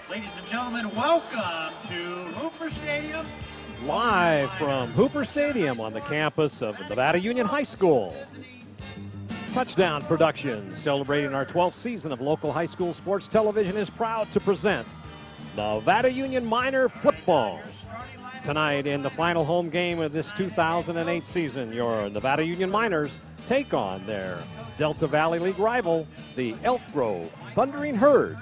Ladies and gentlemen, welcome to Hooper Stadium. Live from Hooper Stadium on the campus of Nevada Union High School. Touchdown Production, celebrating our 12th season of local high school sports television, is proud to present Nevada Union Minor Football. Tonight, in the final home game of this 2008 season, your Nevada Union Miners take on their Delta Valley League rival, the Elk Grove Thundering Herd.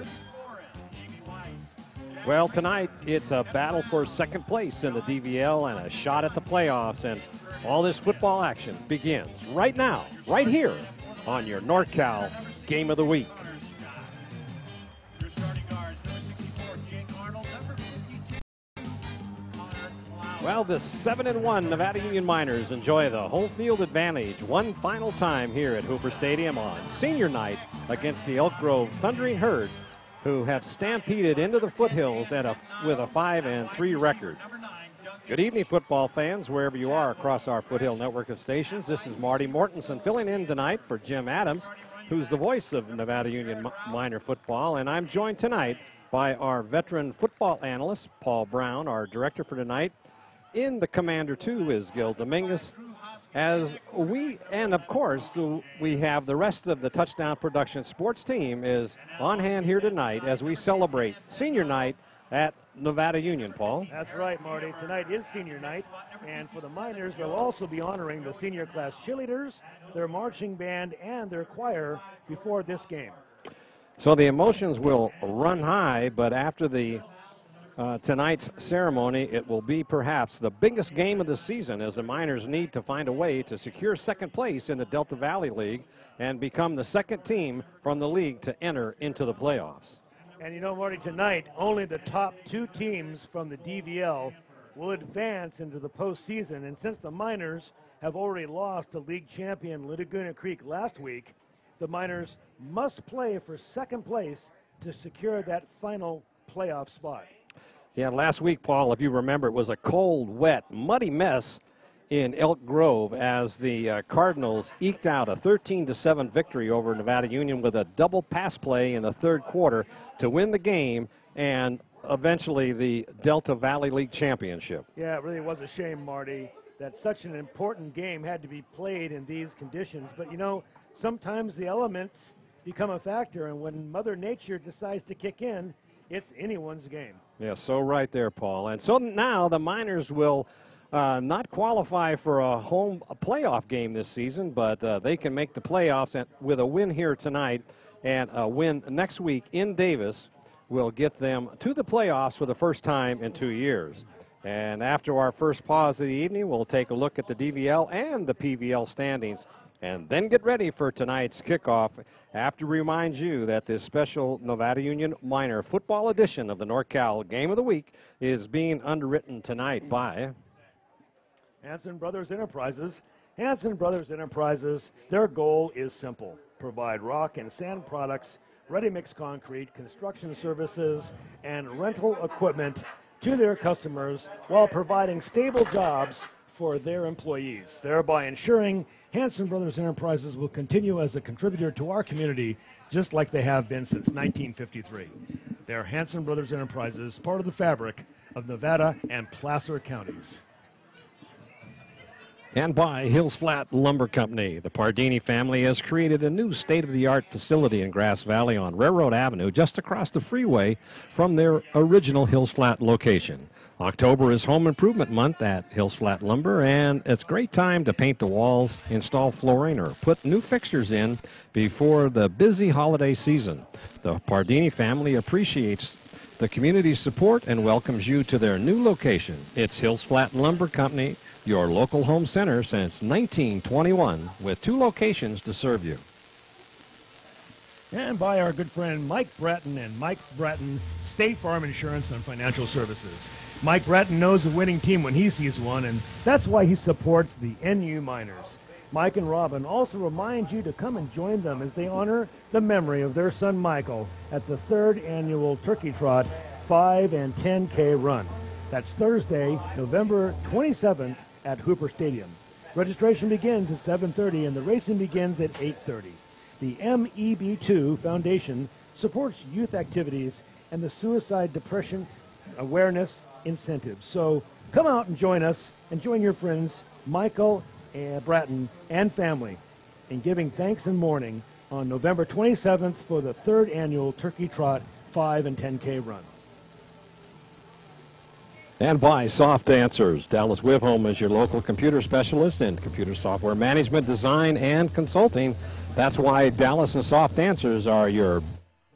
Well, tonight it's a battle for second place in the DVL and a shot at the playoffs, and all this football action begins right now, right here on your NorCal Game of the Week. Well, the 7-1 Nevada Union Miners enjoy the home field advantage one final time here at Hooper Stadium on senior night against the Elk Grove Thundering Herd, who have stampeded into the foothills with a 5-3 record. Good evening, football fans, wherever you are across our Foothill network of stations. This is Marty Mortensen filling in tonight for Jim Adams, who's the voice of Nevada Union Minor football, and I'm joined tonight by our veteran football analyst, Paul Brown. Our director for tonight in the Commander 2 is Gil Dominguez. And of course, we have the rest of the Touchdown Production sports team is on hand here tonight as we celebrate senior night at Nevada Union, Paul. That's right, Marty. Tonight is senior night, and for the Miners, they'll also be honoring the senior class cheerleaders, their marching band, and their choir before this game. So the emotions will run high, but after the tonight's ceremony, it will be perhaps the biggest game of the season, as the Miners need to find a way to secure second place in the Delta Valley League and become the second team from the league to enter into the playoffs. And you know, Marty, tonight only the top two teams from the DVL will advance into the postseason, and since the Miners have already lost to league champion Laguna Creek last week, the Miners must play for second place to secure that final playoff spot. Yeah, last week, Paul, if you remember, it was a cold, wet, muddy mess in Elk Grove as the Cardinals eked out a 13-7 victory over Nevada Union with a double pass play in the third quarter to win the game and eventually the Delta Valley League championship. Yeah, it really was a shame, Marty, that such an important game had to be played in these conditions. But, you know, sometimes the elements become a factor, and when Mother Nature decides to kick in, it's anyone's game. Yeah, so right there, Paul. And so now the Miners will not qualify for a playoff game this season, but they can make the playoffs with a win here tonight, and a win next week in Davis will get them to the playoffs for the first time in 2 years. And after our first pause of the evening, we'll take a look at the DVL and the PVL standings, and then get ready for tonight's kickoff. I have to remind you that this special Nevada Union Minor football edition of the NorCal Game of the Week is being underwritten tonight by Hanson Brothers Enterprises. Hanson Brothers Enterprises, their goal is simple: provide rock and sand products, ready-mix concrete, construction services, and rental equipment to their customers while providing stable jobs for their employees, thereby ensuring Hanson Brothers Enterprises will continue as a contributor to our community, just like they have been since 1953. They're Hanson Brothers Enterprises, part of the fabric of Nevada and Placer counties. And by Hills Flat Lumber Company. The Pardini family has created a new state-of-the-art facility in Grass Valley on Railroad Avenue, just across the freeway from their original Hills Flat location. October is home improvement month at Hills Flat Lumber, and it's a great time to paint the walls, install flooring, or put new fixtures in before the busy holiday season. The Pardini family appreciates the community's support and welcomes you to their new location. It's Hills Flat Lumber Company, your local home center since 1921, with 2 locations to serve you. And by our good friend Mike Bratton and Mike Bratton State Farm Insurance and Financial Services. Mike Bratton knows a winning team when he sees one, and that's why he supports the NU Miners. Mike and Robin also remind you to come and join them as they honor the memory of their son Michael at the 3rd annual Turkey Trot 5 and 10K run. That's Thursday, November 27th at Hooper Stadium. Registration begins at 7:30 and the racing begins at 8:30. The MEB2 Foundation supports youth activities and the suicide depression awareness incentives. So come out and join us and join your friends Michael and Bratton and family in giving thanks and mourning on November 27th for the 3rd annual Turkey Trot 5 and 10K run. And by Soft Answers. Dallas Wivholm is your local computer specialist in computer software management, design, and consulting. That's why Dallas and Soft Answers are your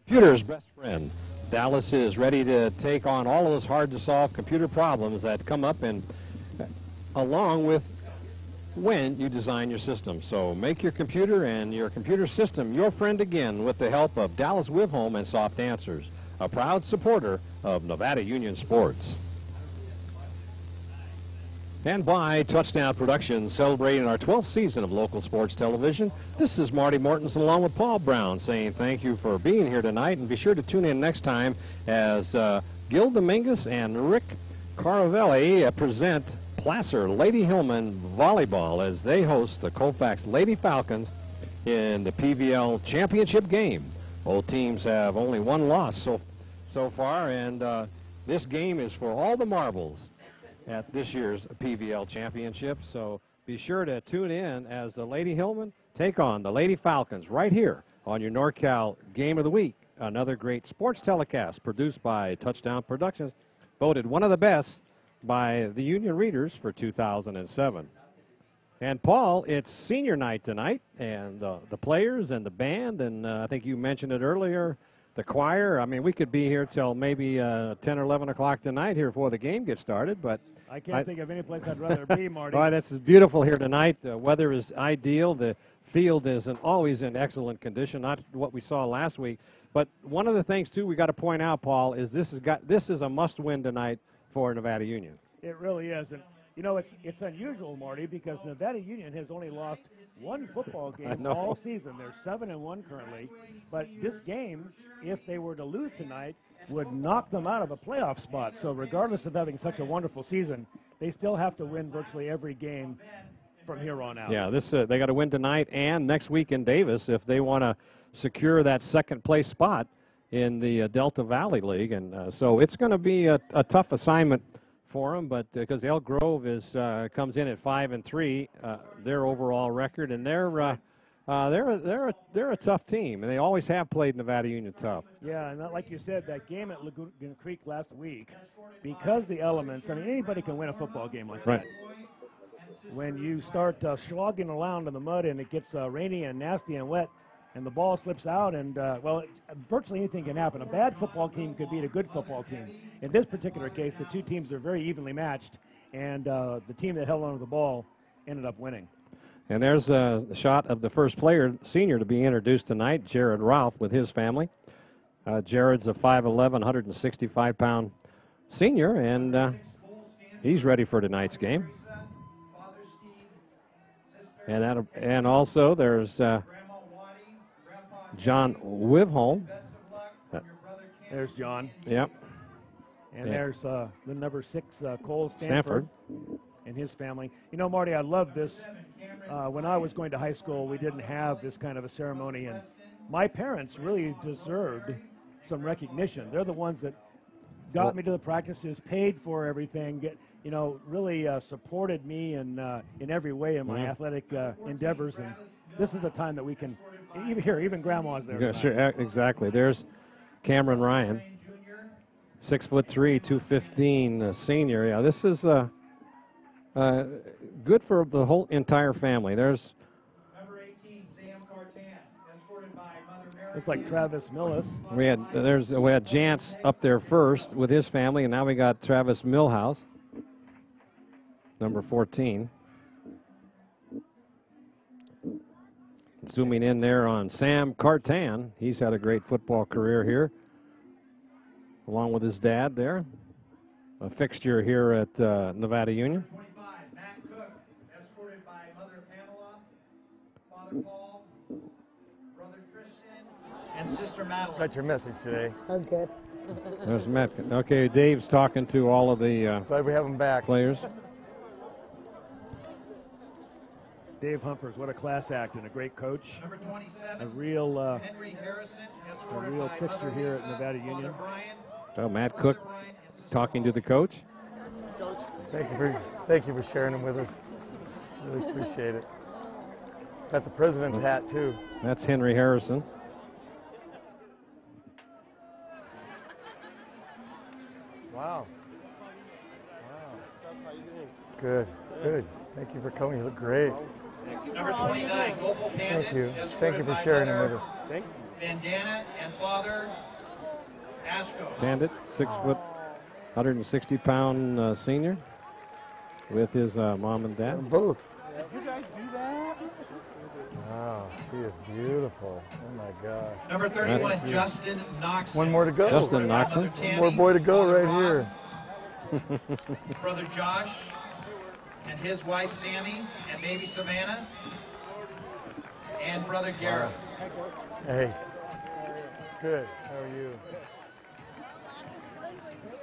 computer's best friend. Dallas is ready to take on all of those hard-to-solve computer problems that come up, and along with when you design your system. So make your computer and your computer system your friend again with the help of Dallas Wivholm and Soft Answers, a proud supporter of Nevada Union Sports. And by Touchdown Productions, celebrating our 12th season of local sports television. This is Marty Mortensen along with Paul Brown saying thank you for being here tonight, and be sure to tune in next time as Gil Dominguez and Rick Caravelli present Placer Lady Hillman Volleyball as they host the Colfax Lady Falcons in the PVL Championship game. Both teams have only one loss so far, and this game is for all the marbles at this year's PVL Championship. So be sure to tune in as the Lady Hillman take on the Lady Falcons right here on your NorCal Game of the Week. Another great sports telecast produced by Touchdown Productions, voted one of the best by the Union Readers for 2007. And Paul, it's senior night tonight, and the players and the band, and I think you mentioned it earlier, the choir. I mean, we could be here till maybe 10 or 11 o'clock tonight here before the game gets started, but I can't think of any place I'd rather be, Marty. Boy, this is beautiful here tonight. The weather is ideal. The field is always in excellent condition, not what we saw last week. But one of the things, too, we got to point out, Paul, is this is a must-win tonight for Nevada Union. It really is. And, you know, it's unusual, Marty, because Nevada Union has only lost one football game all season. They're 7-1 currently. But this game, if they were to lose tonight, would knock them out of a playoff spot. So regardless of having such a wonderful season, they still have to win virtually every game from here on out. Yeah, they got to win tonight and next week in Davis if they want to secure that second-place spot in the Delta Valley League. And so it's going to be a tough assignment for them, but because Elk Grove comes in at 5-3, their overall record, and they're a tough team, and they always have played Nevada Union tough. Yeah, and like you said, that game at Lagoon Creek last week, because the elements, I mean, anybody can win a football game like that. When you start slogging around in the mud and it gets rainy and nasty and wet, and the ball slips out, and, virtually anything can happen. A bad football team could beat a good football team. In this particular case, the two teams are very evenly matched, and the team that held onto the ball ended up winning. And there's a shot of the first player, senior, to be introduced tonight, Jared Ralph, with his family. Jared's a 5'11", 165-pound senior, and he's ready for tonight's game. And also there's John Wivholm. There's John. Yep. And there's the number 6, Cole Stanford. And his family. You know, Marty, I love this. When I was going to high school, we didn't have this kind of a ceremony, and my parents really deserved some recognition. They're the ones that got me to the practices, paid for everything, really supported me in every way in my athletic endeavors. And this is the time that we can, even Grandma's there. Yeah, sure, exactly. There's Cameron Ryan, 6'3", 215, senior. Yeah, this is good for the whole entire family. There's number 18, Sam Cartan, escorted by Mother Mary. It's like Travis Millis. We had Jantz up there first with his family, and now we got Travis Millhouse, number 14. Zooming in there on Sam Cartan. He's had a great football career here, along with his dad there. A fixture here at Nevada Union. 25, Matt Cook, escorted by Mother Pamela, Father Paul, Brother Tristan, and Sister Madeline. Got your message today. Oh, good. There's Matt. Okay, Dave's talking to all of the Glad we have him back. players. Dave Humphers, what a class act and a great coach. Number 27, A real Henry Harrison, escorted by fixture Mother here Lisa, at Nevada Father Union. Brian, So Matt Brother Cook Brian, and Sister talking to Paula. the coach. Thank you for sharing them with us. Really appreciate it. Got the president's hat too. That's Henry Harrison. Wow. Good. Thank you for coming. You look great. Number 29, Global Bandit. Thank you. escorted Thank you for by sharing them Mother with us. Thank you. Bandana and Father Ashko. Bandit, 6 foot, 160-pound senior with his mom and dad. Both. Did you guys do that? Wow, she is beautiful. Oh my gosh. Number 31, Justin Knox. One more to go. Justin Knoxon. One more boy to go right here. Brother Josh and his wife Sammy and baby Savannah and Brother Garrett. Hey. Good. How are you?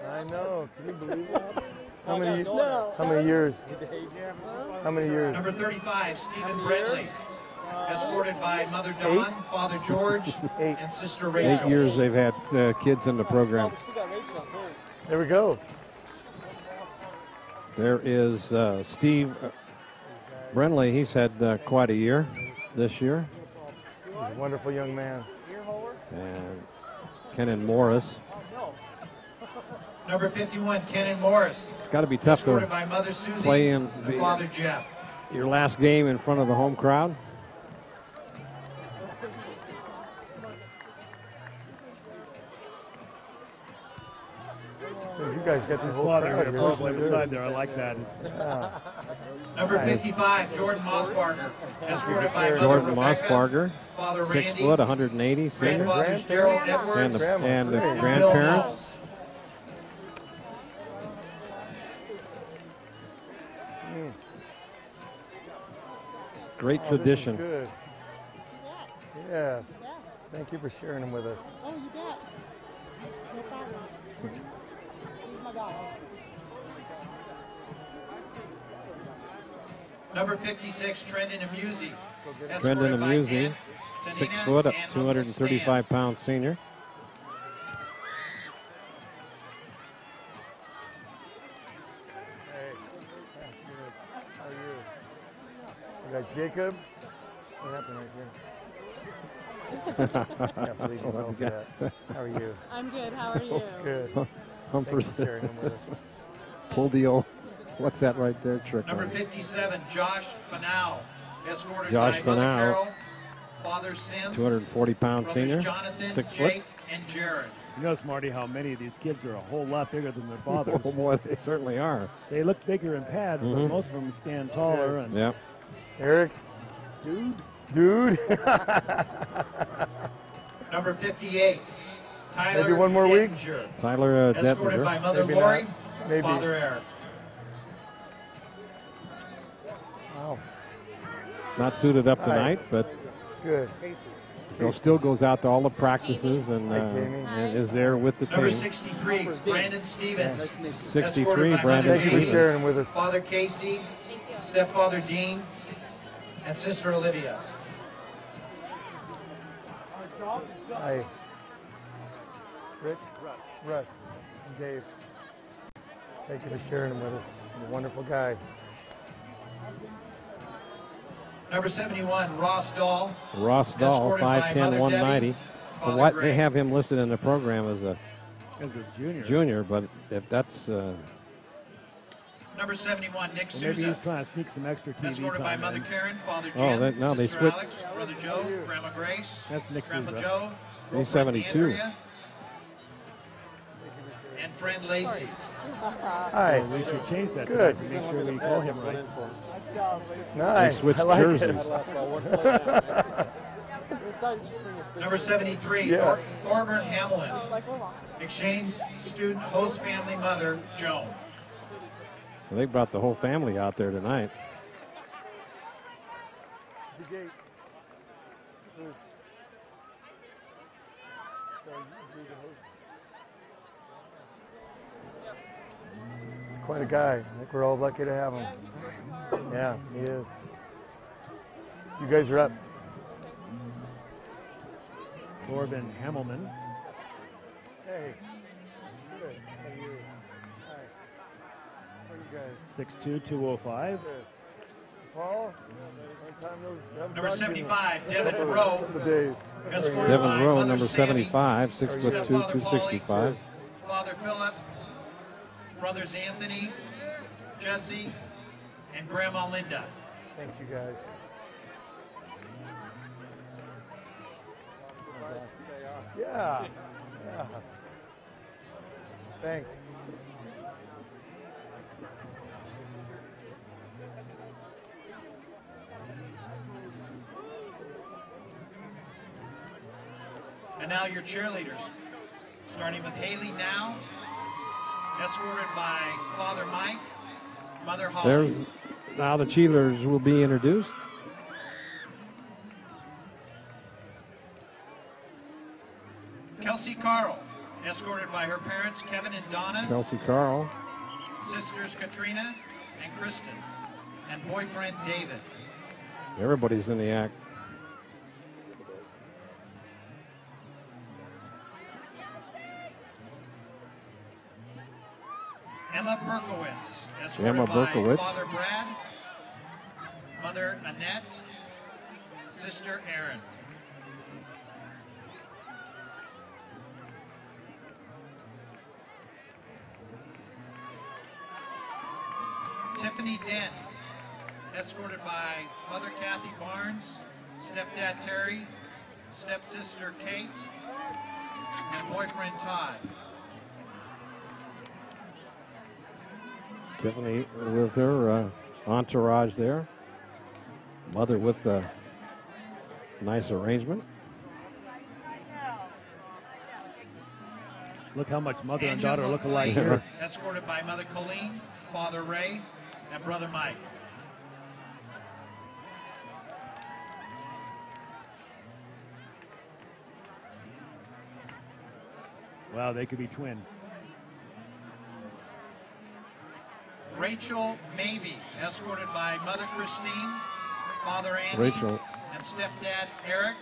I know. Can you believe it? How many years? How many years? Number 35, Stephen Brentley, escorted by Mother Dawn, 8? Father George, 8. and Sister Rachel. 8 years they've had kids in the program. There we go. There is Steve Brentley. He's had quite a year this year. He's a wonderful young man. And Kenan Morris. Number 51, Kenan Morris, It's got to be tough escorted to by Mother Susie play in and Father Jeff. your last game in front of the home crowd. You guys got the whole Father crowd here, here. both This is way good. beside there. I like that. Yeah. Number 55, Jordan Mossbarger, escorted by Mother Jordan Rebecca, Mossbarger, Father 6 Randy, foot, 180 senior. grandfathers Gerald Grandparents? Edwards, And the, Grandma. and the Hey. Bill grandparents. Knowles. Great Oh, this is tradition. good. Yes. Thank you for sharing them with us. Oh, you bet. No problem. He's my dog. Number 56, Trendon Amusey, Brendan escorted by Amusey, Aunt 6 Tanina foot, and Uncle 235 pound senior. Hey. Good. How are you? We got Jacob. What happened right here? I can't believe you fell for that. How are you? I'm good. How are you? Good. Humphers Thanks for sharing them with us. pulled the old, what's that right there, trick Number on. 57, Josh Fanau, escorted Josh by Mother Fanau, Carol, Father Sim, 240 pound brothers senior, Jonathan, 6 foot. Jake, and Jared. You notice, Marty, how many of these kids are a whole lot bigger than their fathers. Oh boy, they certainly are. They look bigger in pads, but most of them stand taller. And Yep. Eric? Dude? Number 58, Tyler Maybe one more week? Dettinger, Tyler escorted by Dettinger. Mother Maybe Lori, not. Maybe. Father Eric. Wow. Not suited up Hi. tonight, but Good. still goes out to all the practices and Hi, Jamie. and is there with the Number team. 63, Brandon Stevens, 63, escorted by Brandon Mother Thank you for Amy, Stevens. sharing them with us. Father Casey, Stepfather Dean, and Sister Olivia. Hi. Rich? Russ. And Dave. Thank you for sharing them with us. He's a wonderful guy. Number 71, Ross Dahl, Ross Dahl, escorted by 5'10", Mother 190. Debbie, So Father what Gray. they have him listed in the program as a as a junior. junior, but if that's Number 71, Nick Well, maybe he's Souza, trying to sneak some extra TV escorted by time Mother in. Karen, Father Oh, Jim, no, they Sister switched- Alex, Brother Joe, Grandma Grace, That's Nick Grandpa Souza. Joe, He's girlfriend 72. Andrea, and friend Lacey. Hi. We should change that Good. to make sure we call him right. Nice. they switched I like jerseys. it. Number 73, Yeah. Thorburn Hamlin, exchange student host family mother, Joan. They brought the whole family out there tonight. The gates. Good. So you do the host. He's quite a guy. I think we're all lucky to have him. Yeah, he is. You guys are up. Corbin Hammelman. Hey. Good. How are you? Hi. How are you guys? 6'2", 205. Good. Paul? Long time no. Number 75, Devin Rowe. To the days. Escorted Devin by Rowe, Mother number Sandy, 75, 6'2", Father 265. Father Philip, brothers Anthony, Jesse, and Grandma Linda. Thanks, you guys. Yeah. Yeah. Thanks. And now your cheerleaders, starting with Haley now, escorted by Father Mike, Mother Holly. There's now the cheerleaders will be introduced. Kelsey Carl, escorted by her parents Kevin and Donna, Kelsey Carl. sisters Katrina and Kristen, and boyfriend David. Everybody's in the act. Emma Berkowitz, escorted Emma by Berkowitz. Father Brad, Mother Annette, Sister Erin. Tiffany Dent, escorted by Mother Kathy Barnes, Stepdad Terry, Stepsister Kate, and boyfriend Todd. Tiffany with her entourage there. Mother with a nice arrangement. Look how much mother and Angela daughter look McLean, alike here. escorted by Mother Colleen, Father Ray, and Brother Mike. Wow, they could be twins. Rachel Mabey, escorted by Mother Christine, Father Andy, Rachel. and Stepdad Eric.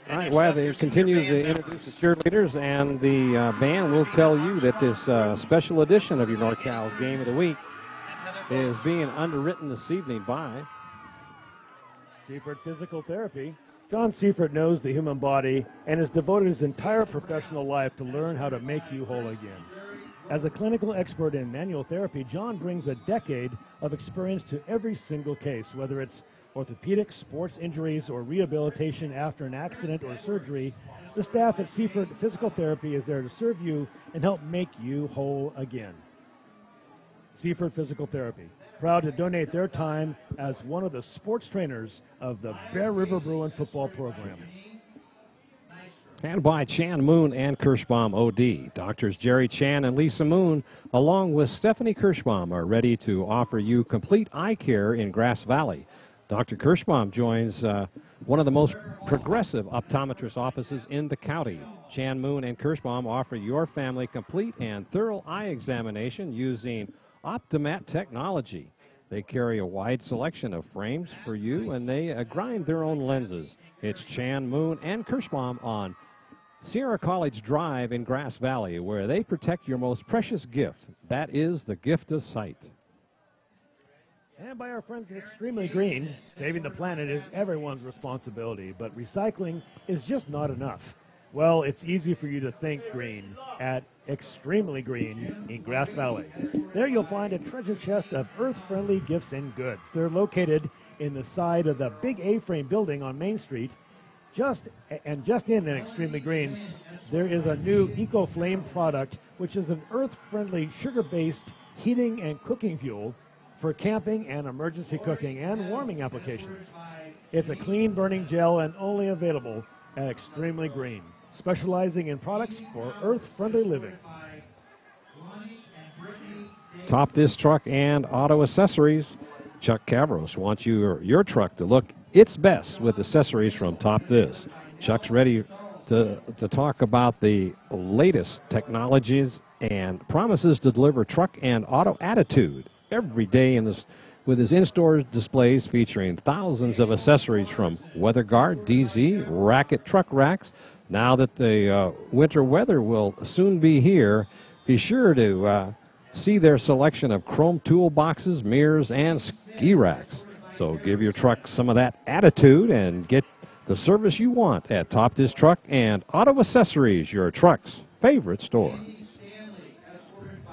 All right, while they continue to introduce the cheerleaders, and the band will tell you that this special edition of your NorCal Game of the Week is being underwritten this evening by Seifert Physical Therapy. John Seifert knows the human body and has devoted his entire professional life to learn how to make you whole again. As a clinical expert in manual therapy, John brings a decade of experience to every single case, whether it's orthopedic, sports injuries, or rehabilitation after an accident or surgery. The staff at Seifert Physical Therapy is there to serve you and help make you whole again. Seifert Physical Therapy, proud to donate their time as one of the sports trainers of the Bear River Bruin football program. and by Chan Moon and Kirschbaum OD. Doctors Jerry Chan and Lisa Moon, along with Stephanie Kirschbaum, are ready to offer you complete eye care in Grass Valley. Dr. Kirschbaum joins one of the most progressive optometrist offices in the county. Chan Moon and Kirschbaum offer your family complete and thorough eye examination using Optomat technology. They carry a wide selection of frames for you, and they grind their own lenses. It's Chan Moon and Kirschbaum on Sierra College Drive in Grass Valley, where they protect your most precious gift. That is the gift of sight. And by our friends at Extremely Green, saving the planet is everyone's responsibility, but recycling is just not enough. Well, it's easy for you to think green at Extremely Green in Grass Valley. There you'll find a treasure chest of earth-friendly gifts and goods. They're located in the side of the big A-frame building on Main Street. Just in an Extremely Green, there is a new EcoFlame product, which is an earth-friendly sugar-based heating and cooking fuel for camping and emergency cooking and warming applications. It's a clean burning gel and only available at Extremely Green, specializing in products for earth-friendly living. Top This Truck and Auto Accessories. Chuck Cavros wants your truck to look its best with accessories from Top This. Chuck's ready to talk about the latest technologies and promises to deliver truck and auto attitude every day with his in-store displays featuring thousands of accessories from weather guard, DZ, racket truck racks. Now that the winter weather will soon be here, be sure to see their selection of chrome toolboxes, mirrors, and ski racks. So give your truck some of that attitude and get the service you want at Top This Truck and Auto Accessories, your truck's favorite store.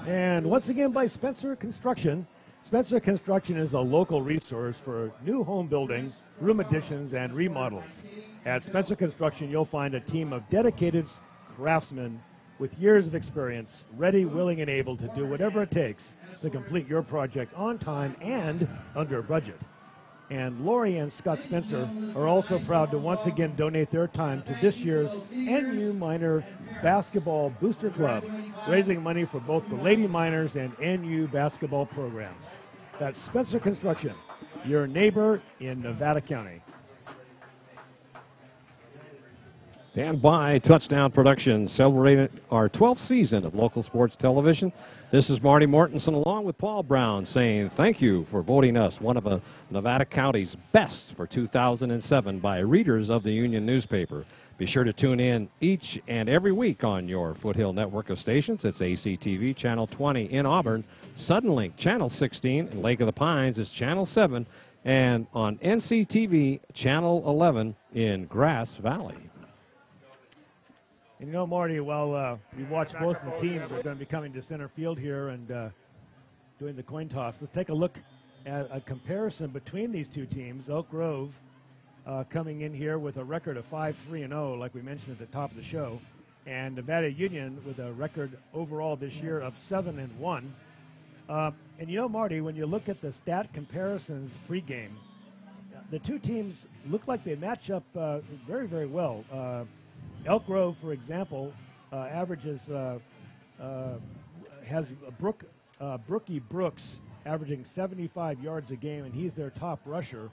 And once again by Spencer Construction. Spencer Construction is a local resource for new home building, room additions, and remodels. At Spencer Construction, you'll find a team of dedicated craftsmen with years of experience, ready, willing, and able to do whatever it takes to complete your project on time and under budget. And Lori and Scott Spencer are also proud to once again donate their time to this year's NU Miner Basketball Booster Club, raising money for both the Lady Miners and NU basketball programs. That's Spencer Construction, your neighbor in Nevada County. And by Touchdown Productions, celebrating our 12th season of local sports television. This is Marty Mortensen along with Paul Brown saying thank you for voting us one of Nevada County's best for 2007 by readers of the Union newspaper. Be sure to tune in each and every week on your Foothill network of stations. It's ACTV Channel 20 in Auburn, Suddenlink Channel 16 in Lake of the Pines is Channel 7, and on NCTV Channel 11 in Grass Valley. And you know, Marty, while we watch both of the teams are going to be coming to center field here and doing the coin toss, let's take a look at a comparison between these two teams. Elk Grove coming in here with a record of 5-3-0, like we mentioned at the top of the show, and Nevada Union with a record overall this year of 7-1. And you know, Marty, when you look at the stat comparisons pregame, the two teams look like they match up very, very well. Elk Grove, for example, averages has Brookie Brooks averaging 75 yards a game, and he's their top rusher.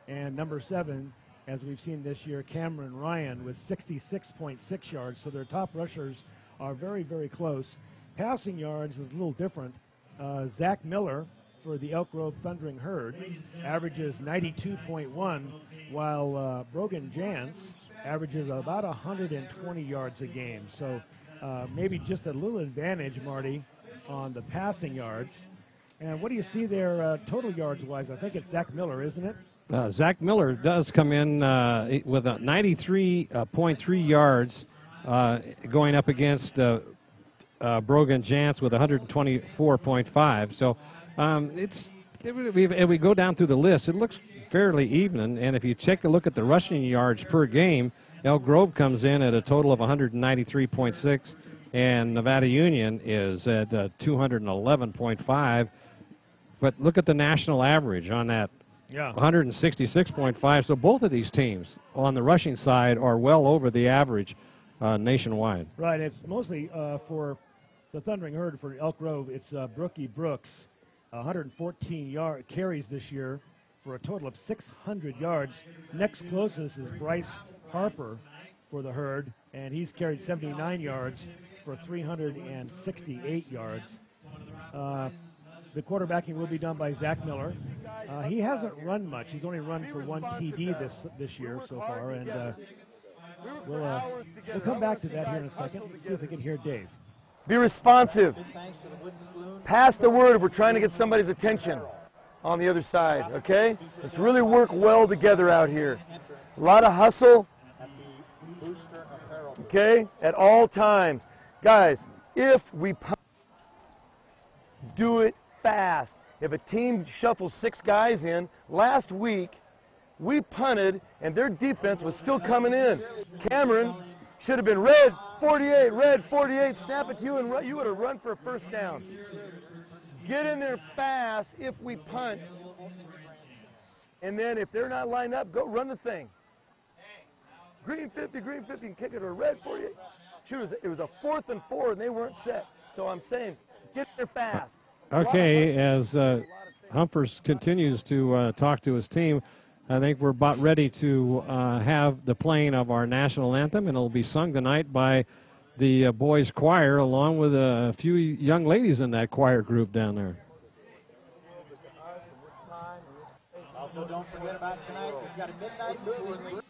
And number 7, as we've seen this year, Cameron Ryan with 66.6 yards. So their top rushers are very, very close. Passing yards is a little different. Zach Miller for the Elk Grove Thundering Herd averages 92.1, while Brogan Jantz averages about 120 yards a game. So maybe just a little advantage, Marty, on the passing yards. And what do you see there total yards-wise? I think it's Zach Miller, isn't it? Zach Miller does come in with a 93.3 yards going up against Brogan Jantz with 124.5. So if we go down through the list, it looks fairly even. And if you take a look at the rushing yards per game, Elk Grove comes in at a total of 193.6, and Nevada Union is at 211.5. But look at the national average on that. Yeah, 166.5. So both of these teams on the rushing side are well over the average nationwide. Right. It's mostly for the Thundering Herd for Elk Grove. It's Brookie Brooks, 114 carries this year for a total of 600 yards. Next closest is Bryce Harper for the Herd, and he's carried 79 yards for 368 yards. The quarterbacking will be done by Zach Miller. He hasn't run much. He's only run for 1 TD this year so far, and we'll come back to that here in a second. See if we can hear Dave. Be responsive. Pass the word if we're trying to get somebody's attention on the other side, okay? Let's really work well together out here. A lot of hustle, okay, at all times. Guys, if we do it fast. If a team shuffles 6 guys in, last week we punted and their defense was still coming in. Cameron should have been red 48, snap it to you, and you would have run for a first down. Get in there fast if we punt. And then if they're not lined up, go run the thing. Green 50, and kick it, or red 48. Shoot, it was a 4th and 4, and they weren't set. So I'm saying, get there fast. Okay, as Humphers continues to talk to his team, I think we're about ready to have the playing of our national anthem, and it'll be sung tonight by the boys' choir, along with a few young ladies in that choir group down there. Also, don't forget about tonight, we've got a midnight movie.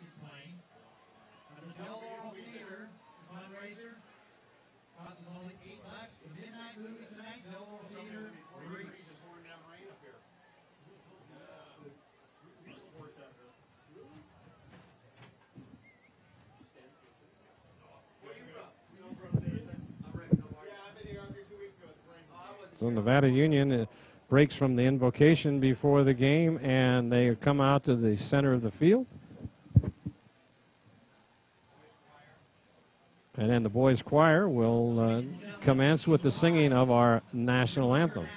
So Nevada Union breaks from the invocation before the game, and they come out to the center of the field. And then the boys' choir will commence with the singing of our national anthem.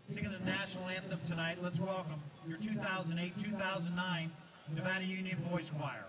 Singing the national anthem tonight, let's welcome your 2008-2009 Nevada Union Boys Choir.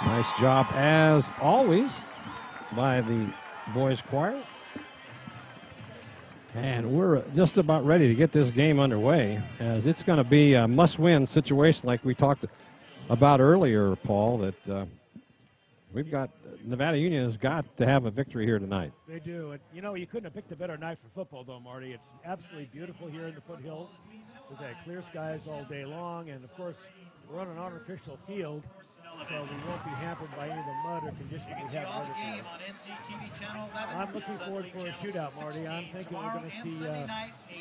Nice job, as always, by the boys' choir. And we're just about ready to get this game underway, as it's going to be a must-win situation like we talked about earlier, Paul, that we've got Nevada Union has got to have a victory here tonight. They do. And, you know, you couldn't have picked a better night for football, though, Marty. It's absolutely beautiful here in the foothills. We've got clear skies all day long, and, of course, we're on an artificial field, so we won't be hampered by any of the mud or conditions we have out here. I'm looking forward for a shootout, Marty. I'm thinking we're going to see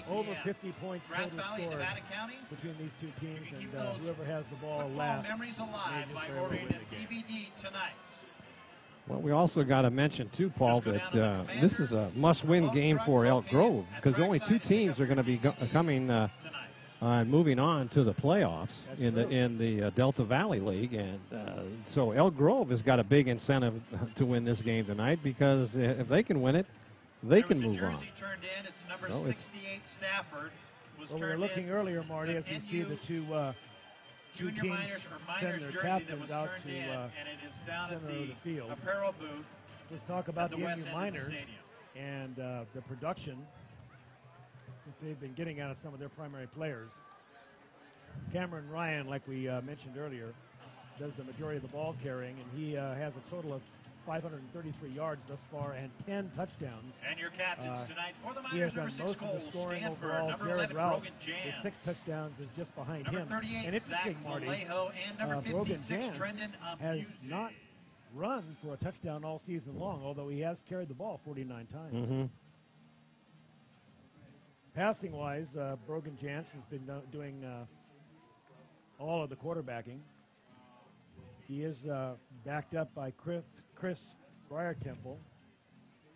over 50 points total scored between these two teams, and whoever has the ball last may just barely win the game. Well, we also got to mention, too, Paul, that this is a must-win game for Elk Grove, because only two teams are going to be coming moving on to the playoffs in the Delta Valley League, and so Elk Grove has got a big incentive to win this game tonight, because if they can win it, they can move on. Well, we were looking earlier, Marty, as we see the two teams send their captains out to center of the field. Let's talk about the MU Miners and the production that they've been getting out of some of their primary players. Cameron Ryan, like we mentioned earlier, does the majority of the ball carrying, and he has a total of 533 yards thus far and 10 touchdowns. And your captains tonight for the Miners, he has done most of the scoring Stanford, overall. number Jared 11, Ralph, Brogan with Jantz. 6 touchdowns, is just behind him. And interesting, Marty, Brogan Jantz has not run for a touchdown all season long, although he has carried the ball 49 times. Mm-hmm. Passing-wise, Brogan Jantz has been doing all of the quarterbacking. He is backed up by Chris Briar-Temple,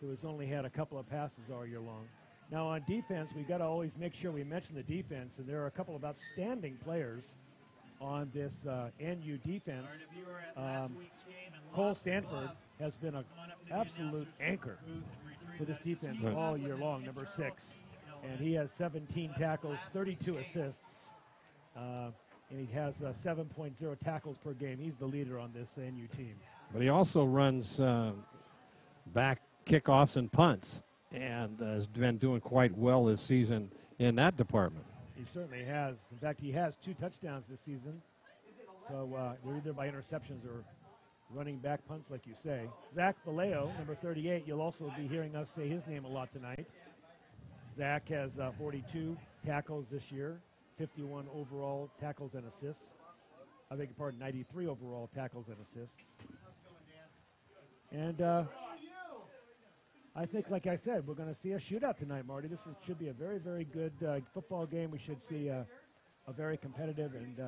who has only had a couple of passes all year long. Now, on defense, we've got to always make sure we mention the defense, and there are a couple of outstanding players on this NU defense. Cole Stanford has been an absolute anchor for this defense all year long, number 6. And he has 17 tackles, 32 assists. and he has 7.0 tackles per game. He's the leader on this NU team. But he also runs back kickoffs and punts, and has been doing quite well this season in that department. He certainly has. In fact, he has 2 touchdowns this season. So they're either by interceptions or running back punts, like you say. Zach Vallejo, number 38, you'll also be hearing us say his name a lot tonight. Zach has 42 tackles this year, 51 overall tackles and assists. I beg your pardon, 93 overall tackles and assists. And I think, like I said, we're going to see a shootout tonight, Marty. This should be a very, very good football game. We should see a very competitive and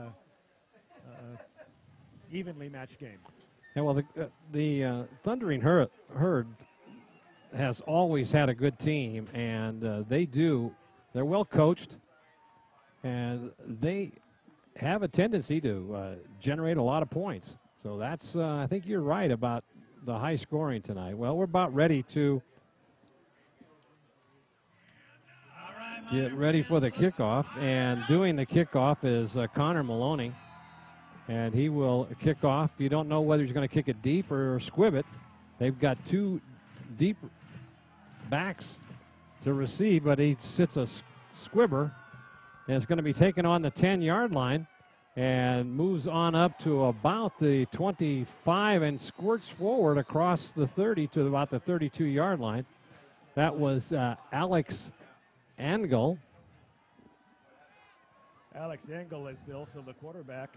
evenly matched game. Yeah, well, the Thundering Herd has always had a good team, and they're well coached, and they have a tendency to generate a lot of points. So that's, I think you're right about the high scoring tonight. Well, we're about ready to get ready for the kickoff, and doing the kickoff is Connor Maloney, and he will kick off. You don't know whether he's going to kick it deep or squib it. They've got 2 deep backs to receive, but he sits a squibber, and it's going to be taken on the 10-yard line and moves on up to about the 25 and squirts forward across the 30 to about the 32-yard line. That was Alex Engel. Alex Engel is also the quarterback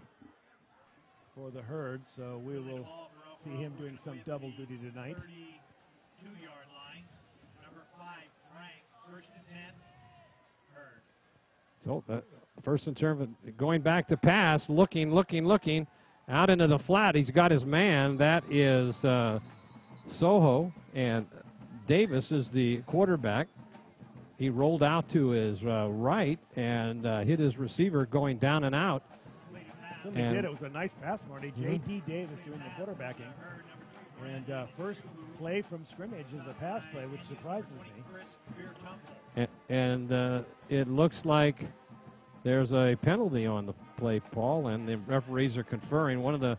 for the Herd, so we will see him doing some double duty tonight. 32-yard line, number 5, Frank, first and 10, Herd. So first in terms of going back to pass, looking out into the flat. He's got his man. That is Soho, and Davis is the quarterback. He rolled out to his right and hit his receiver going down and out. He did. It was a nice pass, Marty. J.D. Davis doing the quarterbacking. And first play from scrimmage is a pass play, which surprises me. And it looks like there's a penalty on the play, Paul, and the referees are conferring. One of the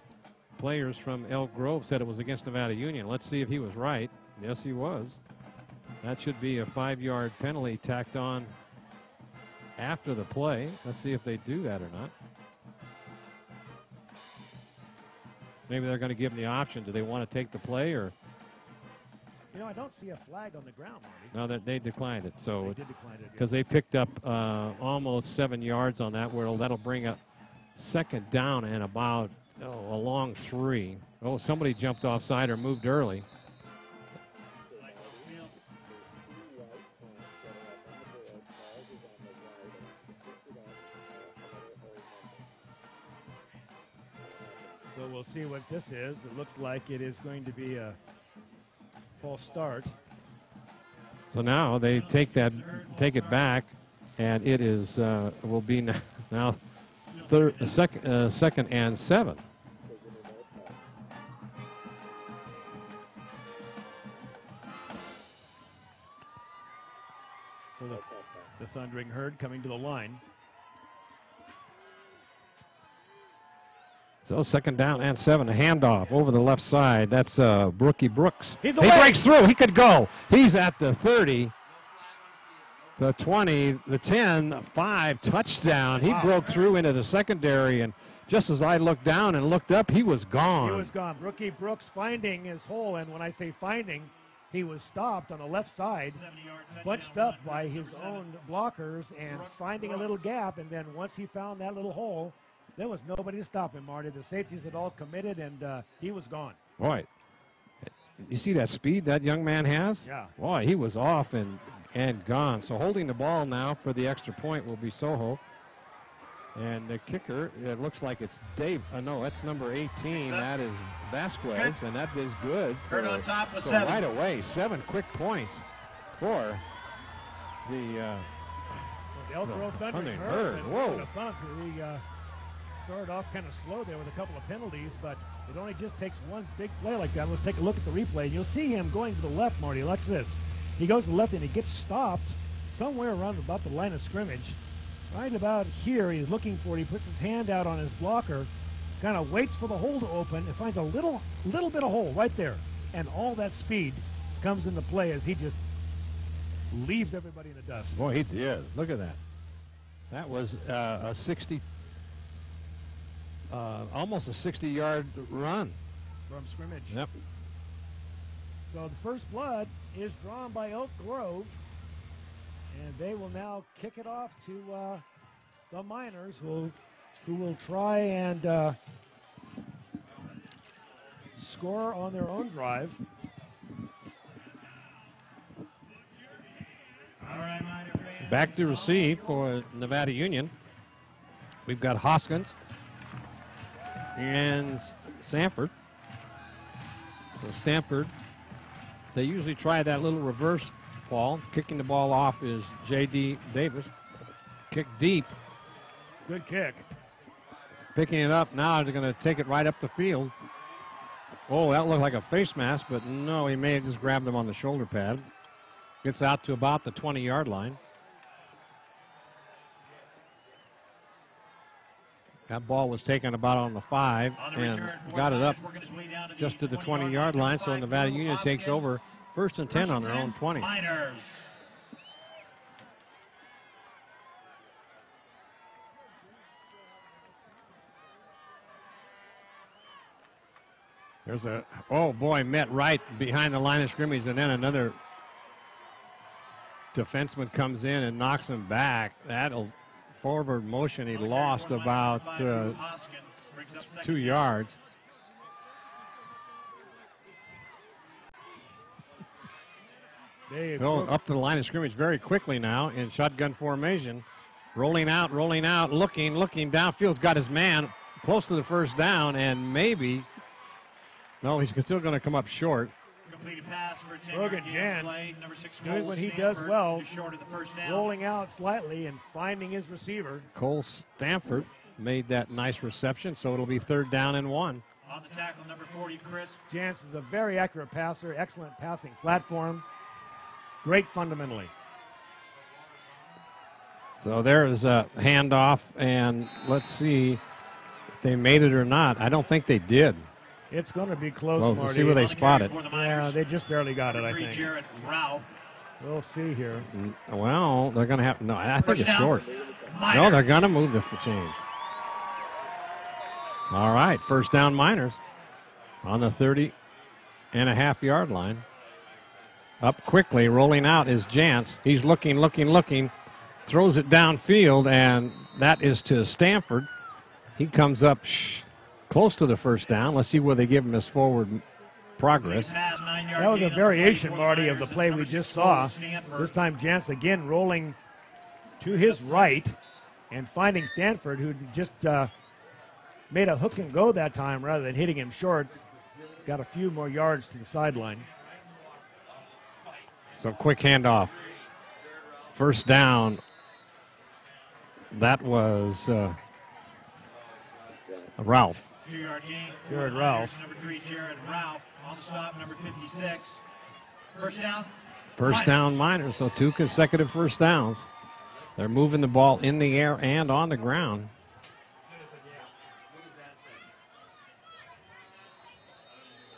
players from Elk Grove said it was against Nevada Union. Let's see if he was right. Yes, he was. That should be a 5-yard penalty tacked on after the play. Let's see if they do that or not. Maybe they're going to give them the option. Do they want to take the play or? You know, I don't see a flag on the ground, No, Marty. they declined it. So they did decline it, because they picked up almost 7 yards on that. Where that'll bring up second down and about a long 3. Oh, somebody jumped offside or moved early. So we'll see what this is. It looks like it is going to be a false start. So now they take it back, and it is will be now second and 7. So the Thundering Herd coming to the line. So second down and 7, a handoff over the left side. That's Brookie Brooks. He breaks through. He could go. He's at the 30, the 20, the 10, 5, touchdown. He broke through into the secondary, and just as I looked down and looked up, he was gone. He was gone. Brookie Brooks finding his hole, and when I say finding, he was stopped on the left side, bunched up by his own blockers, and finding a little gap, and then once he found that little hole, there was nobody to stop him, Marty. The safeties had all committed, and he was gone. Boy, you see that speed that young man has? Yeah. Boy, he was off and gone. So holding the ball now for the extra point will be Soho. And the kicker, it looks like it's Dave. No, that's number 18. That is Vasquez, and that is good. Herd on top with 7. Right away, 7 quick points for the Elk Grove Thundering Herd. Whoa. He started off kind of slow there with a couple of penalties, but it only just takes one big play like that. Let's take a look at the replay. You'll see him going to the left, Marty. Watch this. He goes to the left, and he gets stopped somewhere around about the line of scrimmage. Right about here, he's looking for it. He puts his hand out on his blocker, kind of waits for the hole to open, and finds a little bit of hole right there. And all that speed comes into play as he just leaves everybody in the dust. Boy, he did. Look at that. That was a 60, almost a 60-yard run. From scrimmage. Yep. So the first blood is drawn by Elk Grove. And they will now kick it off to the Miners, who will try and score on their own drive. Back to receive for Nevada Union. We've got Hoskins and Stanford. So Stanford, they usually try that little reverse ball. Kicking the ball off is J.D. Davis. Kick deep. Good kick. Picking it up now, they're going to take it right up the field. Oh, that looked like a face mask, but no, he may have just grabbed him on the shoulder pad. Gets out to about the 20-yard line. That ball was taken about on the 5 and got it up just to the 20-yard line, so Nevada Union takes over 1st and 10 on their own 20. There's a, oh boy, met right behind the line of scrimmage, and then another defenseman comes in and knocks him back. That'll forward motion. He lost about 2 yards. Go up to the line of scrimmage very quickly now in shotgun formation. Rolling out, looking downfield. Got his man close to the first down, and maybe, no, he's still going to come up short. Brogan Jantz doing what he does well, rolling out slightly and finding his receiver. Cole Stanford made that nice reception, so it'll be 3rd down and 1. On the tackle, number 40, Chris. Jantz is a very accurate passer, excellent passing platform, great fundamentally. So there is a handoff, and let's see if they made it or not. I don't think they did. It's going to be close, Marty. Let's see where they spot it. Yeah, they just barely got it, I think. We'll see here. Well, they're going to have, no, I think it's short. No, they're going to move the change. All right, 1st down Miners on the 30.5-yard line. Up quickly, rolling out is Jantz. He's looking, throws it downfield, and that is to Stanford. He comes up close to the 1st down. Let's see where they give him his forward progress. That was a variation, Marty, of the play we just saw. This time Jantz again rolling to his right and finding Stanford, who just made a hook and go that time rather than hitting him short. Got a few more yards to the sideline. So quick handoff. 1st down. That was Ralph. 2-yard gain. Jared Ralph. Number 3, Jared Ralph. On the stop, number 56. 1st down. 1st down Miners, so 2 consecutive 1st downs. They're moving the ball in the air and on the ground.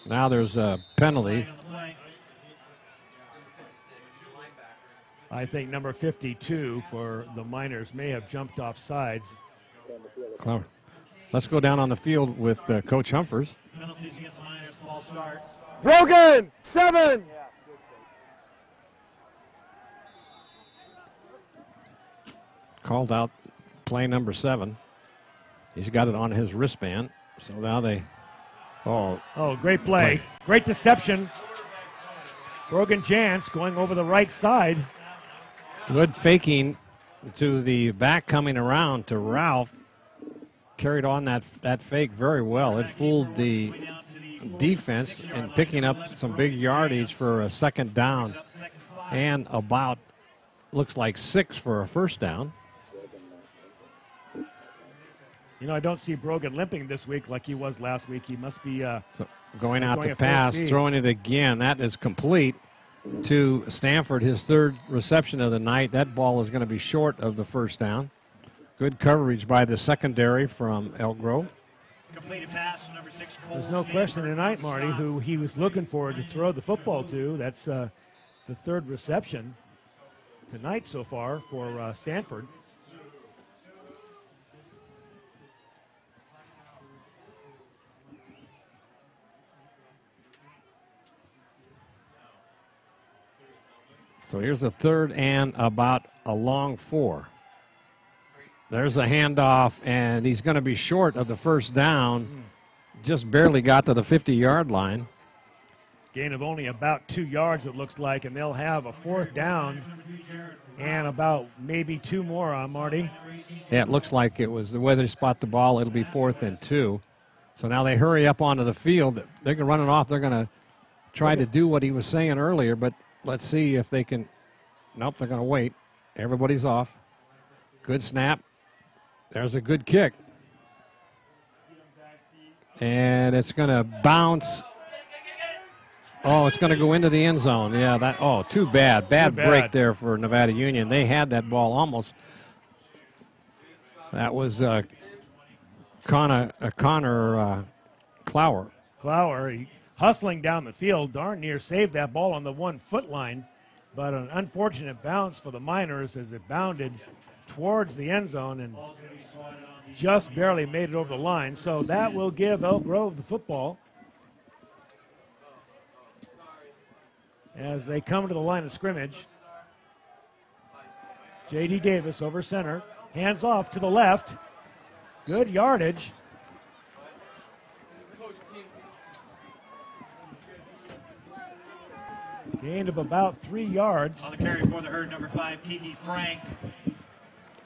Now there's a penalty. I think number 52 for the Miners may have jumped off sides. Clever. Let's go down on the field with Coach Humphers. Penalties against the Miners, false start. Brogan, 7. Called out play number 7. He's got it on his wristband. So now they, oh, great play. Great deception. Brogan Jantz going over the right side. Good faking to the back coming around to Ralph. Carried on that fake very well. It fooled the defense and picking up some big yardage for a 2nd down and about, looks like 6 for a 1st down. You know, I don't see Brogan limping this week like he was last week. He must be so going out to pass, throwing it again. That is complete to Stanford, his 3rd reception of the night. That ball is going to be short of the 1st down. Good coverage by the secondary from Elk Grove. Completed pass to number 6. There's no question tonight, Marty, who he was looking for to throw the football to. That's the third reception tonight so far for Stanford. So here's a 3rd and about a long 4. There's a handoff, and he's going to be short of the first down. Just barely got to the 50-yard line. Gain of only about 2 yards, it looks like, and they'll have a 4th down and about maybe 2 more on Marty. Yeah, it looks like it was the way they spot the ball. It'll be 4th and 2. So now they hurry up onto the field. They're going to run it off. They're going to try to do what he was saying earlier, but let's see if they can. Nope, they're going to wait. Everybody's off. Good snap. There's a good kick. And it's going to bounce. Oh, it's going to go into the end zone. Yeah, that. Oh, too bad. Bad break there for Nevada Union. They had that ball almost. That was Connor Clower. Clower, hustling down the field, darn near saved that ball on the 1-foot line, but an unfortunate bounce for the Miners as it bounded towards the end zone and just barely made it over the line. So that will give Elk Grove the football as they come to the line of scrimmage. J.D. Davis over center, hands off to the left. Good yardage. Gain of about 3 yards. On the carry for the Herd, number 5, Kiki Frank.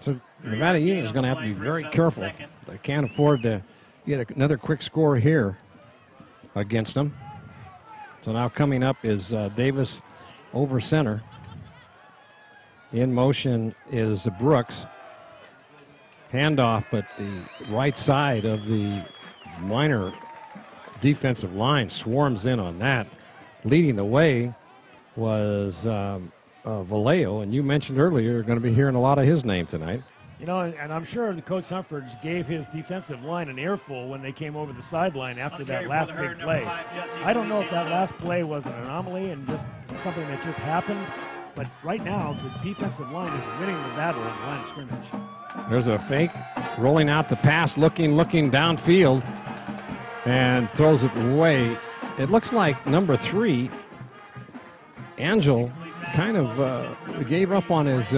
So Nevada Union is going to have to be very careful. They can't afford to get another quick score here against them. So now coming up is Davis over center. In motion is Brooks. Handoff, but the right side of the Miner defensive line swarms in on that. Leading the way was Vallejo, and you mentioned earlier you're going to be hearing a lot of his name tonight. You know, and I'm sure the Coach Humphers gave his defensive line an earful when they came over the sideline after that last big play. I don't know if that last play was an anomaly and just something that just happened, but right now the defensive line is winning the battle in the line of scrimmage. There's a fake, rolling out the pass, looking downfield, and throws it away. It looks like number 3, Angel, kind of gave up on his.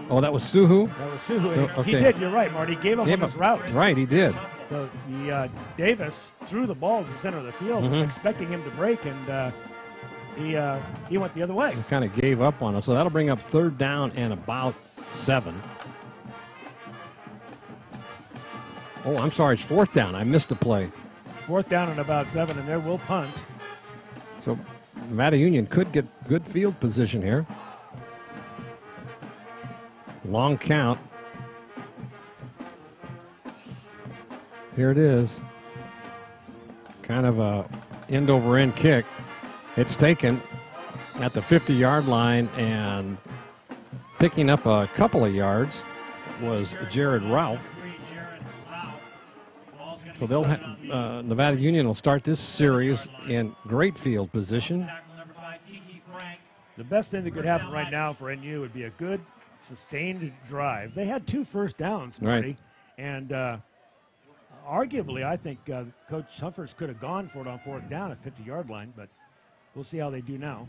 Oh, that was Suhu? That was Suhu. Oh, okay. He did, you're right, Marty. Gave up on his route. Right, he did. So Davis threw the ball to the center of the field, expecting him to break, and he went the other way. He kind of gave up on it. So that'll bring up 3rd down and about 7. Oh, I'm sorry, it's 4th down. I missed a play. 4th down and about 7, and there will punt. So Nevada Union could get good field position here. Long count. Here it is. Kind of a end-over-end kick. It's taken at the 50-yard line, and picking up a couple of yards was Jared Ralph. So they'll Nevada Union will start this series in great field position. The best thing that could happen right now for NU would be a good sustained drive. They had 2 first downs, Marty, right. And arguably I think Coach Humphers could have gone for it on 4th down at 50-yard line, but we'll see how they do now.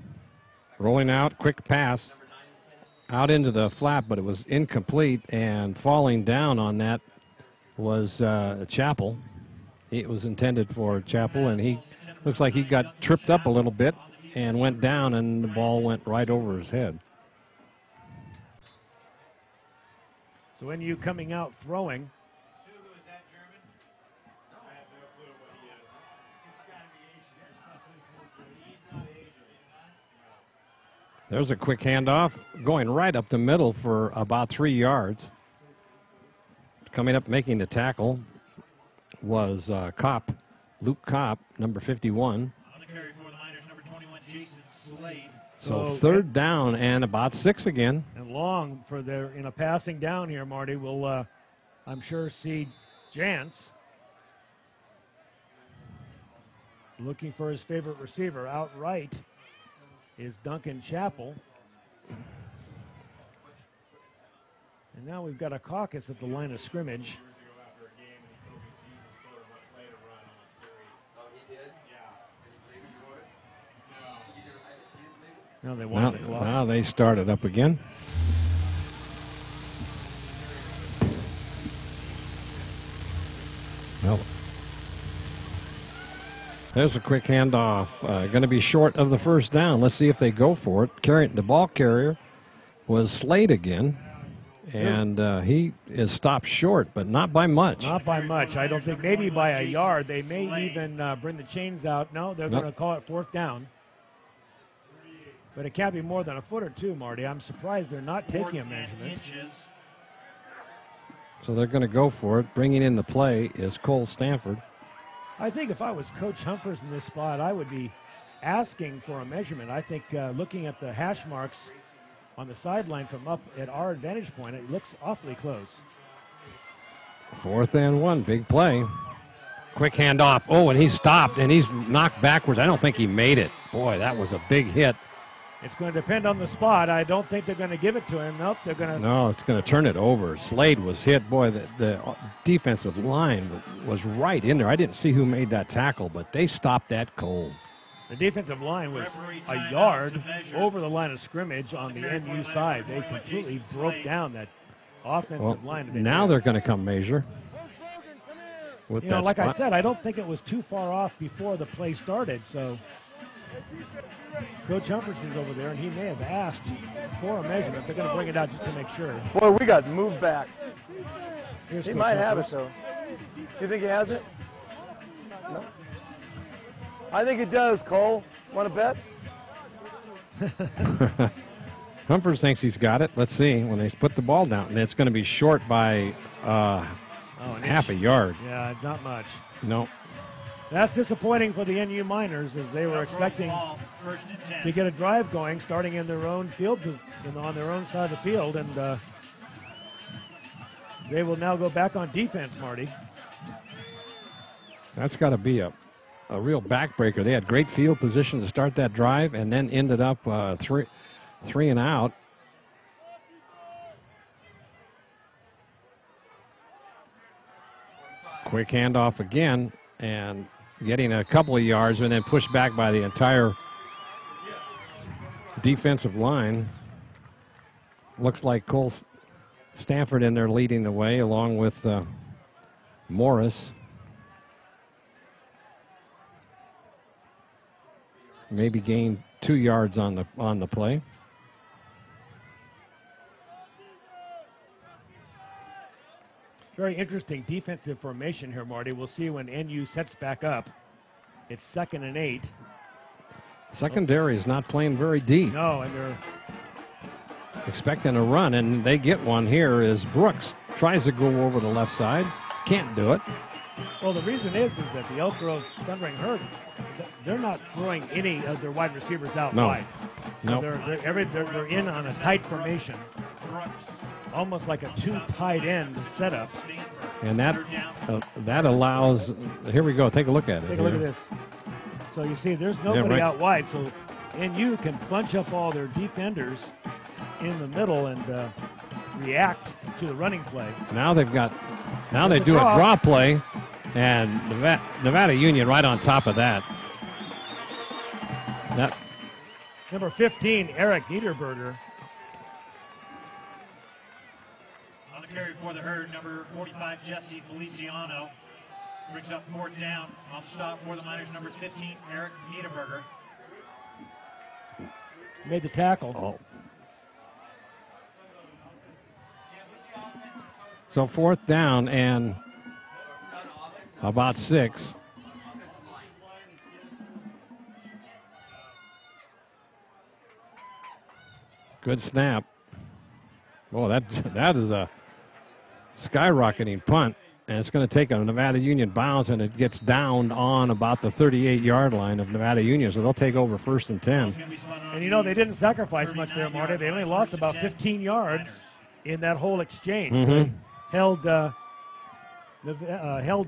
Rolling out, quick pass out into the flat, but it was incomplete, and falling down on that was Chappell. It was intended for Chappell, and he looks like he got tripped up a little bit and went down, and the ball went right over his head. So NU coming out throwing. There's a quick handoff going right up the middle for about 3 yards. Coming up making the tackle was Luke Kopp, number 51. Number 21, Jason Slade. So 3rd down and about 6 again. And long for their in a passing down here, Marty. We'll, I'm sure, see Jantz looking for his favorite receiver. Outright is Duncan Chappell. And now we've got a caucus at the line of scrimmage. Now they want the clock. Now they started up again. Well, there's a quick handoff. Going to be short of the first down. Let's see if they go for it. The ball carrier was Slade again. And he is stopped short, but not by much. Not by much. I don't think. Maybe by a yard. They may even bring the chains out. No, they're going to call it fourth down. But it can't be more than a foot or two, Marty. I'm surprised they're not taking a measurement. So they're going to go for it. Bringing in the play is Cole Stanford. I think if I was Coach Humphers in this spot, I would be asking for a measurement. I think looking at the hash marks on the sideline from up at our vantage point, it looks awfully close. 4th and 1, big play. Quick handoff. Oh, and he's stopped, and he's knocked backwards. I don't think he made it. Boy, that was a big hit. It's going to depend on the spot. I don't think they're going to give it to him. Nope, they're going to. No, it's going to turn it over. Slade was hit. Boy, the defensive line was right in there. I didn't see who made that tackle, but they stopped that cold. The defensive line was a yard over the line of scrimmage on the NU side. They completely broke down that offensive line. Now they're going to come measure. With that like spot. I said, I don't think it was too far off before the play started. So Coach Humphers is over there, and he may have asked for a measurement. They're going to bring it out just to make sure. Boy, we got moved back. Here's he Coach might have Humphers. it, though. You think he has it? No. I think it does, Cole. Want to bet? Humphers thinks he's got it. Let's see. When they put the ball down, it's going to be short by half a yard. Yeah, not much. No. That's disappointing for the NU Miners, as they were expecting to get a drive going, starting in their own field, on their own side of the field, and they will now go back on defense, Marty. That's got to be a real backbreaker. They had great field position to start that drive, and then ended up three and out. Quick handoff again, and getting a couple of yards, and then pushed back by the entire defensive line. Looks like Cole Stanford in there leading the way, along with Morris. Maybe gained 2 yards on the play. Very interesting defensive formation here, Marty. We'll see when NU sets back up. It's 2nd and 8. Secondary is not playing very deep. No, and they're expecting a run, and they get one here as Brooks tries to go over the left side. Can't do it. Well, the reason is that the Elk Grove Thundering Herd, they're not throwing any of their wide receivers out wide. So they're in on a tight formation, almost like a 2 tight end setup. And that allows. Here we go. Take a look at it. Take a look at this. So you see, there's nobody out wide. So NU can bunch up all their defenders in the middle and react to the running play. Now they've got. Now they do a draw play, and Nevada Union right on top of that. Number 15, Eric Niederberger. On the carry for the Herd, number 45, Jesse Feliciano. Brings up 4th down. Off stop for the Miners, number 15, Eric Niederberger. Made the tackle. Oh. So 4th down and about 6. Good snap. Oh, that is a skyrocketing punt. And it's going to take a Nevada Union bounce, and it gets downed on about the 38-yard line of Nevada Union, so they'll take over 1st and 10. And you know, they didn't sacrifice much there, Marty. They only lost about 15 yards in that whole exchange. They held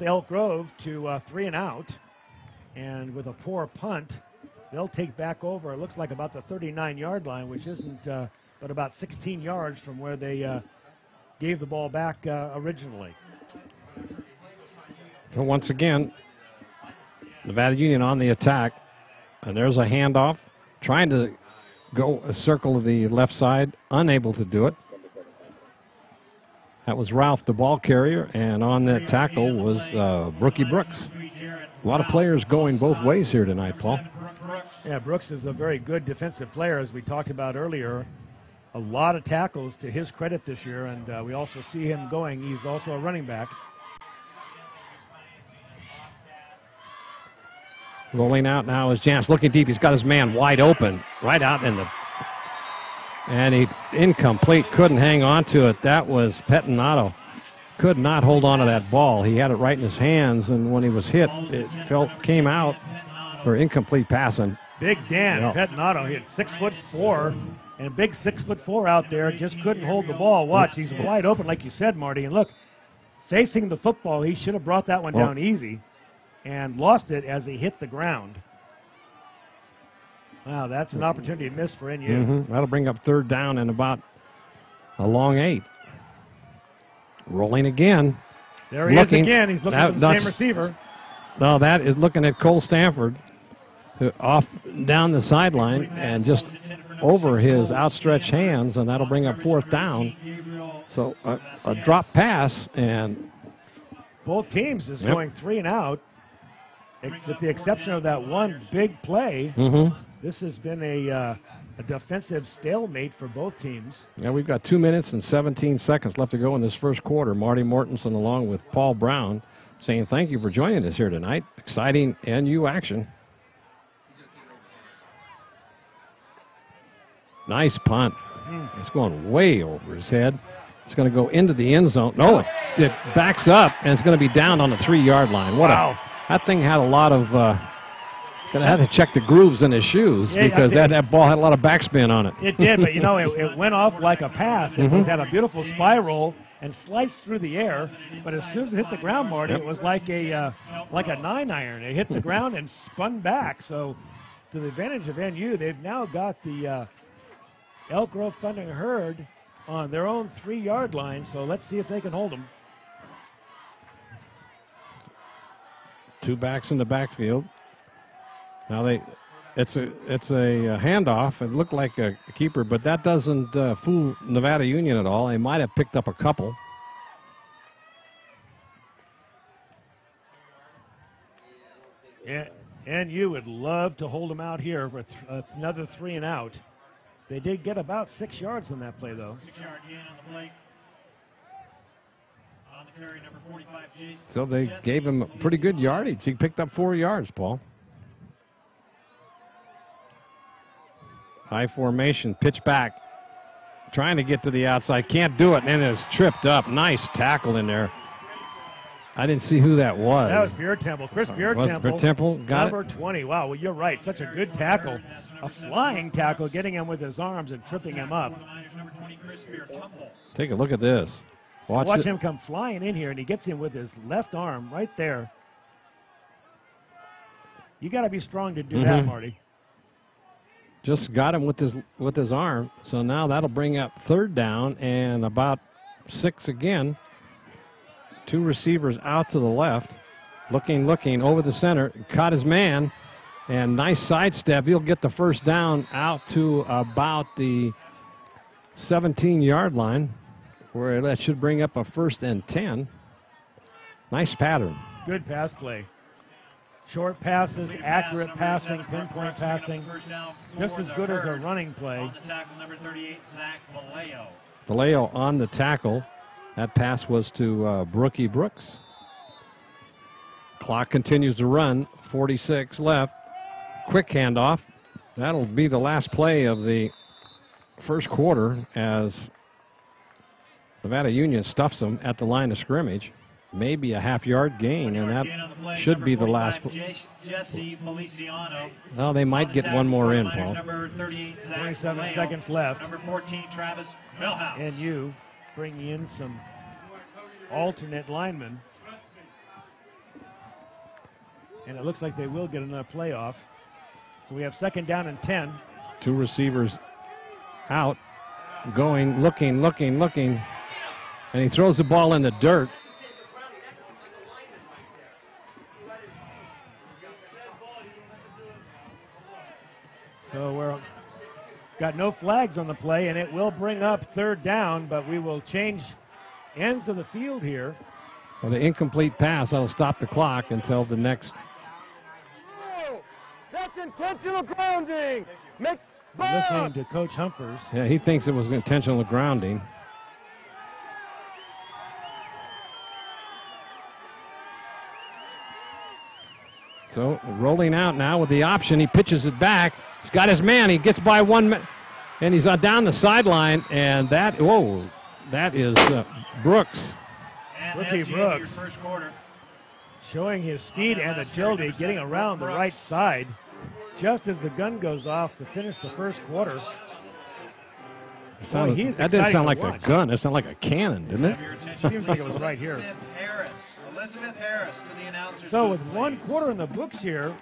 Elk Grove to 3 and out, and with a poor punt, they'll take back over. It looks like about the 39-yard line, which isn't but about 16 yards from where they gave the ball back originally. So once again, Nevada Union on the attack, and there's a handoff, trying to go a circle of the left side, unable to do it. That was Ralph, the ball carrier, and on that tackle was Brookie Brooks. A lot of players going both ways here tonight, Paul. Yeah, Brooks is a very good defensive player, as we talked about earlier. A lot of tackles to his credit this year, and we also see him going. He's also a running back. Rolling out now is Jantz, looking deep. He's got his man wide open, right out in the... And he incomplete, couldn't hang on to it. That was Pettinato. Could not hold on to that ball. He had it right in his hands, and when he was hit, it came out for incomplete passing. Big Dan Pettinato hit 6'4", and big 6'4" out there, just couldn't hold the ball. Watch, he's wide open, like you said, Marty. And look, facing the football, he should have brought that one down easy, and lost it as he hit the ground. Wow, that's an opportunity missed for NU. That'll bring up 3rd down and about a long 8. Rolling again. There he is again. He's looking at the same receiver. No, that is looking at Cole Stanford, who off down the sideline and just over his outstretched hands, and that'll bring up 4th down. So a drop pass, and both teams is going 3 and out, with the exception of that one big play. This has been a defensive stalemate for both teams. Yeah, we've got 2 minutes and 17 seconds left to go in this first quarter. Marty Mortensen along with Paul Brown saying thank you for joining us here tonight. Exciting NU action. Nice punt. It's going way over his head. It's going to go into the end zone. No, it backs up, and it's going to be down on the 3-yard line. That thing had a lot of... Gonna have to check the grooves in his shoes because that ball had a lot of backspin on it. It did, but you know, it went off like a pass. It had a beautiful spiral and sliced through the air. But as soon as it hit the ground, Marty, it was like a 9-iron. It hit the ground and spun back. So, to the advantage of NU, they've now got the Elk Grove Thundering Herd on their own 3-yard line. So let's see if they can hold them. 2 backs in the backfield. Now it's a handoff. It looked like a keeper, but that doesn't fool Nevada Union at all. They might have picked up a couple. Yeah, and you would love to hold them out here for another 3 and out. They did get about 6 yards on that play, though. 6-yard gain on the play. On the carry, number 45, Jason. So they gave him a pretty good yardage. He picked up 4 yards, Paul. High formation, pitch back, trying to get to the outside, can't do it, and it's tripped up. Nice tackle in there. I didn't see who that was. That was Beer Temple, Chris Beer Temple. Beer Temple got number 20. Wow, well, you're right. Such a good tackle, a flying tackle, getting him with his arms and tripping him up. Take a look at this. Watch him come flying in here, and he gets him with his left arm right there. You got to be strong to do that, Marty. Just got him with his arm. So now that'll bring up 3rd down and about 6 again. 2 receivers out to the left. Looking over the center. Caught his man. And nice sidestep. He'll get the 1st down out to about the 17-yard line, where that should bring up a 1st and 10. Nice pattern. Good pass play. Short passes, accurate passing, pinpoint passing, just as good as a running play. Vallejo on the tackle. That pass was to Brookie Brooks. Clock continues to run, 46 left. Quick handoff. That'll be the last play of the first quarter as Nevada Union stuffs them at the line of scrimmage. maybe a half-yard gain, and that should be the last. Jesse Feliciano. Well, they might get one more in, Paul. Number 38, Zach 27 Vallejo. seconds left. Number 14, Travis Millhouse. And you bringing in some alternate linemen. And it looks like they will get another playoff. So we have 2nd down and 10. 2 receivers out, going, looking. And he throws the ball in the dirt. So we're got no flags on the play, and it will bring up 3rd down, but we will change ends of the field here. Well, the incomplete pass, that'll stop the clock until the next. Oh, that's intentional grounding. Listening to Coach Humphers. Yeah, he thinks it was intentional grounding. So rolling out now with the option, he pitches it back. He's got his man. He gets by one, and he's down the sideline. And that is Brooks. And Rookie that's the end of your Brooks. first quarter. Showing his speed and agility, getting around the right side just as the gun goes off to finish the first quarter. Boy, he's that didn't exciting sound to like watch. a gun. It sounded like a cannon, didn't it? Seems like it was right here. Elizabeth Harris to the announcer's So booth, with 1 please. quarter in the books here,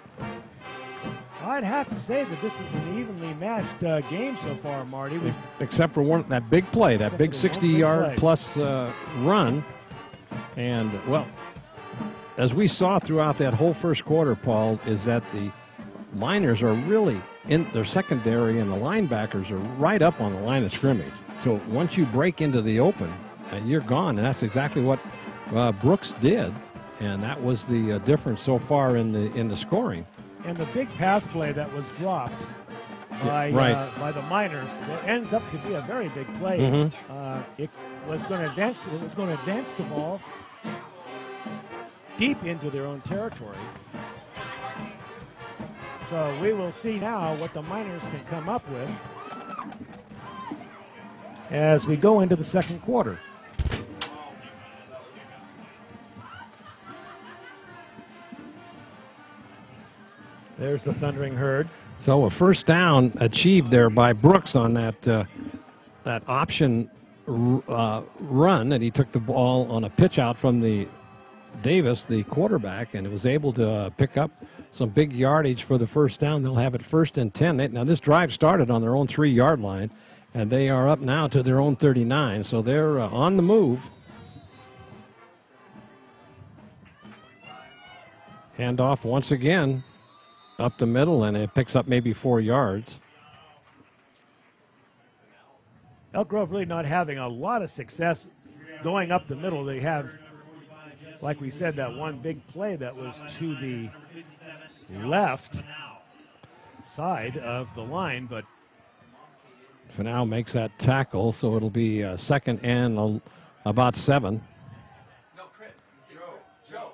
I'd have to say that this is an evenly matched game so far, Marty. Except for that big play, that big Except for the one big 60-yard play. plus run. And, well, as we saw throughout that whole first quarter, Paul, is that the Miners are really in their secondary, and the linebackers are right up on the line of scrimmage. So once you break into the open, you're gone, and that's exactly what Brooks did, and that was the difference so far in the scoring. And the big pass play that was dropped by the Miners, that ends up to be a very big play. It was going to advance the ball deep into their own territory. So we will see now what the Miners can come up with as we go into the second quarter. There's the Thundering Herd. So a first down achieved there by Brooks on that option run, and he took the ball on a pitch out from the Davis, the quarterback, and it was able to pick up some big yardage for the first down. They'll have it 1st and 10. Now this drive started on their own 3-yard line, and they are up now to their own 39, so they're on the move. Handoff once again up the middle, and it picks up maybe 4 yards. Elk Grove really not having a lot of success going up the middle. They have, like we said, that one big play that was to the left side of the line, but Finau makes that tackle, so it'll be 2nd and about 7.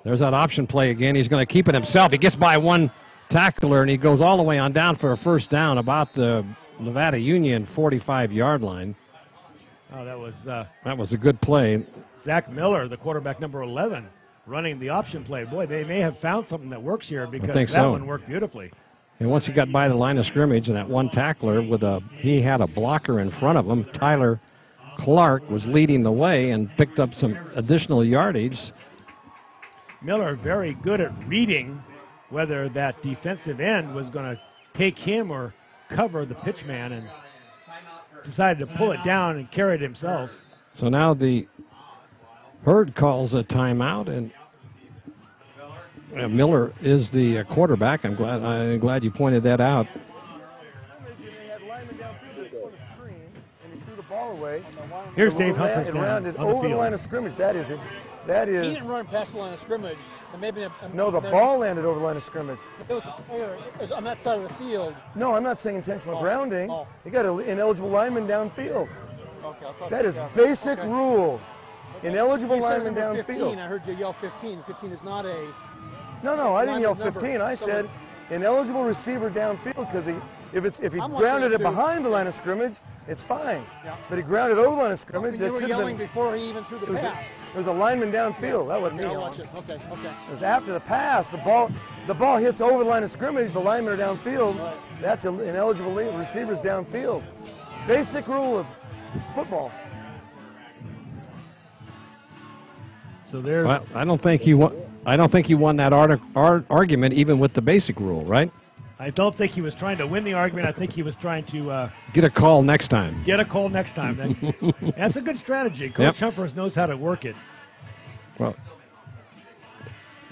There's that option play again. He's going to keep it himself. He gets by one tackler, and he goes all the way on down for a first down about the Nevada Union 45-yard line. Oh, that was a good play. Zach Miller, the quarterback number 11, running the option play. Boy, they may have found something that works here, because that one worked beautifully. And once he got by the line of scrimmage, and that one tackler he had a blocker in front of him. Tyler Clark was leading the way and picked up some additional yardage. Miller very good at reading whether that defensive end was going to take him or cover the pitchman, and decided to pull it down and carry it himself. So now the Herd calls a timeout, and Miller is the quarterback. I'm glad you pointed that out. Here's Dave Humphers It down rounded on the over the field. line of scrimmage. That is. He didn't run past the line of scrimmage. And maybe No, the ball landed over the line of scrimmage. It was on that side of the field. No, I'm not saying intentional grounding. Oh. You got an ineligible lineman downfield. Okay, I thought That is okay. basic Okay. rule. Ineligible You said lineman number 15. downfield. I heard you yell 15. 15 is not a. No, I didn't yell lineman's 15. number. I said ineligible receiver downfield because If he I'm watching grounded it it too. behind the line of scrimmage, it's fine. Yeah. But he grounded over the line of scrimmage. You That were should have yelling been. before he even threw the It was, pass. it was a lineman downfield. That wasn't me. I'll yelling. watch it. Okay. It was after the pass. The ball hits over the line of scrimmage. The linemen are downfield. Right. That's ineligible receivers downfield. Basic rule of football. So there's Well, I don't think he won. I don't think he won that argument even with the basic rule, right? I don't think he was trying to win the argument. I think he was trying to Get a call next time. get a call next time. That's a good strategy. Coach Humphers knows how to work it. Well,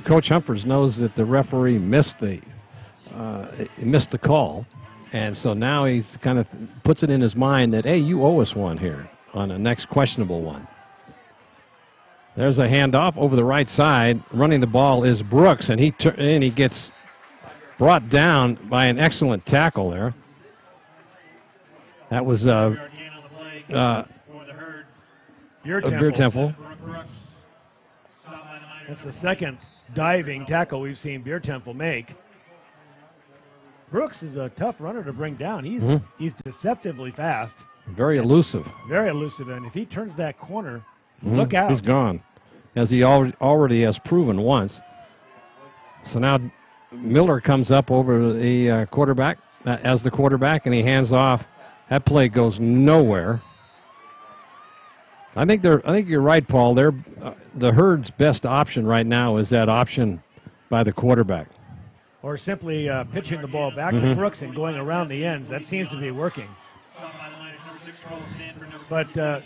Coach Humphers knows that the referee missed the call, and so now he's kind of puts it in his mind that, hey, you owe us one here on the next questionable one. There's a handoff over the right side. Running the ball is Brooks, and he gets brought down by an excellent tackle there. That was Beer Temple. That's the second diving tackle we've seen Beer Temple make. Brooks is a tough runner to bring down. He's deceptively fast, Very elusive. very elusive, and if he turns that corner, look out. He's gone, as he already has proven once. So now Miller comes up over the quarterback as the quarterback, and he hands off. That play goes nowhere. I think you're right, Paul. The Herd's best option right now is that option by the quarterback. Or simply pitching the ball back to Brooks and going around the ends. That seems to be working. But the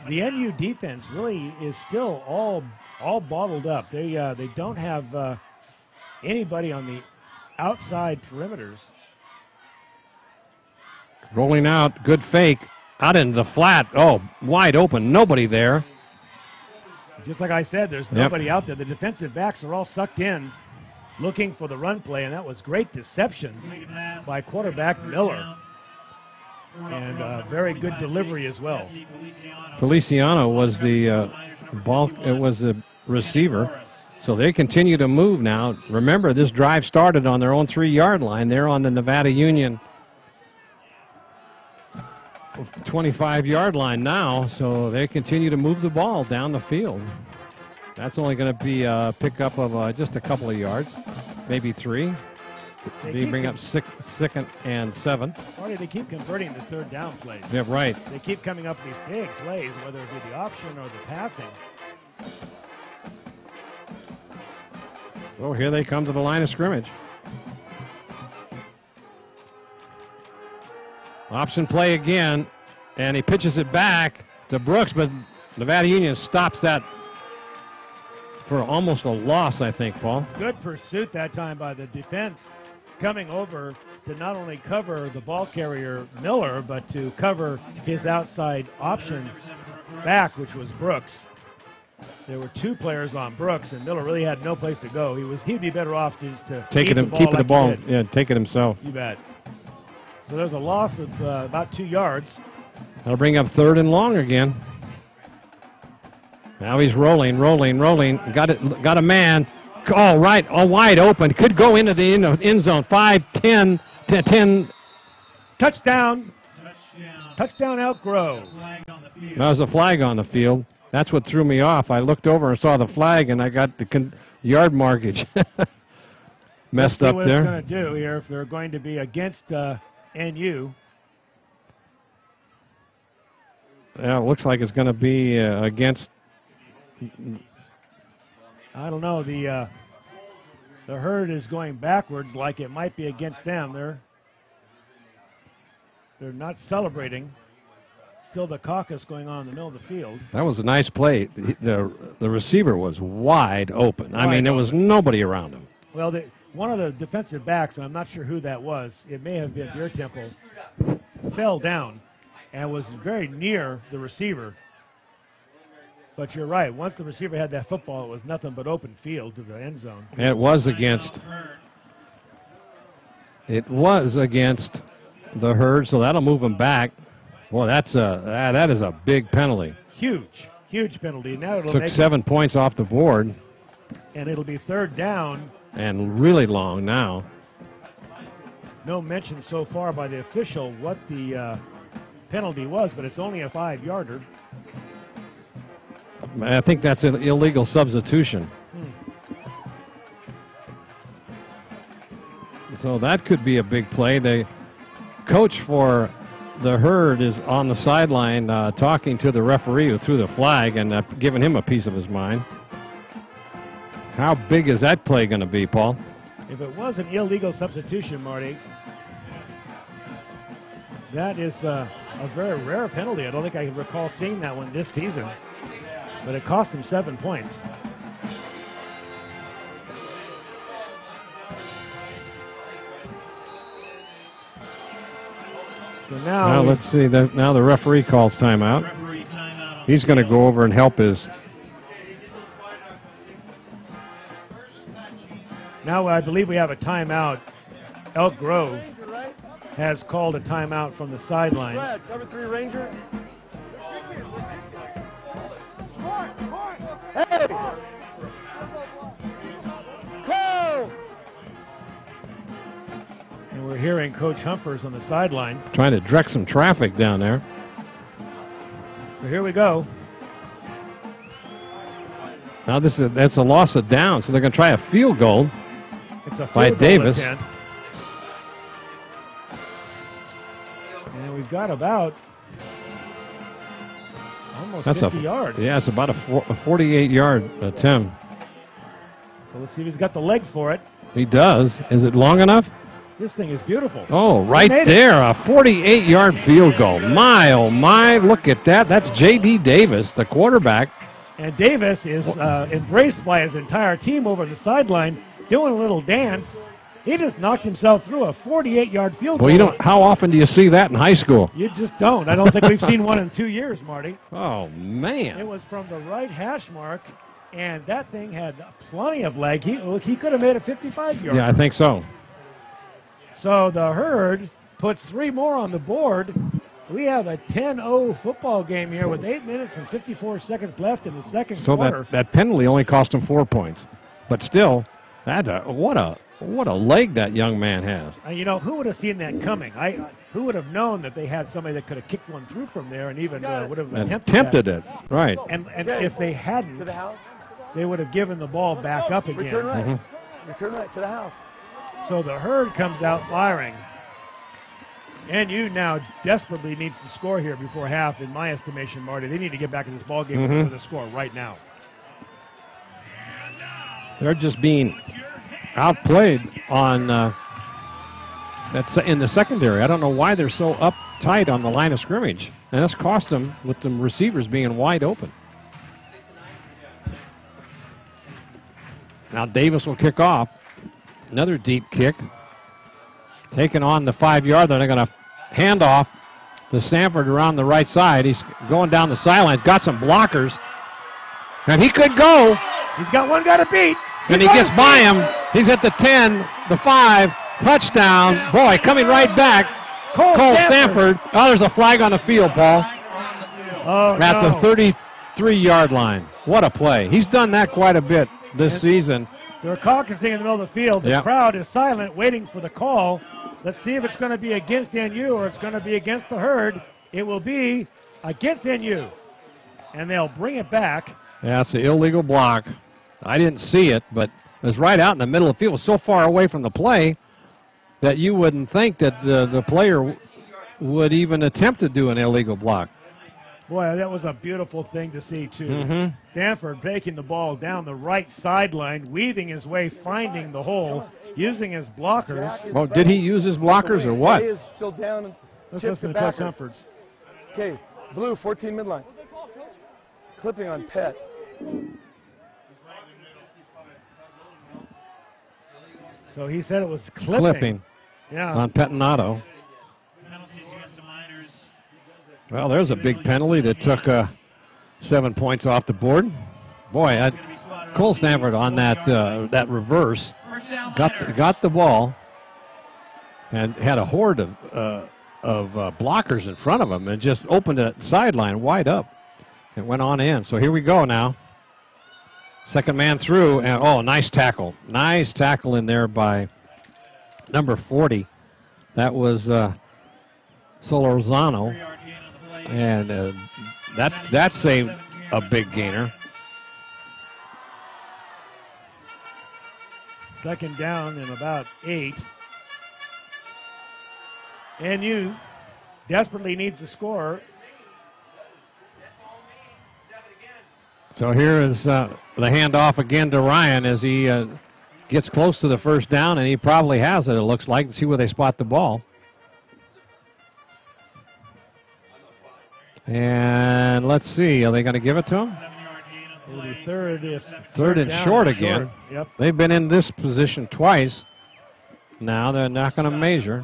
NU defense really is still all bottled up. They don't have anybody on the outside perimeters. Rolling out, good fake, out into the flat. Oh, wide open, nobody there. Just like I said, there's nobody out there. The defensive backs are all sucked in, looking for the run play, and that was great deception by quarterback Miller. And very good delivery as well. Feliciano was the receiver. So they continue to move now. Remember, this drive started on their own 3-yard line. They're on the Nevada Union 25-yard line now, so they continue to move the ball down the field. That's only going to be a pickup of just a couple of yards, maybe 3. They bring up second and 7. Marty, they keep converting the third down plays. Yeah, right. They keep coming up with these big plays, whether it be the option or the passing. So here they come to the line of scrimmage. Option play again, and he pitches it back to Brooks, but Nevada Union stops that for almost a loss, I think, Paul. Good pursuit that time by the defense, coming over to not only cover the ball carrier Miller, but to cover his outside option back, which was Brooks. There were 2 players on Brooks, and Miller really had no place to go. He'd be better off just to keeping the ball. Yeah, take it himself. You bet. So there's a loss of about 2 yards. That'll bring up 3rd and long again. Now he's rolling. Got a man. Oh, right. Oh, wide open. Could go into the end zone. 5, 10, 10. Touchdown. Touchdown, Elk Grove. That was a flag on the field. That's what threw me off. I looked over and saw the flag, and I got the yard markage messed up what there. It's going to do here if they're going to be against NU. Yeah, it looks like it's going to be against. I don't know. The Herd is going backwards, like it might be against them. They're not celebrating. Still the caucus going on in the middle of the field. That was a nice play. The receiver was wide open. I mean, there was nobody around him. Well, one of the defensive backs, and I'm not sure who that was, it may have been Beer Temple, fell down and was very near the receiver. But you're right. Once the receiver had that football, it was nothing but open field to the end zone. And it was against the Herd, so that'll move him back. Well, that is a big penalty. Huge penalty. Now it'll took 7 points off the board. And it'll be 3rd down. And really long now. no mention so far by the official what the penalty was, but it's only a 5-yarder. I think that's an illegal substitution. So that could be a big play. The coach for the Herd is on the sideline talking to the referee who threw the flag and giving him a piece of his mind. How big is that play going to be, Paul? If it was an illegal substitution, Marty, that is a very rare penalty. I don't think I can recall seeing that one this season, but it cost him 7 points. So now let's see. Now the referee calls timeout. He's going to go over and help his. Now I believe we have a timeout. Elk Grove has called a timeout from the sideline. Brad, cover 3 Ranger. Hey! Cole! And we're hearing Coach Humphers on the sideline. Trying to direct some traffic down there. So here we go. Now that's a loss of down, so they're going to try a field goal. It's a by field goal Davis. Attempt. And we've got about almost 50 yards. Yeah, it's about a 48-yard attempt. So let's see if he's got the leg for it. He does. Is it long enough? This thing is beautiful. Oh, right there, a 48-yard field goal. My, oh my, look at that. That's J.D. Davis, the quarterback. And Davis is embraced by his entire team over the sideline, doing a little dance. He just knocked himself through a 48-yard field goal. Well, how often do you see that in high school? You just don't. I don't think we've seen one in 2 years, Marty. Oh, man. It was from the right hash mark, and that thing had plenty of leg. He could have made a 55-yard. Yeah, I think so. So the Herd puts 3 more on the board. We have a 10-0 football game here with 8 minutes and 54 seconds left in the second quarter. So that penalty only cost him 4 points. But still, what a leg that young man has. You know, who would have seen that coming? Who would have known that they had somebody that could have kicked one through from there and even would have attempted it? Right. And if they hadn't, they would have given the ball back up again. Return right. Return right to the house. So the Herd comes out firing. NU now desperately needs to score here before half, in my estimation, Marty. They need to get back in this ball game with a score right now. They're just being outplayed on in the secondary. I don't know why they're so uptight on the line of scrimmage. And that's cost them with the receivers being wide open. Now Davis will kick off. Another deep kick. Taking on the 5-yard. They're going to hand off to Stanford around the right side. He's going down the sidelines. Got some blockers. And he could go. He's got one guy to beat. And he gets by him. He's at the 10, the 5, touchdown. Boy, coming right back. Cole Stanford. Oh, there's a flag on the field, Paul. At the 33-yard line. What a play. He's done that quite a bit this season. They're caucusing in the middle of the field. The crowd is silent, waiting for the call. Let's see if it's going to be against NU or it's going to be against the Herd. It will be against NU. And they'll bring it back. Yeah, it's an illegal block. I didn't see it, but it was right out in the middle of the field. It was so far away from the play that you wouldn't think that the player would even attempt to do an illegal block. Boy, that was a beautiful thing to see, too. Stanford taking the ball down the right sideline, weaving his way, finding the hole, using his blockers. Well, did he use his blockers or what? He is still down. Let's listen to Coach Humphers. Okay, blue, 14 midline. Clipping on Pet. So he said it was clipping. On Pettinato. Well, there's a big penalty that took 7 points off the board. Boy, Cole Stanford on that reverse got the ball and had a horde of blockers in front of him and just opened the sideline wide up and went on in. So here we go now. Second man through, and nice tackle. Nice tackle in there by number 40, That was Solorzano, and that's a big gainer. Second down and about 8. NU desperately needs to score. So here is the handoff again to Ryan as he gets close to the first down, and he probably has it, it looks like. See where they spot the ball. And let's see, are they going to give it to him? It'll be third and short again. Short. Yep. They've been in this position twice. Now they're not going to measure.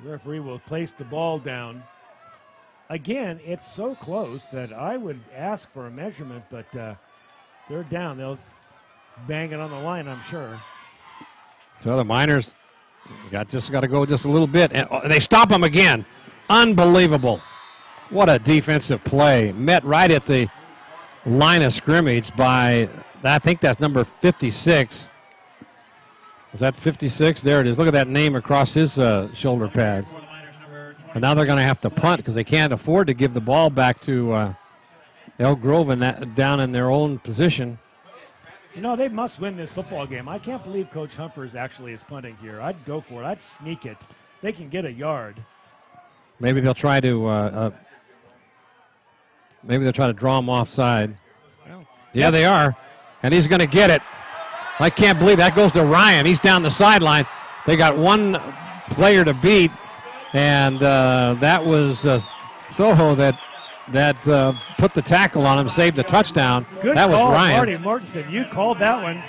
The referee will place the ball down. Again, it's so close that I would ask for a measurement, but they're down. They'll bang it on the line, I'm sure. So the Miners got to go just a little bit, and they stop them again. Unbelievable. What a defensive play. Met right at the line of scrimmage by, I think that's number 56. Is that 56? There it is. Look at that name across his shoulder pads. And now they're going to have to punt because they can't afford to give the ball back to Elk Grove and down in their own position. You know, they must win this football game. I can't believe Coach Humphers actually is punting here. I'd go for it. I'd sneak it. They can get a yard. Maybe they'll try to draw him offside. Well, yeah, they are. And he's going to get it. I can't believe that goes to Ryan. He's down the sideline. They got one player to beat, and that was Soho that put the tackle on him, saved the touchdown. Good that was call, Ryan. Marty Mortensen. You called that one.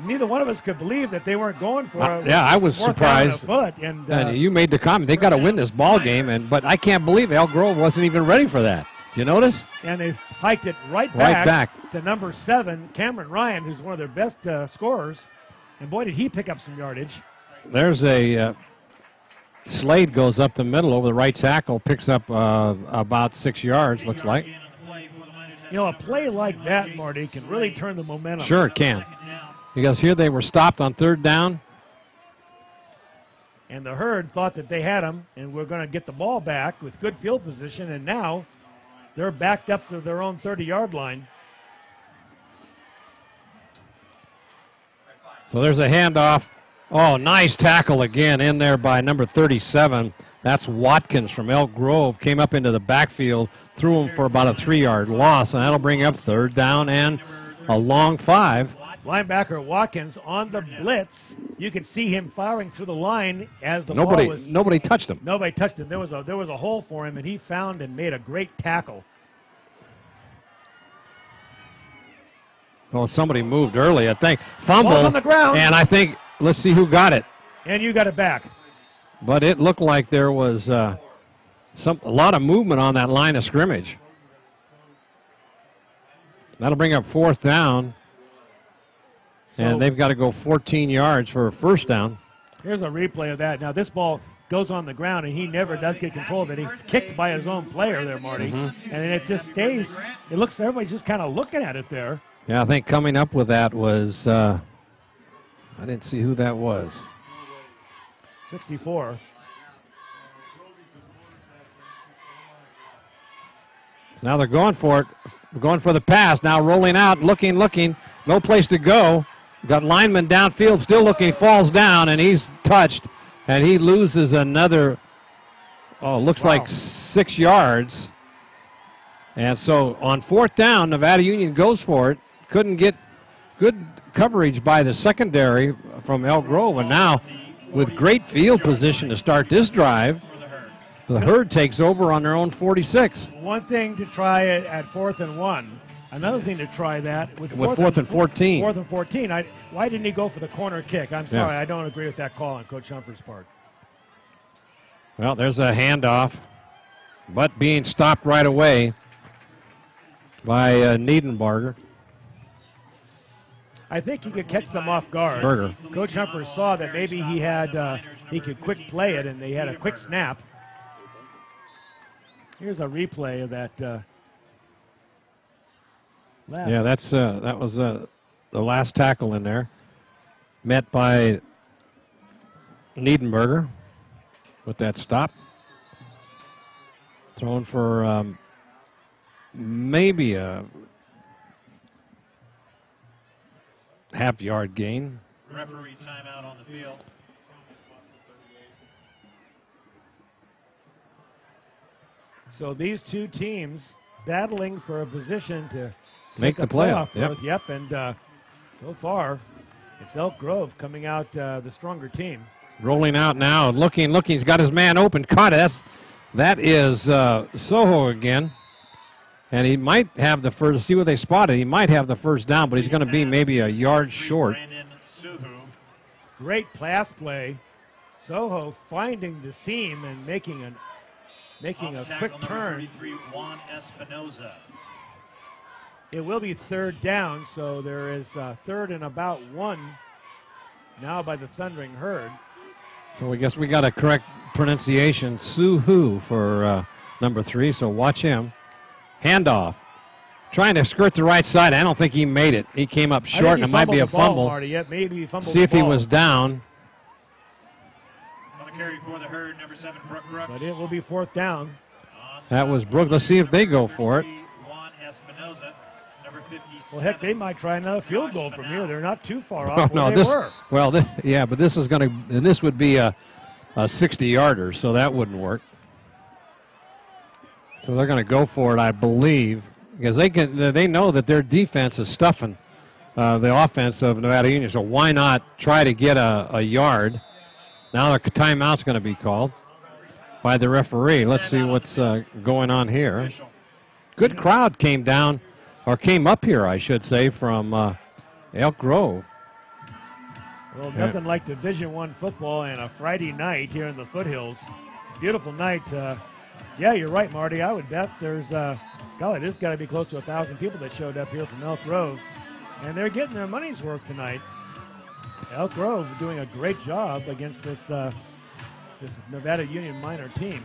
Neither one of us could believe that they weren't going for it. Yeah, I was surprised. And you made the comment. They got to win this ball game, but I can't believe Elk Grove wasn't even ready for that. Did you notice? And they hiked it right back to number 7, Cameron Ryan, who's one of their best scorers. And boy, did he pick up some yardage. There's a Slade goes up the middle over the right tackle, picks up about 6 yards, looks like. You know, a play like that, Marty, can really turn the momentum. Sure it can. Because here they were stopped on third down. And the Herd thought that they had him, and we're going to get the ball back with good field position, and now they're backed up to their own 30-yard line. So there's a handoff. Oh, nice tackle again in there by number 37. That's Watkins from Elk Grove. Came up into the backfield, threw him for about a 3-yard loss, and that'll bring up third down and a long 5. Linebacker Watkins on the blitz. You could see him firing through the line as the ball was. Nobody touched him. Nobody touched him. There was a hole for him, and he found and made a great tackle. Oh, somebody moved early, I think. Fumble on the ground. And I think, let's see who got it. And you got it back. But it looked like there was a lot of movement on that line of scrimmage. That'll bring up fourth down. So, and they've got to go 14 yards for a first down. Here's a replay of that. Now, this ball goes on the ground, and he never does get control of it. He's kicked by his own player there, Marty. Mm-hmm. And it just stays. It looks, everybody's just kind of looking at it there. Yeah, I think coming up with that was, I didn't see who that was. 64. Now they're going for it. Going for the pass. Now rolling out, looking. No place to go. Got lineman downfield, still looking, falls down, and he's touched. And he loses another, looks like 6 yards. And so on fourth down, Nevada Union goes for it. Couldn't get good coverage by the secondary from Elk Grove. And now, with great field position to start this drive, the Herd takes over on their own 46. One thing to try it at 4th and 1. Another thing to try that with fourth and 14. 4th and 14. Why didn't he go for the corner kick? I'm sorry, I don't agree with that call on Coach Humphers' part. Well, there's a handoff, but being stopped right away by Niedenbarger. I think he could catch them off guard. Berger. Coach Humphers saw that maybe he could quick play it, and they had a quick snap. Here's a replay of that. Yeah, that was the last tackle in there. met by Niedenberger with that stop. Thrown for maybe a half-yard gain. Referee timeout on the field. So these two teams battling for a position to make the playoff. Yep, and so far it's Elk Grove coming out the stronger team. Rolling out now, looking. He's got his man open, caught it. That is Soho again. And he might have the first, see what they spotted, he might have the first down, but he's going to be maybe a yard short. Great pass play. Soho finding the seam and making a quick turn. It will be third down, so there is third and about 1 now by the Thundering Herd. So I guess we got a correct pronunciation, Suhu for number 3, so watch him. Handoff. Trying to skirt the right side. I don't think he made it. He came up short, and it might be a fumble. Marty. Yep, maybe he fumbled See if the he ball. was down. On the carry for the Herd, number 7, Brooks. But it will be fourth down. That was Brooks. Let's see if they go for it. Well, heck, they might try another field goal from here. They're not too far off where they this, were. Well, yeah, but this is going to, and this would be a 60-yarder, so that wouldn't work. So they're going to go for it, I believe, because they know that their defense is stuffing the offense of Nevada Union. So why not try to get a yard? Now the timeout's going to be called by the referee. Let's see what's going on here. Good crowd came down, or came up here, I should say, from Elk Grove. Well, nothing like Division I football and a Friday night here in the foothills. Beautiful night. Yeah, you're right, Marty. I would bet there's, golly, there's got to be close to 1,000 people that showed up here from Elk Grove. And they're getting their money's worth tonight. Elk Grove doing a great job against this Nevada Union minor team.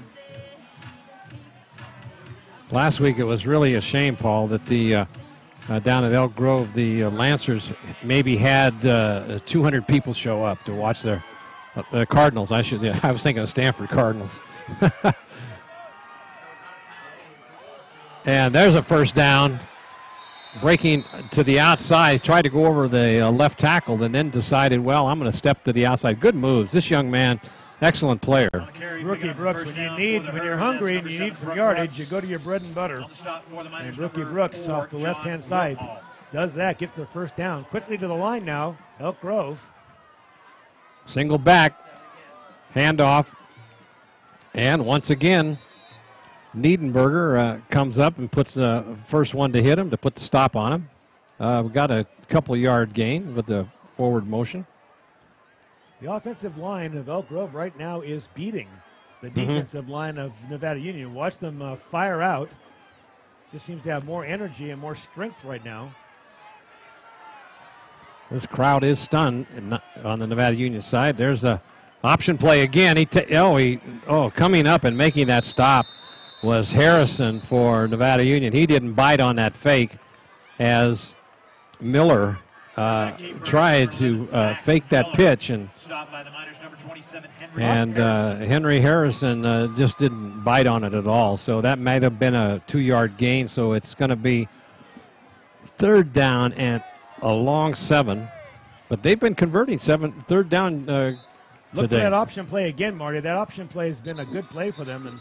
Last week it was really a shame, Paul, that the down at Elk Grove, the Lancers maybe had 200 people show up to watch the Cardinals. I was thinking of Stanford Cardinals. And there's a first down. Breaking to the outside, tried to go over the left tackle, and then decided, well, I'm going to step to the outside. Good moves. This young man, excellent player. Rookie Brooks, when you're hungry and you need some yardage, you go to your bread and butter. And Rookie Brooks off the left-hand side does that, gets the first down. Quickly to the line now, Elk Grove. Single back, handoff, and once again, Niedenberger comes up and puts the first one to hit him, to put the stop on him. We got a couple-yard gain with the forward motion. The offensive line of Elk Grove right now is beating the defensive line of Nevada Union. Watch them fire out. Just seems to have more energy and more strength right now. This crowd is stunned on the Nevada Union side. There's a option play again. Coming up and making that stop was Harrison for Nevada Union. He didn't bite on that fake as Miller tried to fake that pitch, and Henry Harrison just didn't bite on it at all. So that might have been a 2-yard gain. So it's going to be third down and a long 7. But they've been converting third down Look today. for that option play again, Marty. That option play has been a good play for them, and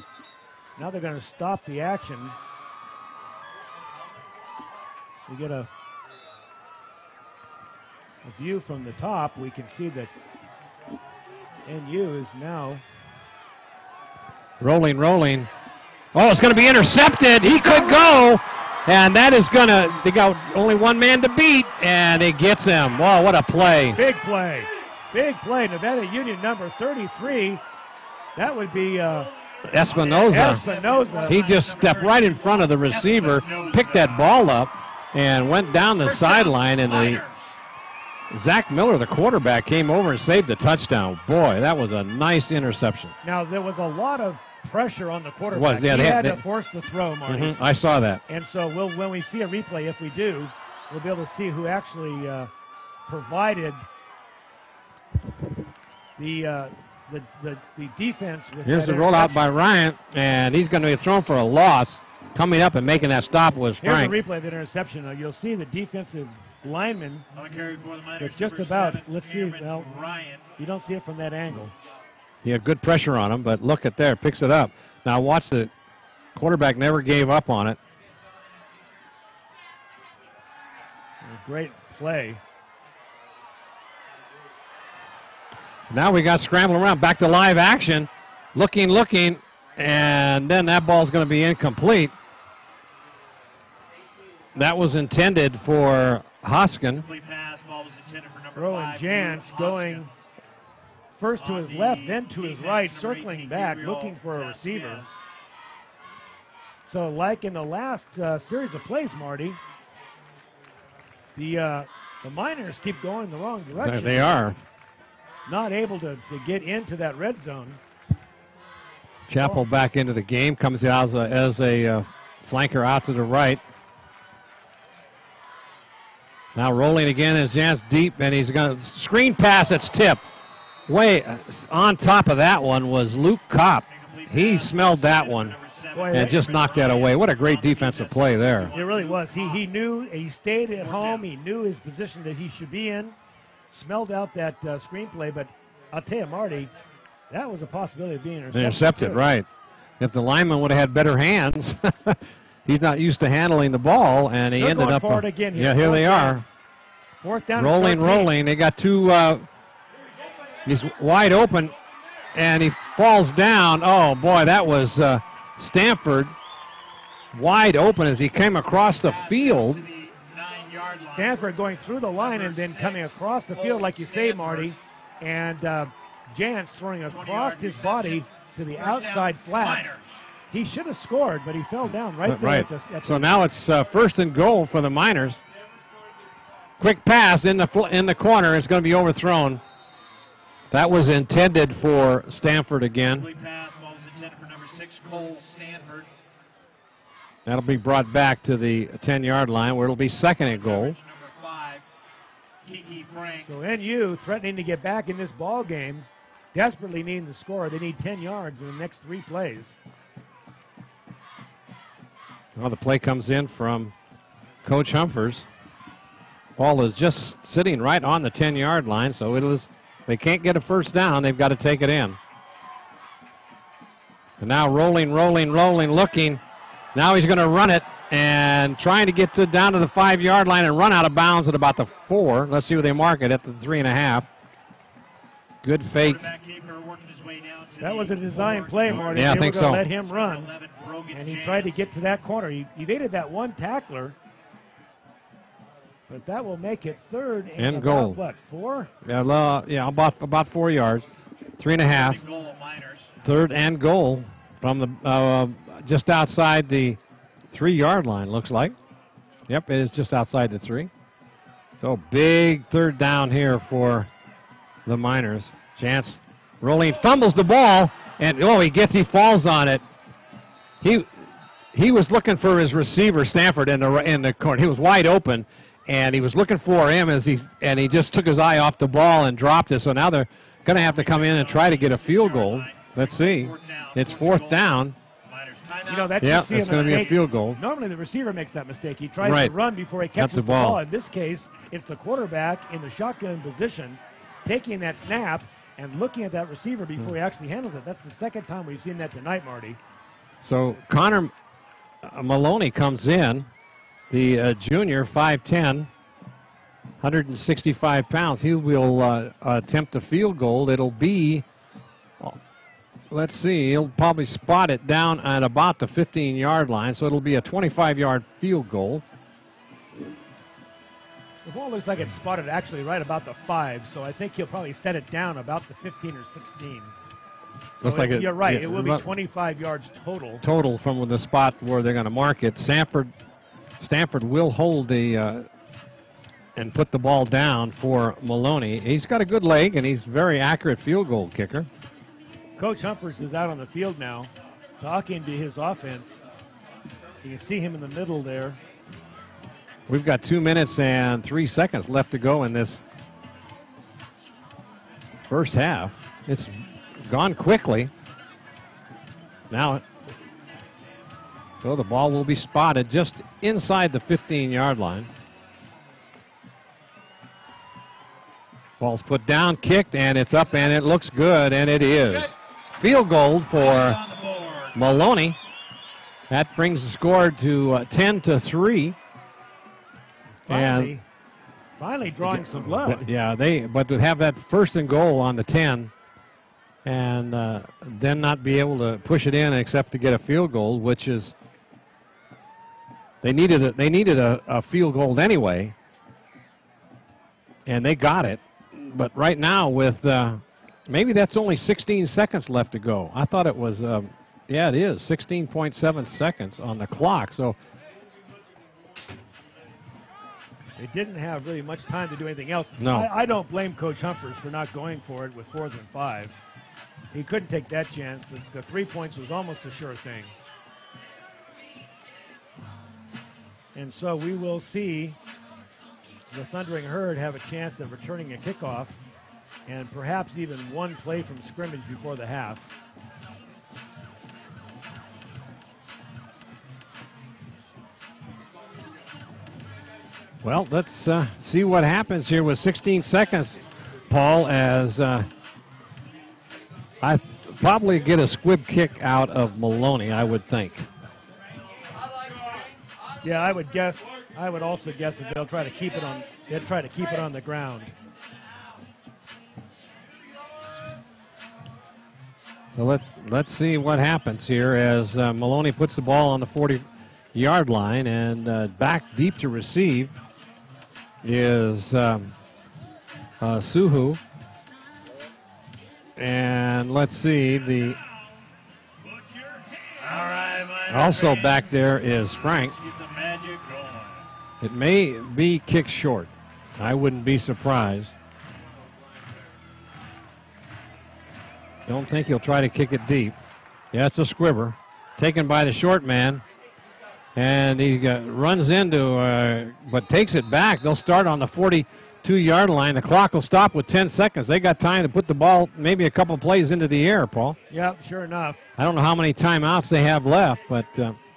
now they're going to stop the action. We get a view from the top. We can see that NU is now rolling. Oh, it's going to be intercepted. He could go, and that is going to, they got only one man to beat, and it gets him. Wow, what a play. Big play. Nevada Union number 33. That would be Espinoza. He just stepped right in front of the receiver, picked that ball up, and went down the sideline, and Zach Miller, the quarterback, came over and saved the touchdown. Boy, that was a nice interception. Now, there was a lot of pressure on the quarterback. He had to force the throw, Marty. I saw that. And so when we see a replay, if we do, we'll be able to see who actually provided The defense. With Here's the rollout by Ryan, and he's going to be thrown for a loss. Coming up and making that stop was Frank. Here's a replay of the interception. You'll see the defensive lineman. It's just about. Let's see. Well, you don't see it from that angle. He had good pressure on him, but look at there, picks it up. Now watch, the quarterback never gave up on it. A great play. Now we got scrambling around, back to live action. Looking, and then that ball's going to be incomplete. That was intended for Hoskins. Throwing Jantz, going first to his left, then to his right, circling back, looking for a receiver. So like in the last series of plays, Marty, the Miners keep going the wrong direction. They are. Not able to get into that red zone. Chappell back into the game, comes out as a flanker out to the right. Now rolling again is Jantz deep, and he's going to screen pass. It's tipped. Way on top of that one was Luke Kopp. He smelled that one and just knocked that away. What a great defensive play there. It really was. He knew, he stayed at home. He knew his position that he should be in. Smelled out that screenplay, but I'll tell you, Marty, that was a possibility of being intercepted. Right. If the lineman would have had better hands, he's not used to handling the ball, and he ended up. Forward again here. Yeah, here they are. Fourth down. Rolling. They got two. He's wide open, and he falls down. Oh boy, that was Stanford wide open as he came across the field. Stanford going through the line and then coming across the field, like you say, Marty, and Jantz throwing across his body to the outside flats. He should have scored, but he fell down right there. Right. So now it's first and goal for the Miners. Quick pass in the corner. It's going to be overthrown. That was intended for Stanford again. That'll be brought back to the 10-yard line where it'll be second and goal. So NU threatening to get back in this ball game, desperately needing the score. They need 10 yards in the next 3 plays. Well, the play comes in from Coach Humphers. Ball is just sitting right on the 10-yard line, so they can't get a first down. They've got to take it in. And now rolling, looking. Now he's going to run it and trying to get down to the 5-yard line and run out of bounds at about the 4. Let's see where they mark it at the 3.5. Good fake. That was a design play, Marty. Yeah, I think so. They were going to let him run, and he tried to get to that corner. He evaded that one tackler, but that will make it third and goal. What, 4? Yeah, about 4 yards. 3.5. Third and goal from the just outside the 3-yard line, looks like. Yep, it is just outside the 3. So big third down here for the Miners. Jantz rolling, fumbles the ball, and he falls on it. He was looking for his receiver, Stanford, in the corner. He was wide open, and he was looking for him and he just took his eye off the ball and dropped it. So now they're going to have to come in and try to get a field goal. Let's see. It's fourth down. That's going to be a field goal. Normally the receiver makes that mistake. He tries to run before he catches the ball. In this case, it's the quarterback in the shotgun position taking that snap and looking at that receiver before he actually handles it. That's the second time we've seen that tonight, Marty. So Connor Maloney comes in, the junior, 5'10", 165 pounds. He will attempt a field goal. It'll be... Let's see, he'll probably spot it down at about the 15-yard line, so it'll be a 25-yard field goal. The ball looks like it's spotted actually right about the 5, so I think he'll probably set it down about the 15 or 16. So you're right, it will be 25 yards total. Total from the spot where they're going to mark it. Stanford will hold and put the ball down for Maloney. He's got a good leg, and he's a very accurate field goal kicker. Coach Humphers is out on the field now, talking to his offense. You can see him in the middle there. We've got 2 minutes and 3 seconds left to go in this first half. It's gone quickly. Now, so the ball will be spotted just inside the 15-yard line. Ball's put down, kicked, and it's up, and it looks good, and it is. Field goal for Maloney. That brings the score to 10-3. Finally drawing some blood. But to have that 1st and goal on the 10 and then not be able to push it in except to get a field goal, which is they needed a field goal anyway, and they got it. But right now with maybe that's only 16 seconds left to go. I thought it was it is 16.7 seconds on the clock. So they didn't have really much time to do anything else. No. I don't blame Coach Humphers for not going for it with 4th and 5. He couldn't take that chance. The 3 points was almost a sure thing. And so we will see the Thundering Herd have a chance of returning a kickoff and perhaps even one play from scrimmage before the half. Well, let's see what happens here with 16 seconds, Paul, as I probably get a squib kick out of Maloney, I would think. Yeah, I would guess. I would also guess that they'll try to keep it on. They'll try to keep it on the ground. So let's see what happens here as Maloney puts the ball on the 40-yard line, and back deep to receive is Suhu. And let's see, also back there is Frank. It may be kicked short. I wouldn't be surprised. Don't think he'll try to kick it deep. Yeah, it's a squibber. Taken by the short man. And he runs into, but takes it back. They'll start on the 42-yard line. The clock will stop with 10 seconds. They got time to put the ball maybe a couple plays into the air, Paul. Yep, sure enough. I don't know how many timeouts they have left, but...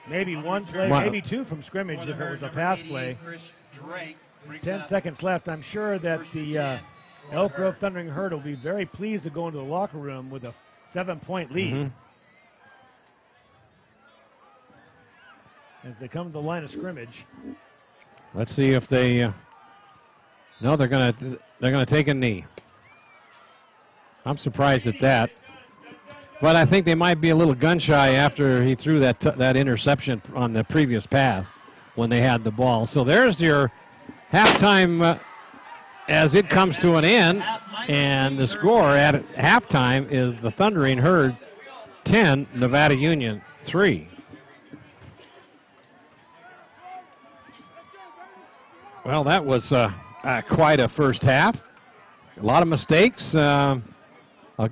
maybe one play, maybe two from scrimmage if it was a pass play. 10 seconds left. I'm sure that the Elk Grove Thundering Herd will be very pleased to go into the locker room with a 7-point lead. Mm-hmm. As they come to the line of scrimmage. Let's see if they no, they're gonna take a knee. I'm surprised at that, but I think they might be a little gun shy after he threw that interception on the previous pass when they had the ball. So there's your halftime as it comes to an end, and the score at halftime is the Thundering Herd 10, Nevada Union 3. Well, that was quite a first half. A lot of mistakes. A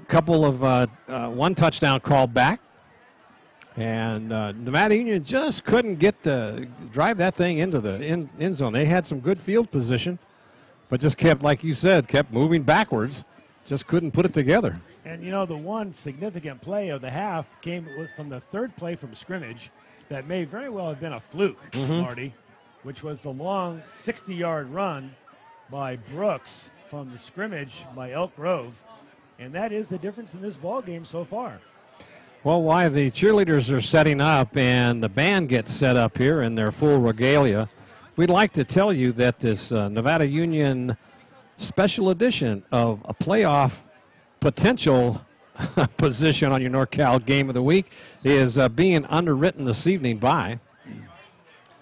couple of one touchdown called back. And Nevada Union just couldn't get to drive that thing into the end zone. They had some good field position, but just kept, like you said, kept moving backwards. Just couldn't put it together. And, you know, the one significant play of the half came from the third play from scrimmage that may very well have been a fluke, Marty, which was the long 60-yard run by Brooks from the scrimmage by Elk Grove. And that is the difference in this ball game so far. Well, while the cheerleaders are setting up and the band gets set up here in their full regalia, we'd like to tell you that this Nevada Union special edition of a playoff potential position on your NorCal Game of the Week is being underwritten this evening by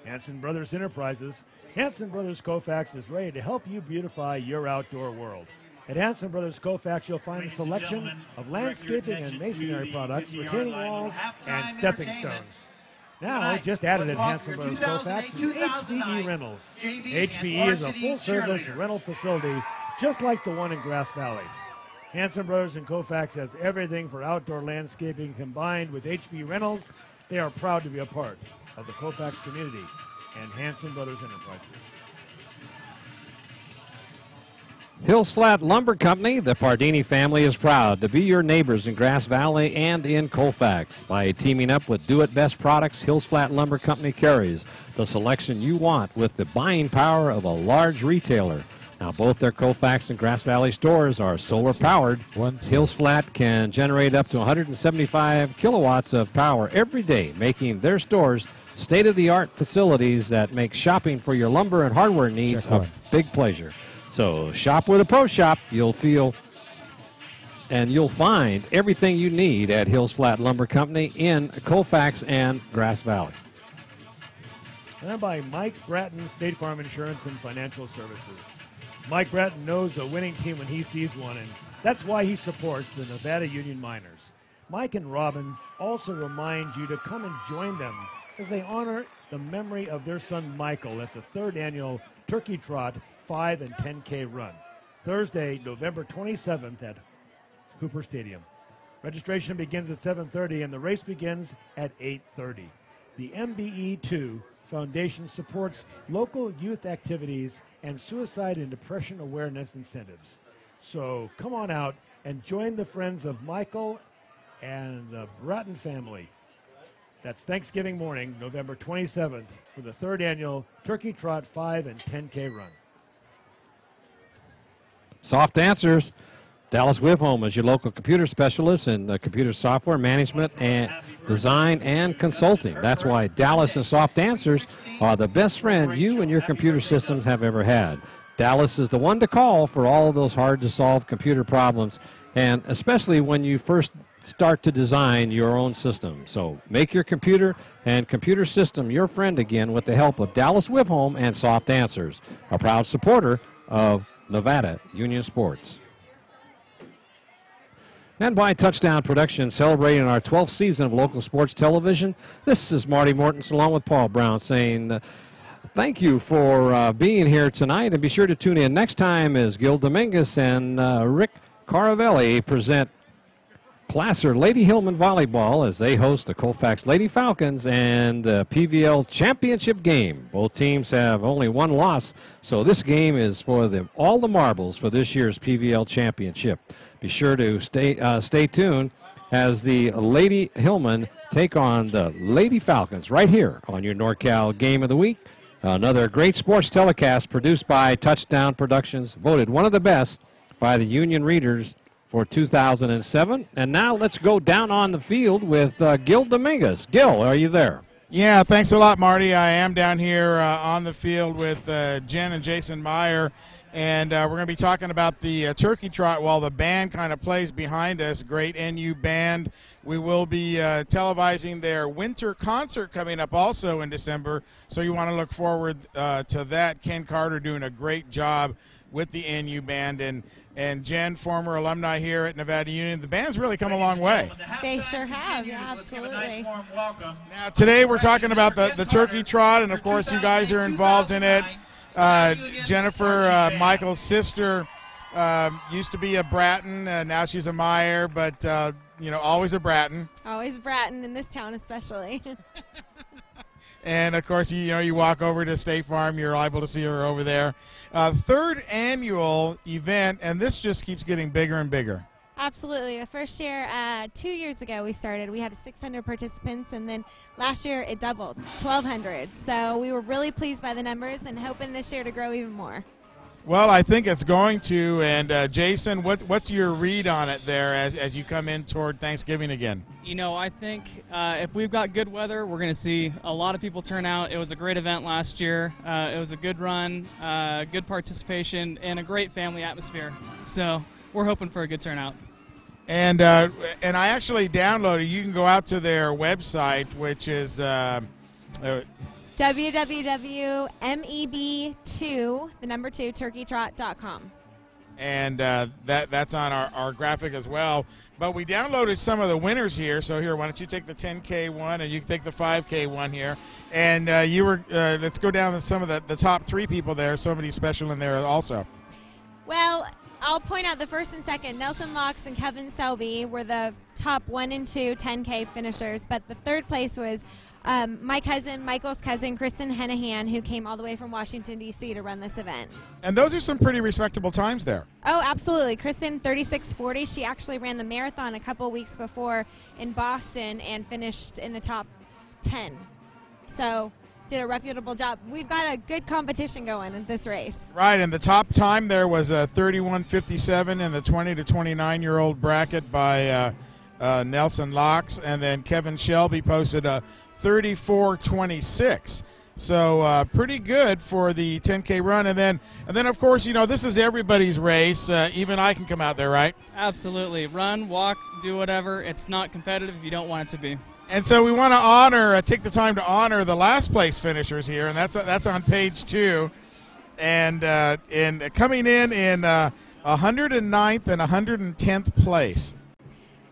Hanson Brothers Enterprises. Hanson Brothers Koufax is ready to help you beautify your outdoor world. At Hanson Brothers Koufax, you'll find a selection of landscaping and masonry products, retaining walls, and stepping stones. Now, just added at Hanson Brothers Koufax is HBE Rentals. HBE is a full-service rental facility just like the one in Grass Valley. Hanson Brothers and Koufax has everything for outdoor landscaping combined with HBE Rentals. They are proud to be a part of the Koufax community and Hanson Brothers Enterprises. Hills Flat Lumber Company, the Pardini family is proud to be your neighbors in Grass Valley and in Colfax. By teaming up with Do It Best products, Hills Flat Lumber Company carries the selection you want with the buying power of a large retailer. Now, both their Colfax and Grass Valley stores are solar powered. Hills Flat can generate up to 175 kilowatts of power every day, making their stores state-of-the-art facilities that make shopping for your lumber and hardware needs a big pleasure. So shop with a pro shop. You'll feel and you'll find everything you need at Hills Flat Lumber Company in Colfax and Grass Valley. And then by Mike Bratton, State Farm Insurance and Financial Services. Mike Bratton knows a winning team when he sees one, and that's why he supports the Nevada Union Miners. Mike and Robin also remind you to come and join them as they honor the memory of their son Michael at the 3rd annual Turkey Trot 5 and 10K run, Thursday, November 27th at Hooper Stadium. Registration begins at 7:30 and the race begins at 8:30. The MBE2 Foundation supports local youth activities and suicide and depression awareness incentives. So come on out and join the friends of Michael and the Bratton family. That's Thanksgiving morning, November 27th, for the 3rd annual Turkey Trot 5 and 10K run. Soft Answers. Dallas Wivholm is your local computer specialist in computer software management and design and consulting. That's why Dallas and Soft Answers are the best friend you and your computer systems have ever had. Dallas is the one to call for all of those hard-to-solve computer problems, and especially when you first start to design your own system. So make your computer and computer system your friend again with the help of Dallas Wivholm and Soft Answers, a proud supporter of Nevada Union Sports. And by Touchdown Productions, celebrating our 12th season of local sports television, this is Marty Mortensen along with Paul Brown saying thank you for being here tonight, and be sure to tune in next time as Gil Dominguez and Rick Caravelli present Placer Lady Hillman Volleyball as they host the Colfax Lady Falcons and the PVL Championship game. Both teams have only one loss, so this game is for all the marbles for this year's PVL Championship. Be sure to stay tuned as the Lady Hillman take on the Lady Falcons right here on your NorCal Game of the Week. Another great sports telecast produced by Touchdown Productions, voted one of the best by the Union Readers for 2007. And now let's go down on the field with Gil Dominguez. Gil, are you there? Yeah, thanks a lot, Marty. I am down here on the field with Jen and Jason Meyer, and we're going to be talking about the Turkey Trot while the band kind of plays behind us. Great NU band. We will be televising their winter concert coming up also in December, so you want to look forward to that. Ken Carter doing a great job with the NU band, and Jen, former alumni here at Nevada Union. The band's really come a long way. They sure have, yeah, absolutely. Now, today we're talking about the Turkey Trot, and of course you guys are involved in it. Jennifer, Michael's sister, used to be a Bratton, now she's a Meyer, but you know, always a Bratton. Always Bratton in this town especially. And of course, you walk over to State Farm, you're able to see her over there. 3rd annual event, and this just keeps getting bigger and bigger. Absolutely. The first year, 2 years ago we started, we had 600 participants, and then last year it doubled, 1,200. So we were really pleased by the numbers and hoping this year to grow even more. Well, I think it's going to. And Jason, what's your read on it there as you come in toward Thanksgiving again? You know, I think if we've got good weather, we're going to see a lot of people turn out. It was a great event last year. It was a good run, good participation, and a great family atmosphere. So we're hoping for a good turnout. And I actually downloaded. You can go out to their website, which is www.meb2turkeytrot.com. And that's on our graphic as well. But we downloaded some of the winners here. So here, why don't you take the 10K one, and you can take the 5K one here. And let's go down to some of the top 3 people there. Somebody special in there also. Well, I'll point out the first and second. Nelson Locks and Kevin Selby were the top 1 and 2 10K finishers, but the third place was Michael's cousin, Kristen Hennehan, who came all the way from Washington, D.C. to run this event. And those are some pretty respectable times there. Oh, absolutely. Kristen, 36:40. She actually ran the marathon a couple weeks before in Boston and finished in the top 10. So did a reputable job. We've got a good competition going in this race. Right, and the top time there was a 31:57 in the 20 to 29-year-old bracket by Nelson Locks, and then Kevin Shelby posted a 34:26. So pretty good for the 10K run, and then of course, you know, this is everybody's race. Even I can come out there, right? Absolutely. Run, walk, do whatever. It's not competitive if you don't want it to be. And so we want to honor, take the time to honor the last place finishers here, and that's on page 2, and coming in 109th and 110th place.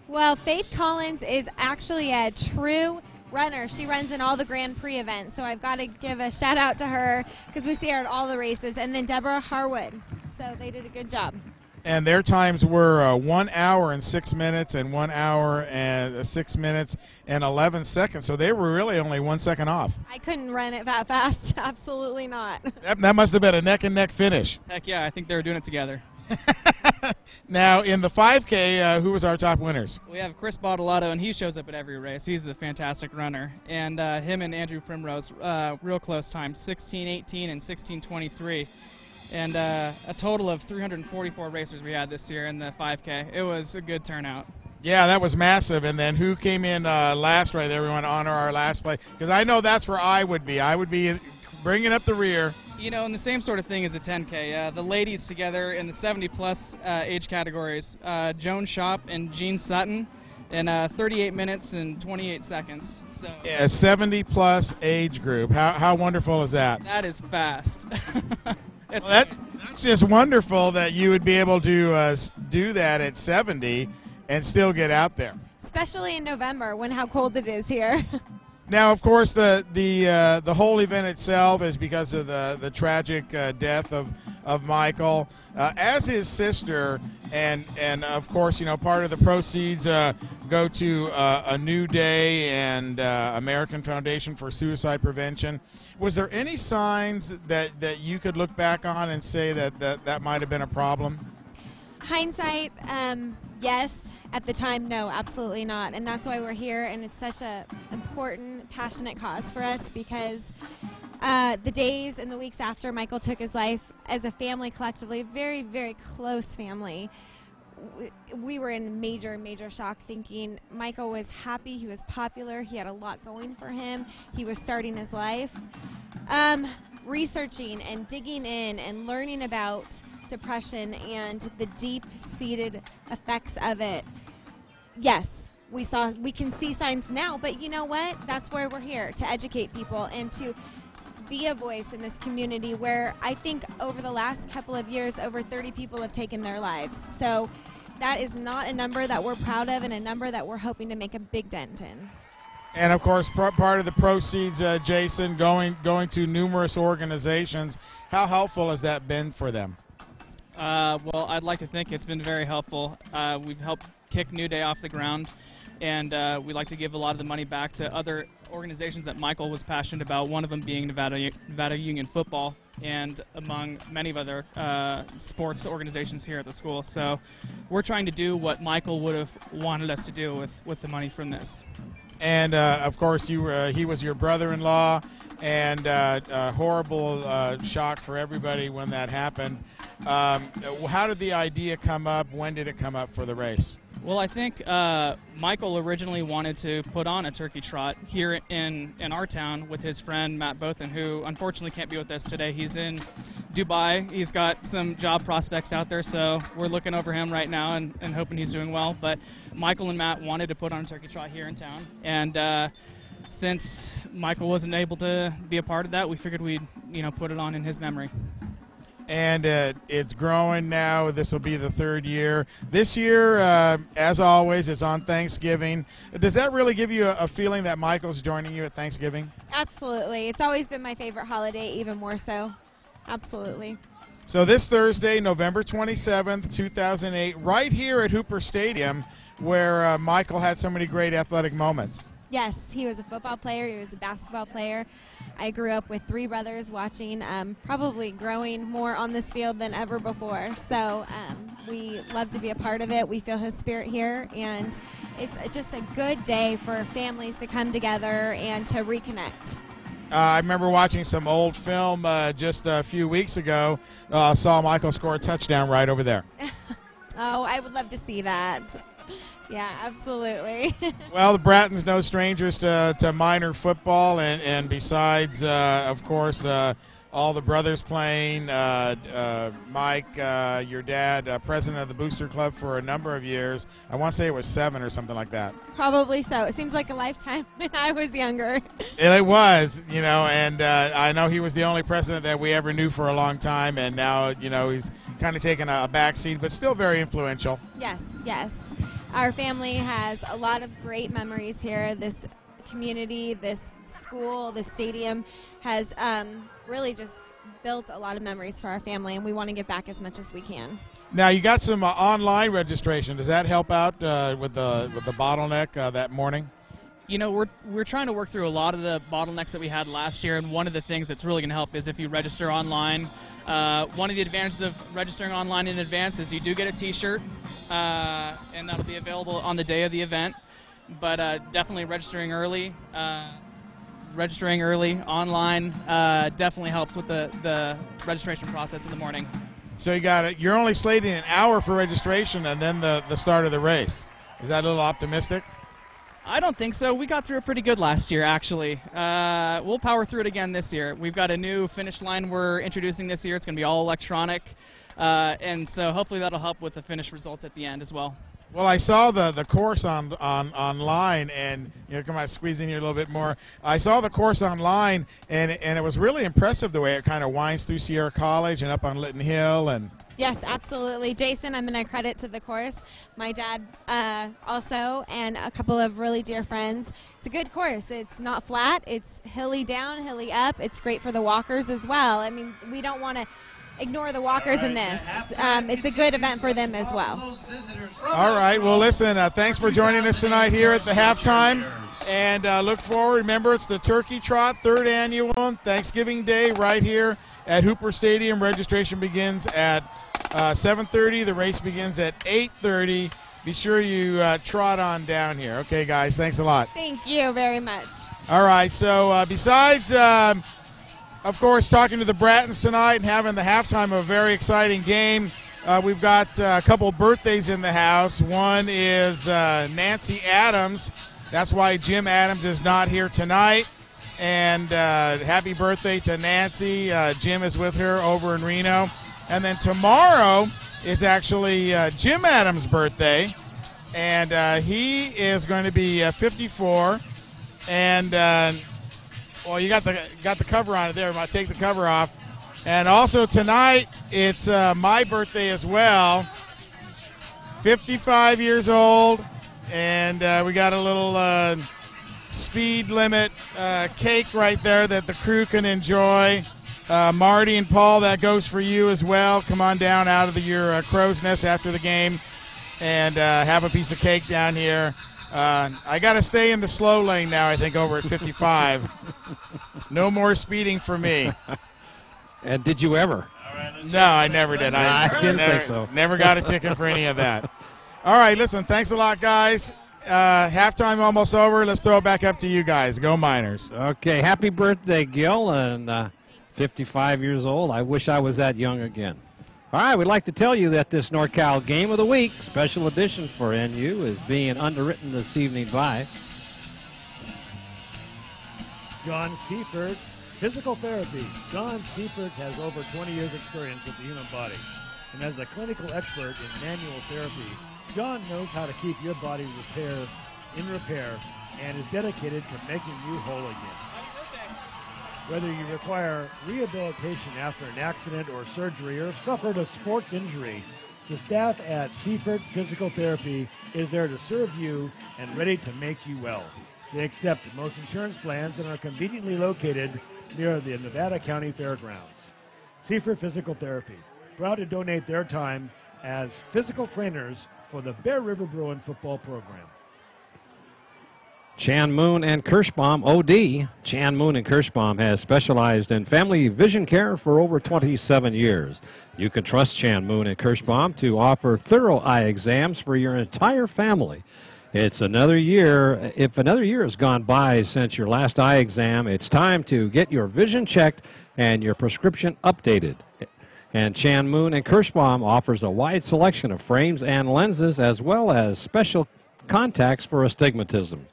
Well, Faith Collins is actually a true runner. She runs in all the Grand Prix events, so I've got to give a shout out to her because we see her at all the races. And then Deborah Harwood. So they did a good job. And their times were 1 hour and 6 minutes and 1 hour and 6 minutes and 11 seconds. So they were really only 1 second off. I couldn't run it that fast. Absolutely not. That must have been a neck-and-neck finish. Heck yeah, I think they were doing it together. Now, in the 5K, who was our top winners? We have Chris Bottolato, and he shows up at every race. He's a fantastic runner. And him and Andrew Primrose, real close times, 16:18 and 16:23. And a total of 344 racers we had this year in the 5K. It was a good turnout. Yeah, that was massive. And then who came in last right there? We want to honor our last place, because I know that's where I would be. I would be bringing up the rear. You know, and the same sort of thing as a 10K. The ladies together in the 70-plus age categories, Joan Shop and Jean Sutton, in 38 minutes and 28 seconds. So yeah, 70-plus age group. How wonderful is that? That is fast. Well, that's just wonderful that you would be able to do that at 70 and still get out there. Especially in November when how cold it is here. Now, of course, the whole event itself is because of the tragic death of Michael, as his sister, and of course, you know, part of the proceeds go to A New Day and American Foundation for Suicide Prevention. Was there any signs that you could look back on and say that might have been a problem? Hindsight, yes. At the time, no, absolutely not. And that's why we're here, and it's such a important, passionate cause for us, because the days and the weeks after Michael took his life, as a family collectively, very, very close family, we were in major, major shock, thinking Michael was happy, he was popular, he had a lot going for him, he was starting his life. Researching and digging in and learning about depression and the deep-seated effects of it. Yes, we can see signs now, but you know what? That's why we're here, to educate people and to be a voice in this community where I think over the last couple of years, over 30 people have taken their lives. So that is not a number that we're proud of and a number that we're hoping to make a big dent in. And of course, part of the proceeds, Jason, going to numerous organizations. How helpful has that been for them? Well, I'd like to think it's been very helpful. We've helped kick New Day off the ground, and we like to give a lot of the money back to other organizations that Michael was passionate about, one of them being Nevada Union Football, and among many of other sports organizations here at the school. So we're trying to do what Michael would have wanted us to do with the money from this. And of course, he was your brother-in-law, and a horrible shock for everybody when that happened. How did the idea come up? When did it come up for the race? Well, I think Michael originally wanted to put on a turkey trot here in our town with his friend Matt Bothan, who unfortunately can't be with us today. He's in Dubai. He's got some job prospects out there, so we're looking over him right now and hoping he's doing well. But Michael and Matt wanted to put on a turkey trot here in town, and since Michael wasn't able to be a part of that, we figured we'd put it on in his memory. And it's growing now. This will be the third year. This year, as always, it's on Thanksgiving. Does that really give you a feeling that Michael's joining you at Thanksgiving? Absolutely. It's always been my favorite holiday, even more so. Absolutely. So this Thursday, November 27th, 2008, right here at Hooper Stadium, where Michael had so many great athletic moments. Yes, he was a football player. He was a basketball player. I grew up with 3 brothers watching, probably growing more on this field than ever before. So we love to be a part of it. We feel his spirit here, and it's just a good day for families to come together and to reconnect. I remember watching some old film just a few weeks ago. Saw Michael score a touchdown right over there. Oh, I would love to see that. Yeah, absolutely. Well, the Bratton's no strangers to minor football, and besides, of course, all the brothers playing. Mike, your dad, president of the Booster Club for a number of years. I want to say it was 7 or something like that. Probably so. It seems like a lifetime when I was younger. And it was, and I know he was the only president that we ever knew for a long time, and now, he's kind of taken a back seat, but still very influential. Yes, yes. Our family has a lot of great memories here. This community, this school, this stadium has really just built a lot of memories for our family, and we want to give back as much as we can. Now, you got some online registration. Does that help out with the bottleneck that morning? We're trying to work through a lot of the bottlenecks that we had last year, and one of the things that's really going to help is if you register online. One of the advantages of registering online in advance is you do get a T-shirt, and that'll be available on the day of the event. But definitely registering early online definitely helps with the registration process in the morning. So you're only slating an hour for registration and then the start of the race. Is that a little optimistic? I don't think so. We got through it pretty good last year, actually. We'll power through it again this year. We've got a new finish line we're introducing this year. It's going to be all electronic, and so hopefully that'll help with the finish results at the end as well. Well, I saw the course online, and come on, squeeze in here a little bit more. I saw the course online, and it was really impressive the way it kind of winds through Sierra College and up on Lytton Hill. And yes, absolutely. Jason, I'm going to credit to the course. My dad also, and a couple of really dear friends. It's a good course. It's not flat. It's hilly down, hilly up. It's great for the walkers as well. I mean, we don't want to ignore the walkers in this. It's a good event for them as well. All right. Well, listen, thanks for joining us tonight here at the halftime. And look forward. Remember, it's the Turkey Trot, 3rd annual, Thanksgiving Day right here at Hooper Stadium. Registration begins at 7:30. The race begins at 8:30. Be sure you trot on down here. Okay, guys, thanks a lot. Thank you very much. All right. So besides, of course, talking to the Brattons tonight and having the halftime of a very exciting game, we've got a couple birthdays in the house. One is Nancy Adams. That's why Jim Adams is not here tonight. And happy birthday to Nancy. Jim is with her over in Reno. And then tomorrow is actually Jim Adams' birthday. And he is going to be 54. And, well, you got the cover on it there. I'll take the cover off. And also tonight, it's my birthday as well. 55 years old. And we got a little speed limit cake right there that the crew can enjoy. Marty and Paul, that goes for you as well. Come on down out of your crow's nest after the game and have a piece of cake down here. I got to stay in the slow lane now, I think, over at 55. No more speeding for me. And did you ever? No, I never did. I didn't think so. Never got a ticket for any of that. All right, listen, thanks a lot, guys. Halftime almost over. Let's throw it back up to you guys. Go Miners. Okay, happy birthday, Gil, and 55 years old. I wish I was that young again. All right, we'd like to tell you that this NorCal Game of the Week, special edition for NU, is being underwritten this evening by John Seifert, Physical Therapy. John Seifert has over 20 years experience with the human body. And as a clinical expert in manual therapy, John knows how to keep your body in repair and is dedicated to making you whole again. Whether you require rehabilitation after an accident or surgery or have suffered a sports injury, the staff at Seifert Physical Therapy is there to serve you and ready to make you well. They accept most insurance plans and are conveniently located near the Nevada County Fairgrounds. Seifert Physical Therapy, proud to donate their time as physical trainers for the Bear River Bruin football program. Chan Moon and Kirschbaum, OD. Chan Moon and Kirschbaum has specialized in family vision care for over 27 years. You can trust Chan Moon and Kirschbaum to offer thorough eye exams for your entire family. It's another year. If another year has gone by since your last eye exam, it's time to get your vision checked and your prescription updated. And Chan Moon and Kirschbaum offers a wide selection of frames and lenses as well as special contacts for astigmatism.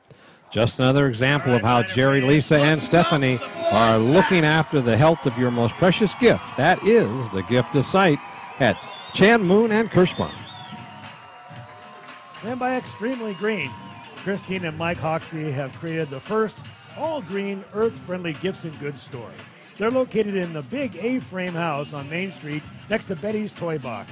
Just another example of how Jerry, Lisa, and Stephanie are looking after the health of your most precious gift. That is the gift of sight at Chan Moon and Kirschbaum. And by Extremely Green, Christine and Mike Hoxie have created the first all-green, earth-friendly gifts and goods store. They're located in the big A-frame house on Main Street next to Betty's Toy Box.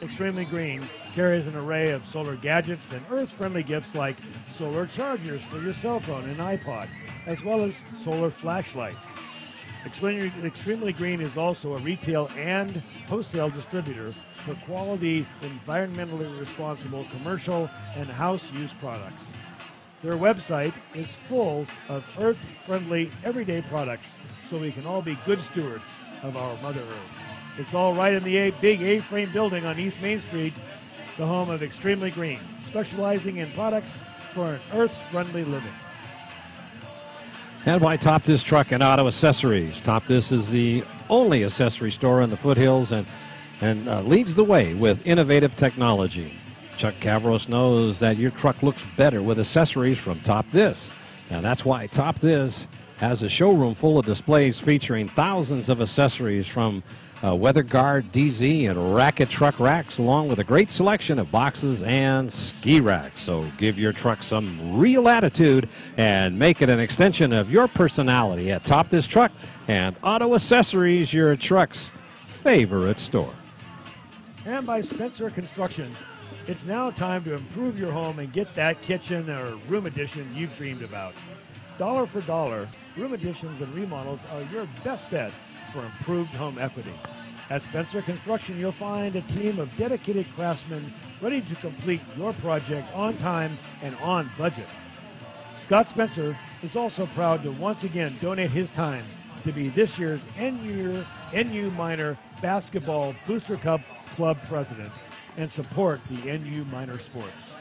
Extremely Green carries an array of solar gadgets and earth-friendly gifts like solar chargers for your cell phone and iPod, as well as solar flashlights. Extremely Green is also a retail and wholesale distributor for quality, environmentally responsible commercial and house-use products. Their website is full of earth-friendly, everyday products so we can all be good stewards of our Mother Earth. It's all right in the big A-frame building on East Main Street, the home of Extremely Green, specializing in products for an earth-friendly living. And by Top This Truck and Auto Accessories. Top This is the only accessory store in the foothills and leads the way with innovative technology. Chuck Cavros knows that your truck looks better with accessories from Top This. And that's why Top This has a showroom full of displays featuring thousands of accessories from Weather Guard, DZ, and Racket truck racks, along with a great selection of boxes and ski racks. So give your truck some real attitude and make it an extension of your personality at Top This Truck and Auto Accessories, your truck's favorite store. And by Spencer Construction, it's now time to improve your home and get that kitchen or room addition you've dreamed about. Dollar for dollar, room additions and remodels are your best bet for improved home equity. At Spencer Construction, you'll find a team of dedicated craftsmen ready to complete your project on time and on budget. Scott Spencer is also proud to once again donate his time to be this year's NU Minor Basketball Booster Cup Club President and support the NU Minor sports.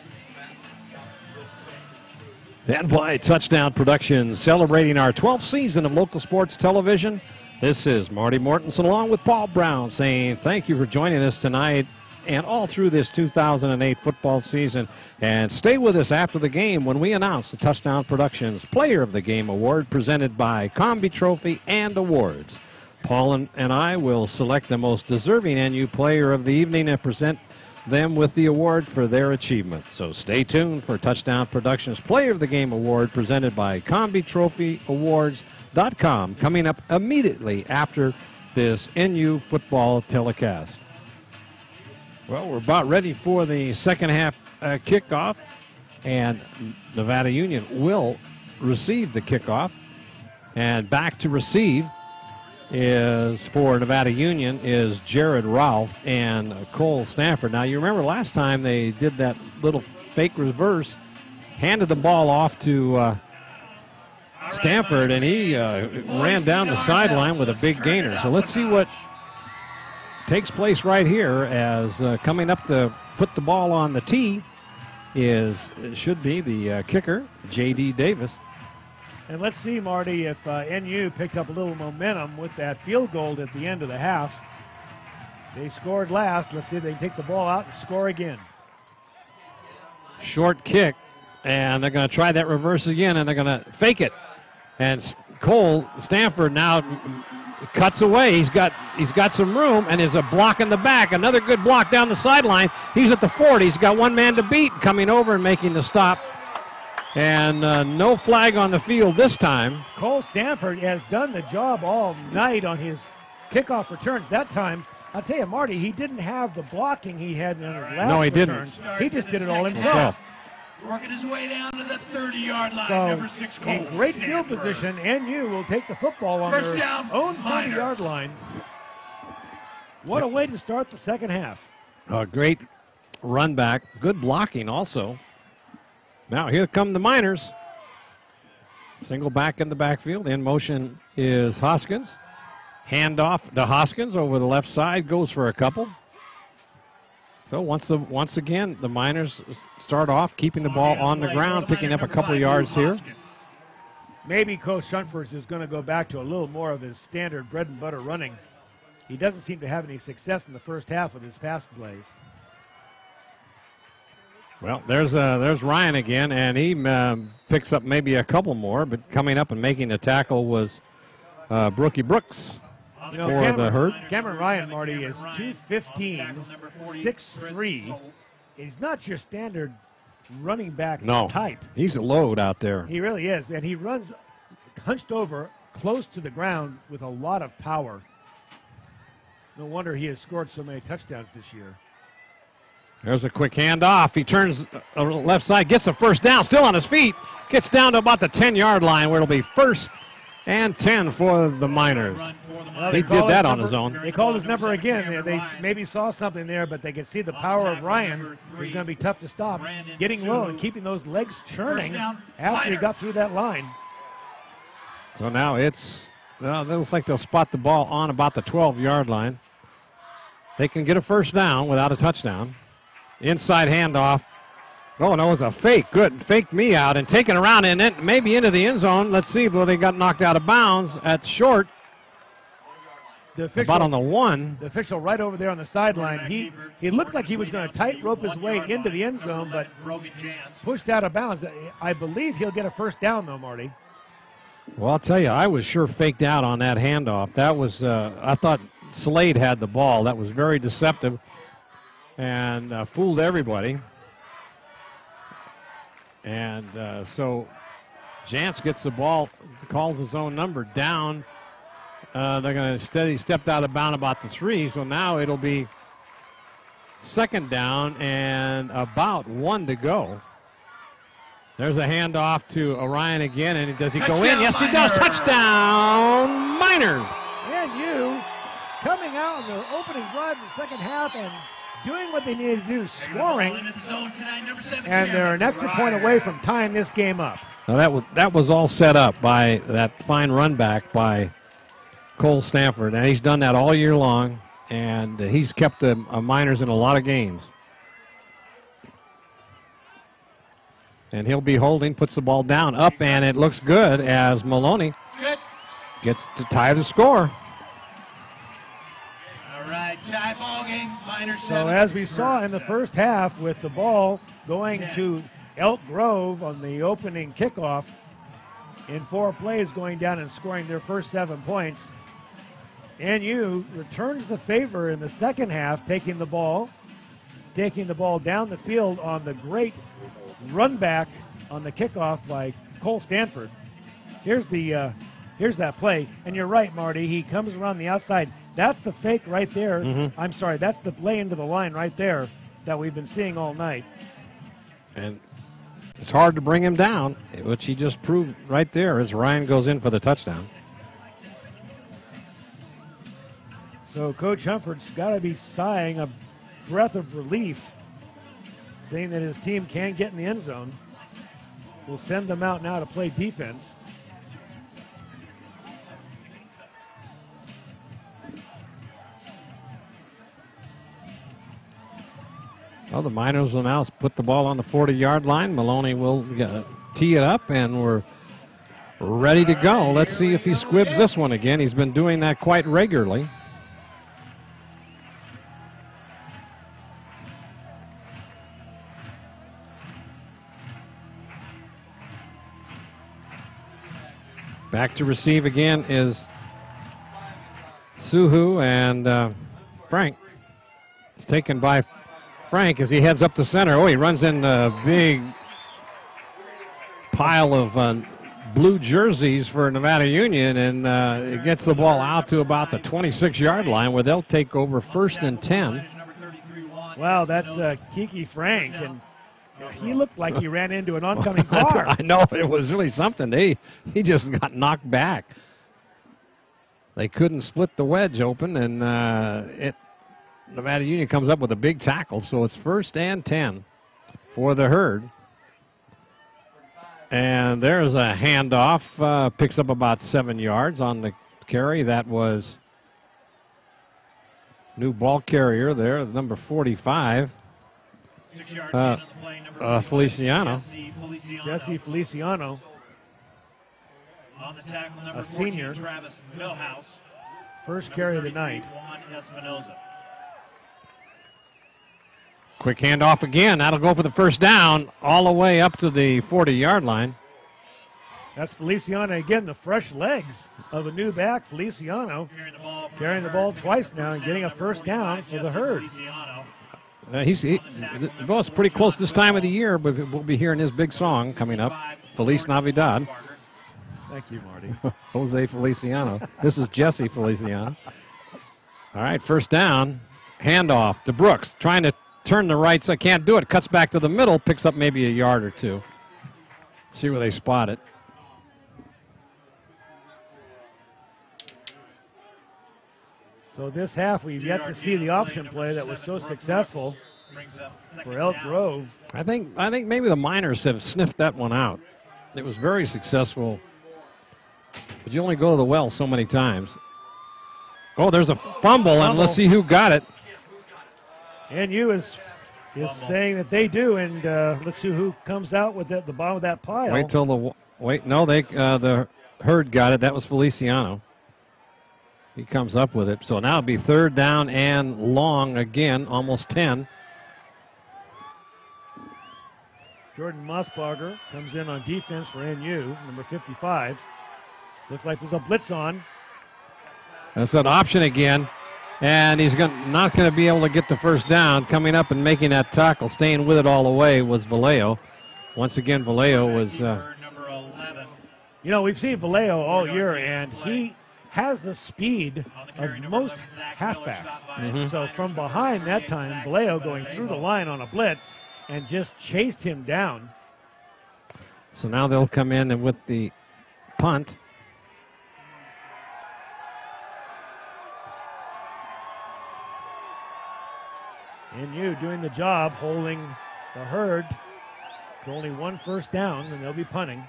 And by Touchdown Productions, celebrating our 12th season of local sports television. This is Marty Mortensen along with Paul Brown saying thank you for joining us tonight and all through this 2008 football season. And stay with us after the game when we announce the Touchdown Productions Player of the Game Award presented by Combi Trophy and Awards. Paul and I will select the most deserving NU Player of the evening and present them with the award for their achievement. So stay tuned for Touchdown Productions Player of the Game Award presented by Combi Trophy Awards.com coming up immediately after this NU football telecast. Well, we're about ready for the second half kickoff, and Nevada Union will receive the kickoff. And back to receive is for Nevada Union is Jared Ralph and Cole Stanford. Now, you remember last time they did that little fake reverse, handed the ball off to Stanford, and he ran down the sideline with a big gainer. So let's see what takes place right here as coming up to put the ball on the tee should be the kicker, J.D. Davis. And let's see, Marty, if NU picked up a little momentum with that field goal at the end of the half. They scored last. Let's see if they can take the ball out and score again. Short kick, and they're going to try that reverse again, and they're going to fake it. And Cole Stanford now cuts away. He's got some room, and there's a block in the back. Another good block down the sideline. He's at the 40. He's got one man to beat, coming over and making the stop. And no flag on the field this time. Cole Stanford has done the job all night on his kickoff returns. That time, I'll tell you, Marty, he didn't have the blocking he had in his last No, he return. didn't. He just did it all himself. Working his way down to the 30-yard line, So, number 6, Cole in great field Stanford. position, NU will take the football on First their down, own Minor. 30-yard line. What a way to start the second half. A great run back. Good blocking also. Now here come the Miners. Single back in the backfield. In motion is Hoskins. Handoff to Hoskins over the left side. Goes for a couple. So once again, the Miners start off keeping the ball on the ground, picking up a couple of yards here. Maybe Coach Humphers is going to go back to a little more of his standard bread and butter running. He doesn't seem to have any success in the first half with his pass plays. Well, there's Ryan again, and he picks up maybe a couple more, but coming up and making the tackle was Brookie Brooks for the Herd. Cameron Ryan, Marty, is 215, 6'3". He's not your standard running back type. He's a load out there. He really is, and he runs hunched over close to the ground with a lot of power. No wonder he has scored so many touchdowns this year. There's a quick handoff. He turns left side, gets a first down, still on his feet. Gets down to about the 10-yard line where it'll be 1st and 10 for the Miners. Well, he did that on his own. They called his number again. They maybe saw something there, but they could see the power of Ryan. He's going to be tough to stop. Getting low and keeping those legs churning after he got through that line. So now it looks like they'll spot the ball on about the 12-yard line. They can get a first down without a touchdown. Inside handoff. Oh, no, it was a fake. Good. Faked me out and taken around and then maybe into the end zone. Let's see, but they got knocked out of bounds at short. About on the 1. The official right over there on the sideline. He looked like he was going to tightrope his way into the end zone, but pushed out of bounds. I believe he'll get a first down, though, Marty. Well, I'll tell you, I was sure faked out on that handoff. That was, I thought Slade had the ball. That was very deceptive and fooled everybody. And so Jantz gets the ball, calls his own number down. They're going to stepped out of bound about the 3, so now it'll be 2nd down and about 1 to go. There's a handoff to Orion again, and does he go in? Yes, he does. Touchdown, Miners. And you coming out in the opening drive in the second half and doing what they needed to do, scoring, and they're an extra point away from tying this game up. Now that was all set up by that fine run back by Cole Stanford, and he's done that all year long, and he's kept the Miners in a lot of games. And he'll be holding, puts the ball down, up, and it looks good as Maloney gets to tie the score. All right, tie ball game, Miners 7. So as we saw in the first half with the ball going to Elk Grove on the opening kickoff, in 4 plays going down and scoring their first 7 points, NU returns the favor in the second half, taking the ball down the field on the great run back on the kickoff by Cole Stanford. Here's that play, and you're right, Marty. He comes around the outside. That's the fake right there. Mm-hmm. I'm sorry, that's the play into the line right there that we've been seeing all night. And it's hard to bring him down, which he just proved right there as Ryan goes in for the touchdown. So Coach Humphers got to be sighing a breath of relief, saying that his team can get in the end zone. We'll send them out now to play defense. Well, the Miners will now put the ball on the 40-yard line. Maloney will tee it up, and we're ready to go. Let's see if he squibs this one again. He's been doing that quite regularly. Back to receive again is Suhu, and Frank. It's taken by Frank as he heads up the center. Oh, he runs in a big pile of blue jerseys for Nevada Union, and it gets the ball out to about the 26-yard line where they'll take over 1st and 10. Wow, that's Kiki Frank, and he looked like he ran into an oncoming car. I know, it was really something. He just got knocked back. They couldn't split the wedge open, and Nevada Union comes up with a big tackle, so it's 1st and 10 for the Herd. And there's a handoff, picks up about 7 yards on the carry. That was new ball carrier there, number 45, Feliciano. Jesse Feliciano, On the tackle, number a 14, senior. Travis Millhouse. First carry of the night. Juan Espinoza. Quick handoff again. That'll go for the 1st down all the way up to the 40-yard line. That's Feliciano again, the fresh legs of a new back. Feliciano carrying the ball twice now and getting a 1st down for the Herd. The ball's pretty close this time of the year, but we'll be hearing his big song coming up, Feliz Navidad. Thank you, Marty. Jose Feliciano. This is Jesse Feliciano. All right, 1st down. Handoff to Brooks, trying to turn the right side. Can't do it. Cuts back to the middle, picks up maybe a yard or two. See where they spot it. So this half, we've yet to see the option play that was so successful for Elk Grove. I think maybe the Miners have sniffed that one out. It was very successful, but you only go to the well so many times. Oh, there's a fumble, and let's see who got it. NU is saying that they do, and let's see who comes out with the bottom of that pile. The Herd got it. That was Feliciano. He comes up with it. So now it'll be 3rd down and long again, almost 10. Jordan Mossbarger comes in on defense for NU, number 55. Looks like there's a blitz on. That's an option again. And he's not going to be able to get the 1st down. Coming up and making that tackle, staying with it all the way, was Vallejo. Once again, Vallejo was... we've seen Vallejo all year, and he has the speed of most halfbacks. Mm-hmm. So from behind that time, Vallejo going through the line on a blitz and just chased him down. So now they'll come in and with the punt. NU doing the job, holding the Herd to only 1 1st down, and they'll be punting.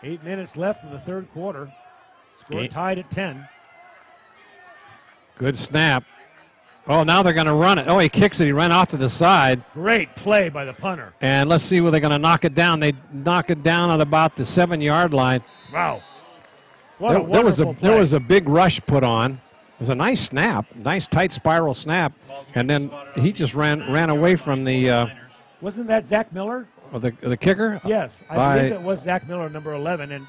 8 minutes left in the 3rd quarter. Score tied at 10. Good snap. Oh, now they're going to run it. Oh, he kicks it. He ran off to the side. Great play by the punter. And let's see where they're going to knock it down. They knock it down at about the 7-yard line. Wow. What a wonderful play. There was a big rush put on. It was a nice snap, nice tight spiral snap. And then he just ran away from the... Wasn't that Zach Miller? The kicker? Yes, I believe it was Zach Miller, number 11. And,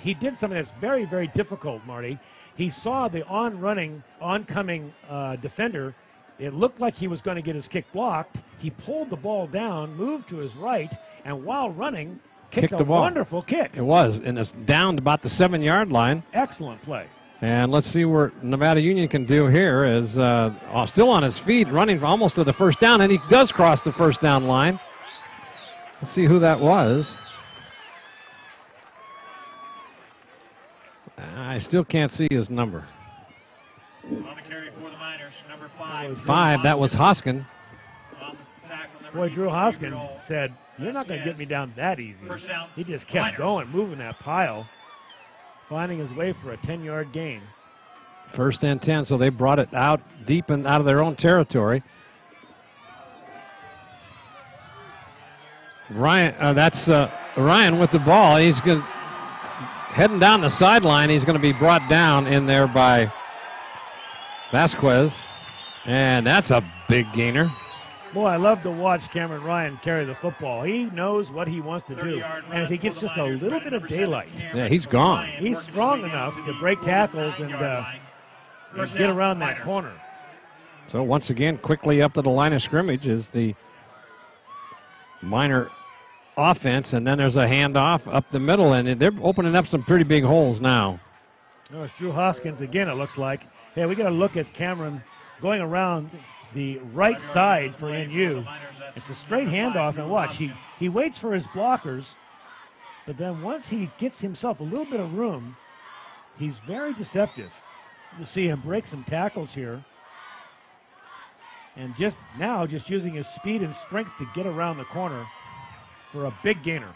he did something that's very, very difficult, Marty. He saw the oncoming defender. It looked like he was going to get his kick blocked. He pulled the ball down, moved to his right, and while running, kicked a wonderful kick. It was, and it's down to about the 7-yard line. Excellent play. And let's see what Nevada Union can do here. Is still on his feet, running almost to the 1st down, and he does cross the 1st down line. Let's see who that was. I still can't see his number. On the carry for the Miners, number 5. 5, that was Hoskins. Boy, Drew Hoskins said, "You're not going to get me down that easy." He just kept going, moving that pile, finding his way for a 10-yard gain. 1st and 10, so they brought it out deep and out of their own territory. Ryan, that's Ryan with the ball. He's heading down the sideline. He's going to be brought down in there by Vasquez, and that's a big gainer. Boy, I love to watch Cameron Ryan carry the football. He knows what he wants to do, and if he gets just a little bit of daylight, yeah, he's gone. He's strong enough to break tackles and get around that corner. So once again, quickly up to the line of scrimmage is the Miner offense, and then there's a handoff up the middle, and they're opening up some pretty big holes now. Oh, it's Drew Hoskins again, it looks like. Hey, we got to look at Cameron going around the right side for NU. It's a straight handoff, and watch, he waits for his blockers, but then once he gets himself a little bit of room, he's very deceptive. You see him break some tackles here. And just using his speed and strength to get around the corner for a big gainer.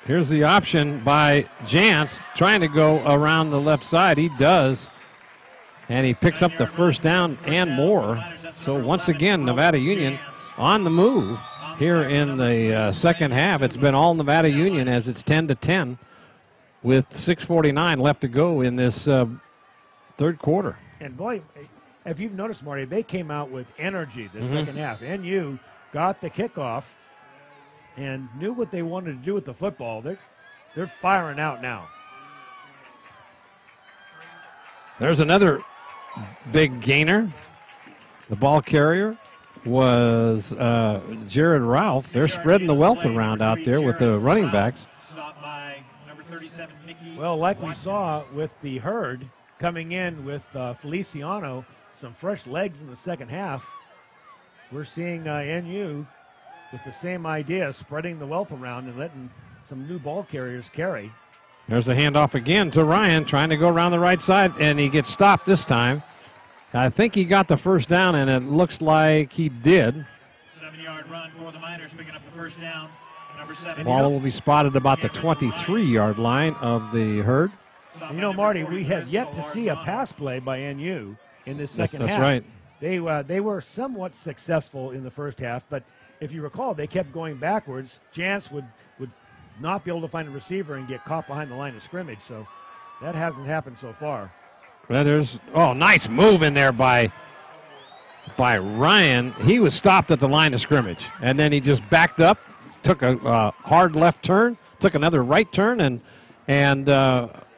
Here's the option by Jantz, trying to go around the left side. He does. And he picks up the first down and more. So once again, Nevada Union on the move here in the second half. It's been all Nevada Union as it's 10-10 with 6:49 left to go in this third quarter. And boy, if you've noticed, Marty, they came out with energy the second half. NU got the kickoff and knew what they wanted to do with the football. They're firing out now. There's another big gainer. The ball carrier was Jared Ralph. They're spreading the wealth around out there with the running backs. Well, like we saw with the herd coming in with Feliciano, some fresh legs in the second half. We're seeing NU with the same idea, spreading the wealth around and letting some new ball carriers carry. There's a handoff again to Ryan, trying to go around the right side, and he gets stopped this time. I think he got the first down, and it looks like he did. 7-yard run for the Miners, picking up the first down. Number 7. Ball will be spotted about the 23-yard line of the herd. And Marty, we have yet to see a pass play by NU in this second half. That's right. They were somewhat successful in the first half, but if you recall, they kept going backwards. Jantz would not be able to find a receiver and get caught behind the line of scrimmage, so that hasn't happened so far. Nice move in there by Ryan. He was stopped at the line of scrimmage, and then he just backed up, took a hard left turn, took another right turn, and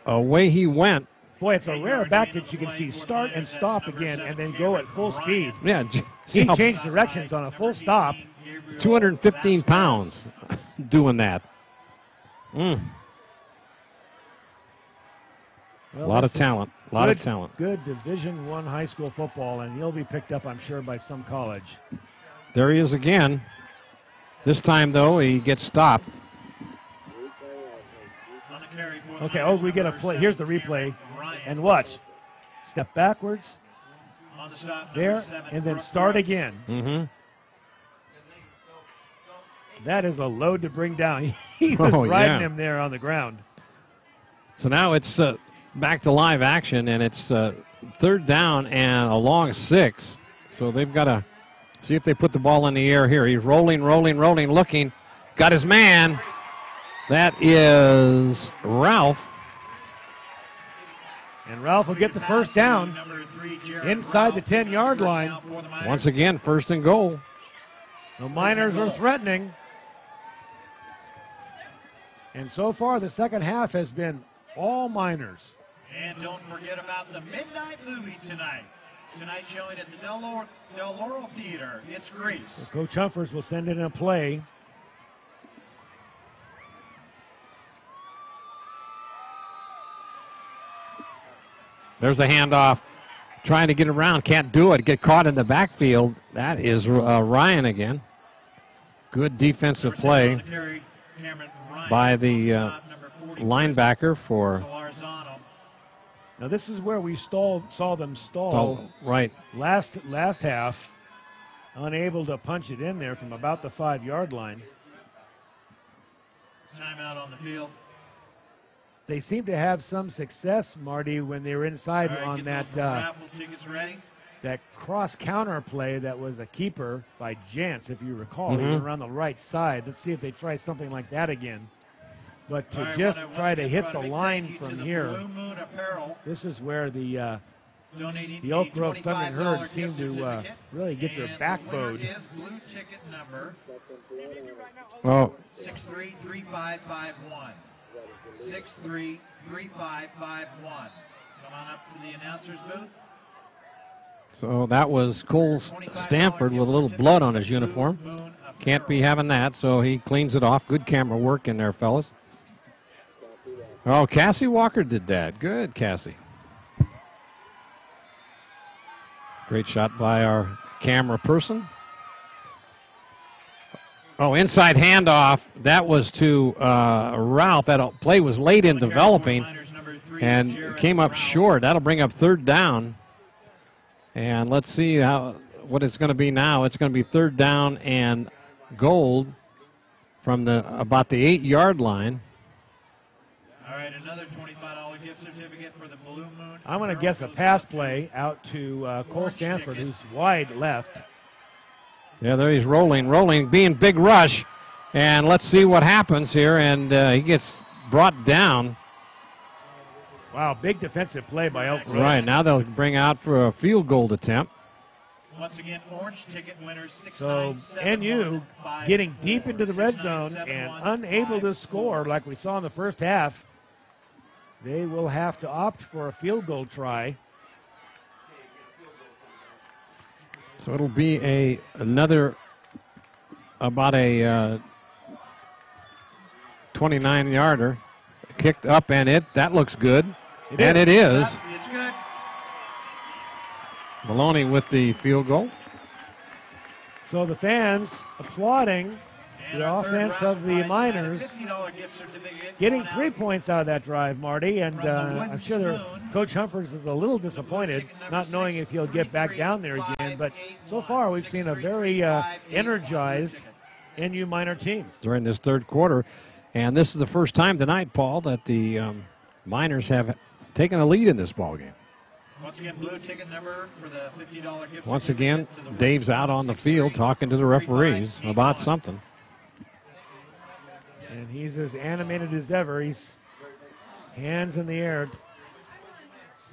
away he went. Boy, it's a rare back that you can see start and stop again and then go at full speed. Yeah, he changed directions on a full stop. 215 pounds doing that. Well, a lot of talent. Good Division I high school football, and he'll be picked up, I'm sure, by some college. There he is again. This time, though, he gets stopped. Okay, we get a play. Here's the replay. And watch. Step backwards. There, and then start again. That is a load to bring down. He was riding him there on the ground. So now it's back to live action, and it's third down and a long 6. So they've got to see if they put the ball in the air here. He's rolling, looking. Got his man. That is Ralph. And Ralph will get the first down inside the 10-yard line. Once again, first and goal. The Miners are threatening. And so far, the second half has been all Miners. And don't forget about the midnight movie tonight. Tonight showing at the Del Laurel Theater. It's Grease. So Coach Humphers will send in a play. There's a handoff. Trying to get around. Can't do it. Get caught in the backfield. That is Ryan again. Good defensive play by the linebacker for. Now this is where we saw them stall. Right. Last half, unable to punch it in there from about the 5-yard line. Timeout on the field. They seem to have some success, Marty, when they were inside on that cross counter play that was a keeper by Jantz, if you recall. He went around the right side. Let's see if they try something like that again. But to just try to hit the line from here, this is where the Oak Grove Thundering Herd seem to really get their back bowed. Blue ticket number 633551. 633551. Come on up to the announcer's booth. So that was Cole Stanford with a little blood on his uniform. Can't be having that, so he cleans it off. Good camera work in there, fellas. Oh, Cassie Walker did that. Good, Cassie. Great shot by our camera person. Oh, inside handoff. That was to Ralph. That play was late in developing and came up short. That'll bring up third down. And let's see what it's going to be now. It's going to be 3rd down and goal from about the 8-yard line. All right, another $25 gift certificate for the Blue Moon. I'm going to guess a pass play out to Cole Stanford, who's wide left. Yeah, there he's rolling, being big rush. And let's see what happens here. And he gets brought down. Wow, big defensive play by Elk Grove. Right, now they'll bring out for a field goal attempt. Once again, orange ticket winners. So NU getting deep into the red zone and unable to score like we saw in the first half. They will have to opt for a field goal try. So it'll be another about a 29-yarder kicked up, and that looks good. It is. It's good. Maloney with the field goal. So the fans applauding the offense of the Miners, getting 3 points out of that drive, Marty. And I'm sure Coach Humphers is a little disappointed, not knowing if he'll get back down there again. But so far, we've seen a very energized NU Miner team during this 3rd quarter. And this is the first time tonight, Paul, that the Miners have taken a lead in this ballgame. Once again, blue ticket number for the $50 gift. Once again, Dave's out on the field talking to the referees about something. And he's as animated as ever. He's hands in the air,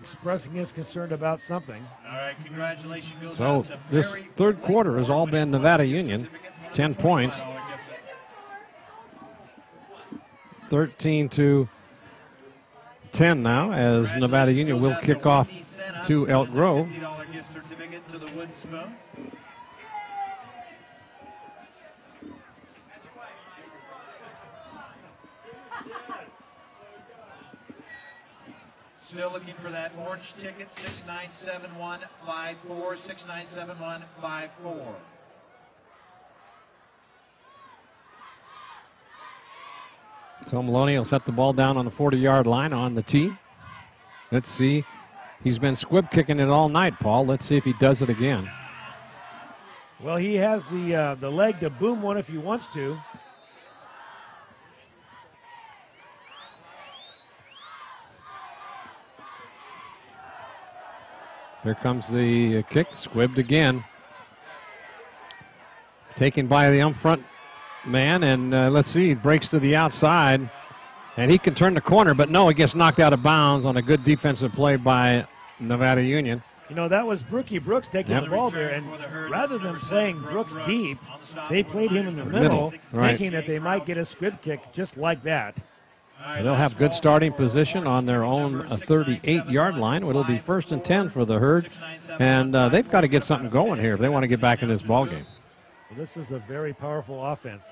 expressing his concern about something. All right, congratulations goes So out to this Barry 3rd quarter has all been Nevada Union, 10 points, 13-10 now, as Nevada Union will kick off to Elk Grove. $50 gift certificate to the Wooden Spoon. Still looking for that orange ticket, 697154, 697154. So Maloney will set the ball down on the 40-yard line on the tee. Let's see. He's been squib kicking it all night, Paul. Let's see if he does it again. Well, he has the leg to boom one if he wants to. Here comes the kick, squibbed again. Taken by the front man, and let's see, he breaks to the outside, and he can turn the corner, but no, he gets knocked out of bounds on a good defensive play by Nevada Union. You know, that was Brookie Brooks taking the ball there, and rather than playing Brooks deep, they played him in the middle, thinking that they might get a squib kick just like that. They'll have good starting position on their own 38-yard line. It'll be 1st and 10 for the Herd, and they've got to get something going here if they want to get back in this ball game. Well, this is a very powerful offense.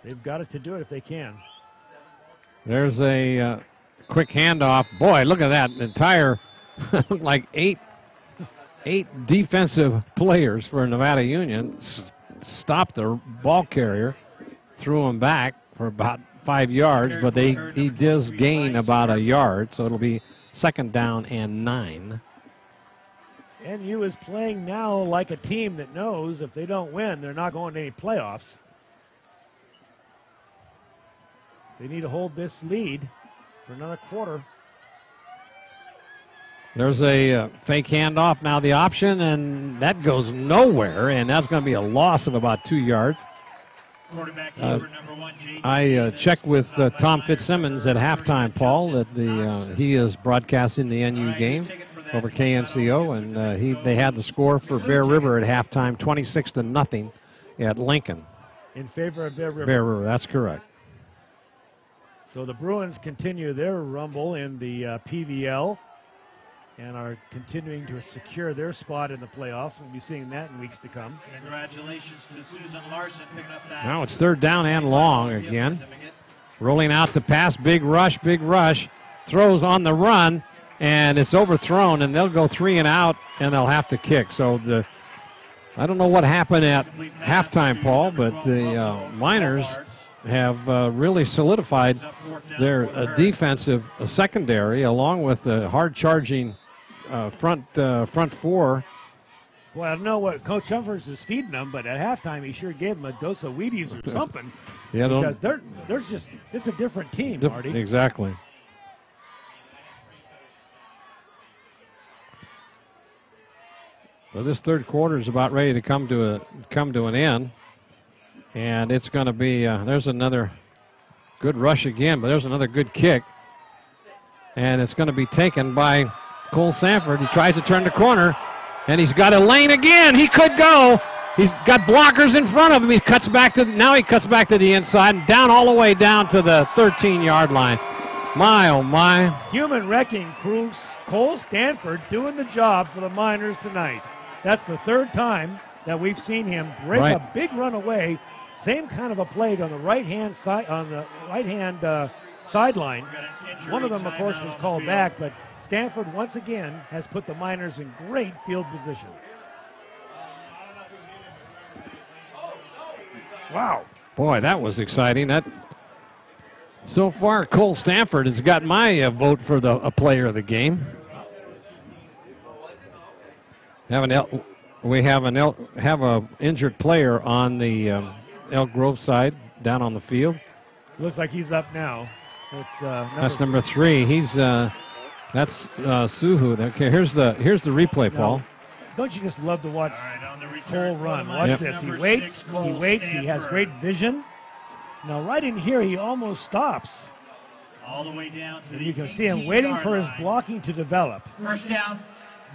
They've got it to do it if they can. There's a quick handoff. Boy, look at that entire, like eight defensive players for Nevada Union stopped the ball carrier, threw him back for about 5 yards, but he does gain about a yard, so it'll be 2nd down and 9. NU is playing now like a team that knows if they don't win, they're not going to any playoffs. They need to hold this lead for another quarter. There's a fake handoff, now the option, and that goes nowhere, and that's going to be a loss of about 2 yards. I checked with Tom Fitzsimmons at halftime, Paul, that he is broadcasting the NU game over KNCO, and they had the score for Bear River at halftime, 26-0 at Lincoln. In favor of Bear River. Bear River, that's correct. So the Bruins continue their rumble in the PVL and are continuing to secure their spot in the playoffs. We'll be seeing that in weeks to come. Congratulations to Susan Larson picking up that. Now it's 3rd down and long again. Rolling out the pass, big rush, throws on the run, and it's overthrown, and they'll go 3 and out, and they'll have to kick. So I don't know what happened at halftime, Paul, but the Miners have really solidified their defensive secondary, along with the hard-charging front four. Well, I don't know what Coach Humphers is feeding them, but at halftime he sure gave them a dose of Wheaties or something. Yeah, because there's just it's a different team, Marty. Exactly. So this third quarter is about ready to come to an end, and it's going to be there's another good rush again, but there's another good kick, and it's going to be taken by Cole Stanford. He tries to turn the corner. And he's got a lane again. He could go. He's got blockers in front of him. He cuts back to the inside and down all the way down to the 13-yard line. My, oh, my. Human wrecking crew, Cole Stanford doing the job for the Miners tonight. That's the third time that we've seen him break a big run away. Same kind of a play on the right-hand side, sideline. One of them, of course, was called back, but Stanford once again has put the Miners in great field position. Wow. Boy, that was exciting. So far, Cole Stanford has got my vote for a player of the game. We have a injured player on the Elk Grove side down on the field. Looks like he's up now. That's number 3. That's Suhu. Okay, here's the replay, Paul. Don't you just love to watch Cole run? Watch this. He waits. He has great vision. Now, right in here, he almost stops. All the way down to you can see him waiting for his blocking to develop. First down,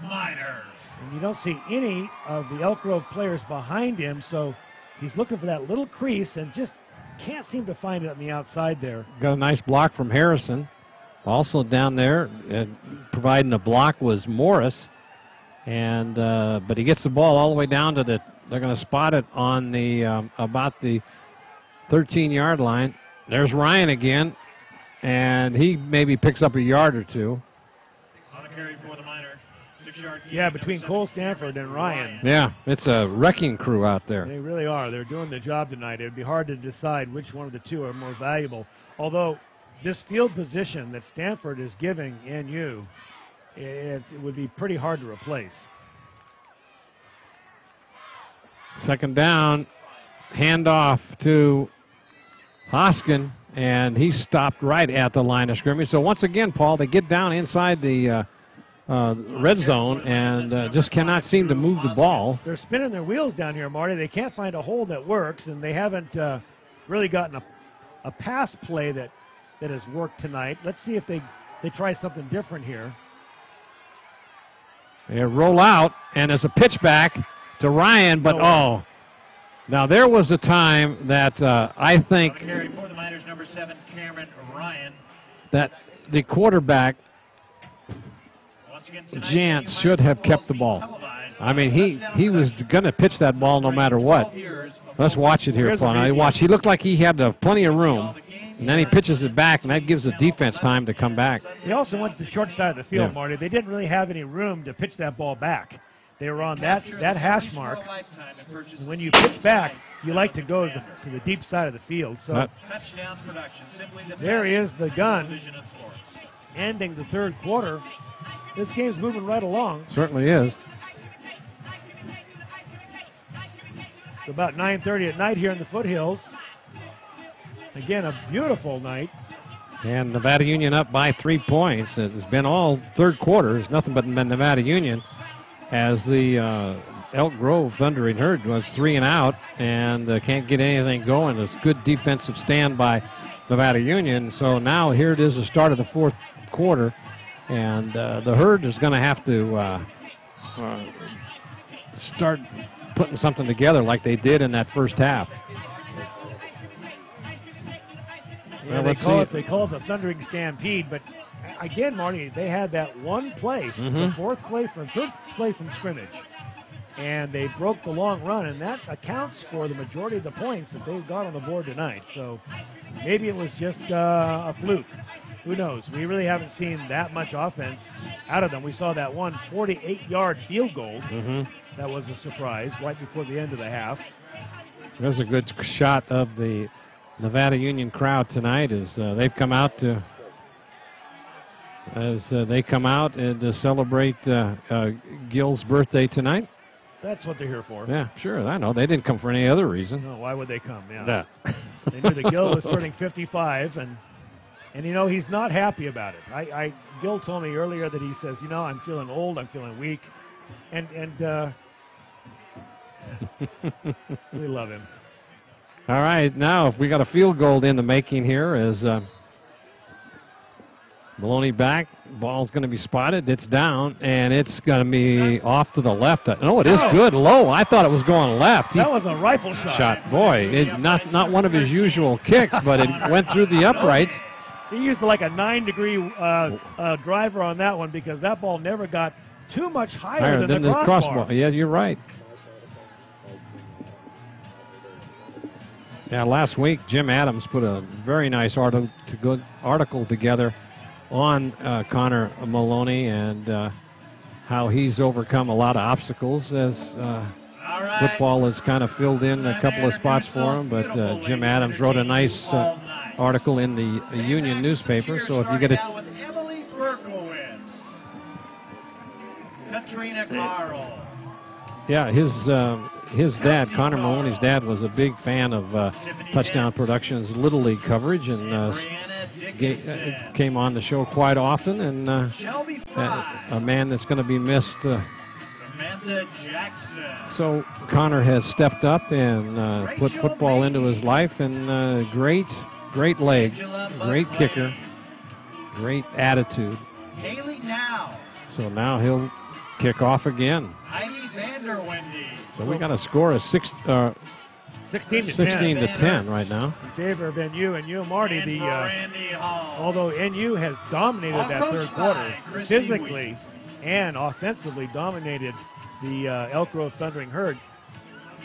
Miners. And you don't see any of the Elk Grove players behind him, so he's looking for that little crease and just can't seem to find it on the outside there. Got a nice block from Harrison. Also down there, providing the block was Morris, and but he gets the ball all the way down to they're going to spot it on the about the 13-yard line. There's Ryan again, and he maybe picks up a yard or two. On a carry for the Miners, 6-yard. Yeah, between Cole Stanford and Ryan. Yeah, it's a wrecking crew out there. They really are. They're doing the job tonight. It would be hard to decide which one of the two are more valuable, although this field position that Stanford is giving NU, it would be pretty hard to replace. Second down, handoff to Hoskins, and he stopped right at the line of scrimmage. So once again, Paul, they get down inside the red zone and just cannot seem to move the ball. They're spinning their wheels down here, Marty. They can't find a hole that works, and they haven't really gotten a pass play that has worked tonight. Let's see if they try something different here. They roll out, and there's a pitch back to Ryan, but now there was a time that I think For the Miners, number 7, Cameron Ryan. that the quarterback, Jantz, should have kept the ball. I mean, he was going to pitch that ball no matter what. Let's watch it here, Paul. Now, watch. He looked like he had plenty of room. And then he pitches it back, and that gives the defense time to come back. He also went to the short side of the field, Marty. They didn't really have any room to pitch that ball back. They were on that hash mark. And when you pitch back, you like to go to the deep side of the field. So there is the gun, ending the third quarter. This game's moving right along. Certainly is. It's about 9:30 at night here in the foothills. Again, a beautiful night. And Nevada Union up by 3 points. It's been all third quarters, nothing but Nevada Union, as the Elk Grove Thundering Herd was 3 and out and can't get anything going. It's good defensive stand by Nevada Union. So now here it is, the start of the fourth quarter, and the Herd is going to have to start putting something together like they did in that first half. Yeah, they call it the Thundering Stampede, but again, Marty, they had that one play, the third play from scrimmage, and they broke the long run, and that accounts for the majority of the points that they've got on the board tonight. So maybe it was just a fluke. Who knows? We really haven't seen that much offense out of them. We saw that one 48-yard field goal. That was a surprise right before the end of the half. There's a good shot of the Nevada Union crowd tonight as they've come out to as they come out and to celebrate Gil's birthday tonight. That's what they're here for. Yeah, sure. I know. They didn't come for any other reason. No, why would they come? Yeah. They knew that Gil was turning 55, and you know, he's not happy about it. Gil told me earlier that he says, you know, I'm feeling old, I'm feeling weak, and we love him. All right, now if we got a field goal in the making here as Maloney back, ball's going to be spotted. It's down, and it's going to be off to the left. No, it is good, low. I thought it was going left. That was a rifle shot. Boy, not one of his usual kicks, but it went through the uprights. He used like a 9-degree driver on that one because that ball never got too much higher than the crossbar. Yeah, you're right. Yeah, last week Jim Adams put a very nice article together on Connor Maloney and how he's overcome a lot of obstacles as football has kind of filled in a couple of spots for him. But Jim Adams wrote a nice article in the Union newspaper. So if you get it. Katrina Carl. Yeah, his dad, Connor Maloney's dad, was a big fan of Touchdown Productions Little League coverage and came on the show quite often, and a man that's going to be missed. So Connor has stepped up and put football into his life, and great leg, great kicker, great attitude. So now he'll kick off again. So we got a score of 16 to 10 right now. In favor of NU, and you, Marty, although NU has dominated that third quarter, physically and offensively dominated the Elk Grove Thundering Herd.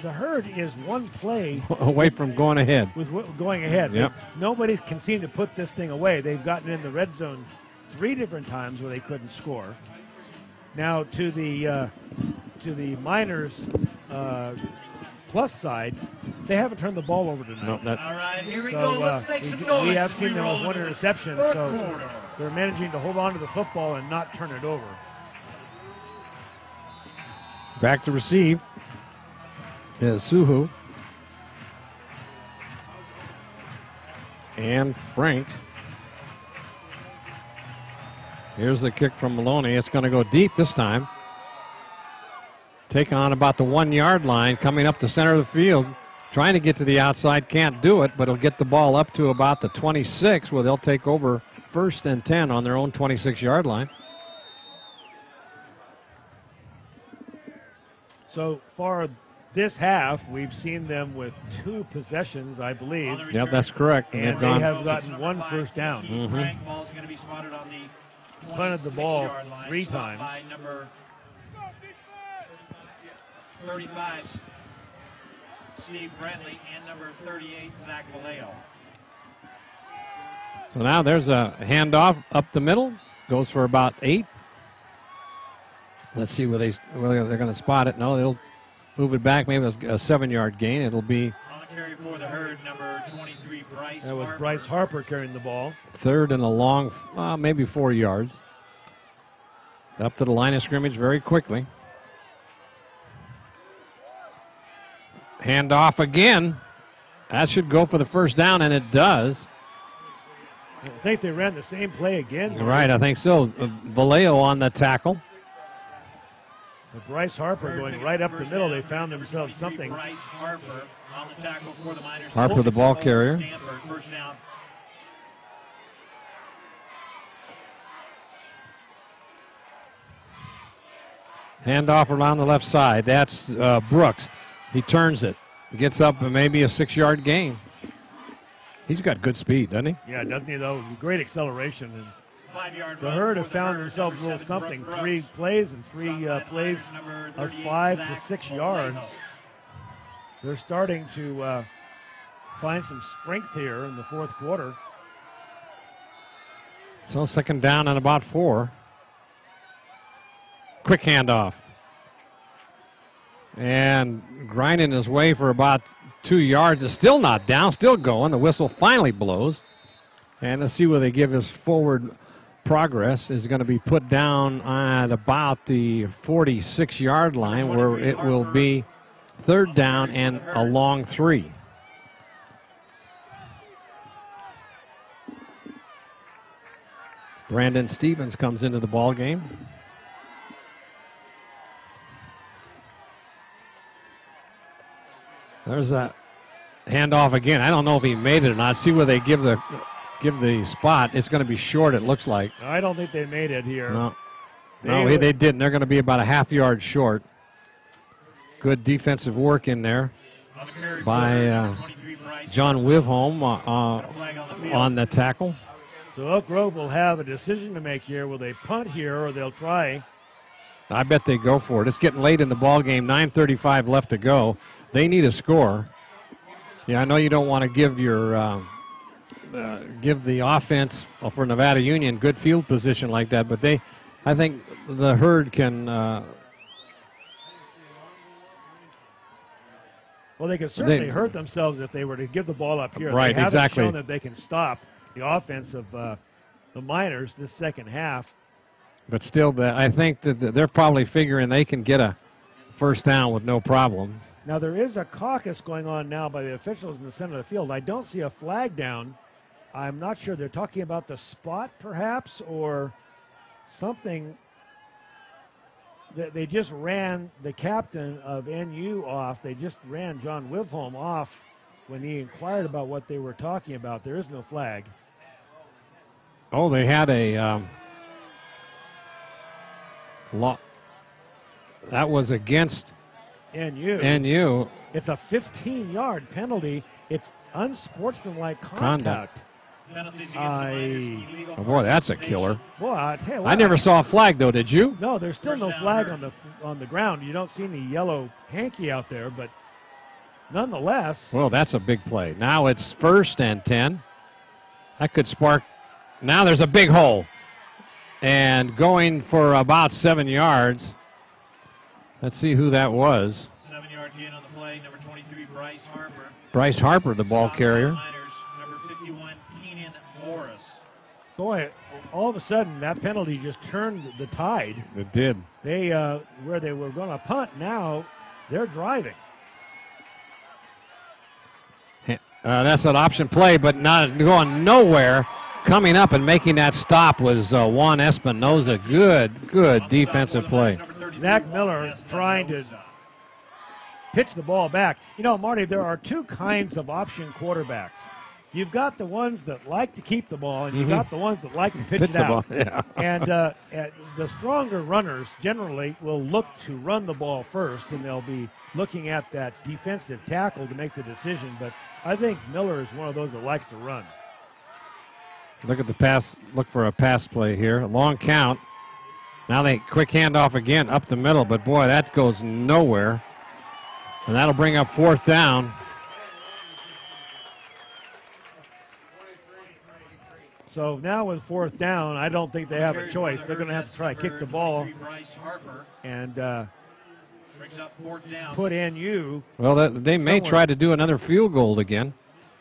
The Herd is one play away from going ahead. Going ahead. Yep. Nobody can seem to put this thing away. They've gotten in the red zone 3 different times where they couldn't score. Now to the Miners plus side, they haven't turned the ball over tonight. No, all right, here we go. Let's make some noise. We have seen them with 1 interception, so they're managing to hold on to the football and not turn it over. Back to receive is Suhu and Frank. Here's the kick from Maloney. It's going to go deep this time. Taking on about the 1-yard line, coming up the center of the field, trying to get to the outside, can't do it, but he'll get the ball up to about the 26, where they'll take over 1st and 10 on their own 26-yard line. So far this half, we've seen them with 2 possessions, I believe. Yep, that's correct. And they have gotten 1 first down. Punted the ball 3 times. 35, Steve Brentley, and number 38, Zach Vallejo. So now there's a handoff up the middle. Goes for about 8. Let's see where they're going to spot it. No, they'll move it back. Maybe a 7-yard gain. It'll be. On the carry for the Herd, number 23, Bryce. That was Bryce Harper carrying the ball. 3rd and a long, maybe 4 yards. Up to the line of scrimmage very quickly. Handoff again. That should go for the first down, and it does. I think they ran the same play again. Right, I think so. Vallejo on the tackle. With Bryce Harper going right up the middle, they found themselves something. Bryce Harper on the tackle for the Miners. Harper, the ball carrier. Stanford, first down. Handoff around the left side. That's Brooks. He turns it. Gets up maybe a 6-yard gain. He's got good speed, doesn't he? Yeah, doesn't he, though? Great acceleration. And 5-yard the Herd have found themselves a little something. 3 plays and 3 plays of 5 to 6 yards. They're starting to find some strength here in the 4th quarter. So 2nd down and about 4. Quick handoff. And grinding his way for about 2 yards. Is still not down, still going. The whistle finally blows. And let's see where they give his forward progress is going to be put down at about the 46-yard line, where it will be 3rd down and a long 3. Brandon Stevens comes into the ball game. There's a handoff again. I don't know if he made it or not. See where they give the spot. It's going to be short, it looks like. I don't think they made it here. No, they didn't. They're going to be about a half-yard short. Good defensive work in there by John Wivholm on the tackle. So Elk Grove will have a decision to make here. Will they punt here, or they'll try? I bet they go for it. It's getting late in the ball game. 9:35 left to go. They need a score. Yeah, I know you don't want to give your give the offense for Nevada Union good field position like that, but I think the Herd can. Well, they could certainly hurt themselves if they were to give the ball up here. Right, they haven't exactly. shown that they can stop the offense of the Miners this second half. But still, I think that they're probably figuring they can get a first down with no problem. Now, there is a caucus going on now by the officials in the center of the field. I don't see a flag down. I'm not sure. They're talking about the spot, perhaps, or something. They just ran the captain of NU off. They just ran John Wivholm off when he inquired about what they were talking about. There is no flag. Oh, they had a law. That was against NU. It's a 15-yard penalty. It's unsportsmanlike conduct. Oh boy, that's a killer. Boy, I tell you what, I never saw a flag though. Did you? No, there's still no flag on the ground. You don't see any yellow hanky out there, but nonetheless. Well, that's a big play. Now it's 1st and 10. That could spark. Now there's a big hole, and going for about 7 yards. Let's see who that was. 7-yard gain on the play. Number 23, Bryce Harper. Bryce Harper, the ball carrier. Number 51, Keenan Morris. Boy, all of a sudden that penalty just turned the tide. It did. They where they were going to punt, now they're driving. That's an option play, but not going nowhere. Coming up and making that stop was Juan Espinoza. Good defensive play. Zach Miller trying to pitch the ball back. You know, Marty, there are two kinds of option quarterbacks. You've got the ones that like to keep the ball, and you've got the ones that like to pitch it out. The ball, yeah. And the stronger runners generally will look to run the ball first, and they'll be looking at that defensive tackle to make the decision. But I think Miller is one of those that likes to run. Look at the pass. Look for a pass play here. A long count. Now they quick handoff again up the middle, but boy, that goes nowhere. And that'll bring up 4th down. So now with 4th down, I don't think they have a choice. They're going to have to try to kick the ball and put NU. Well, they may try to do another field goal again.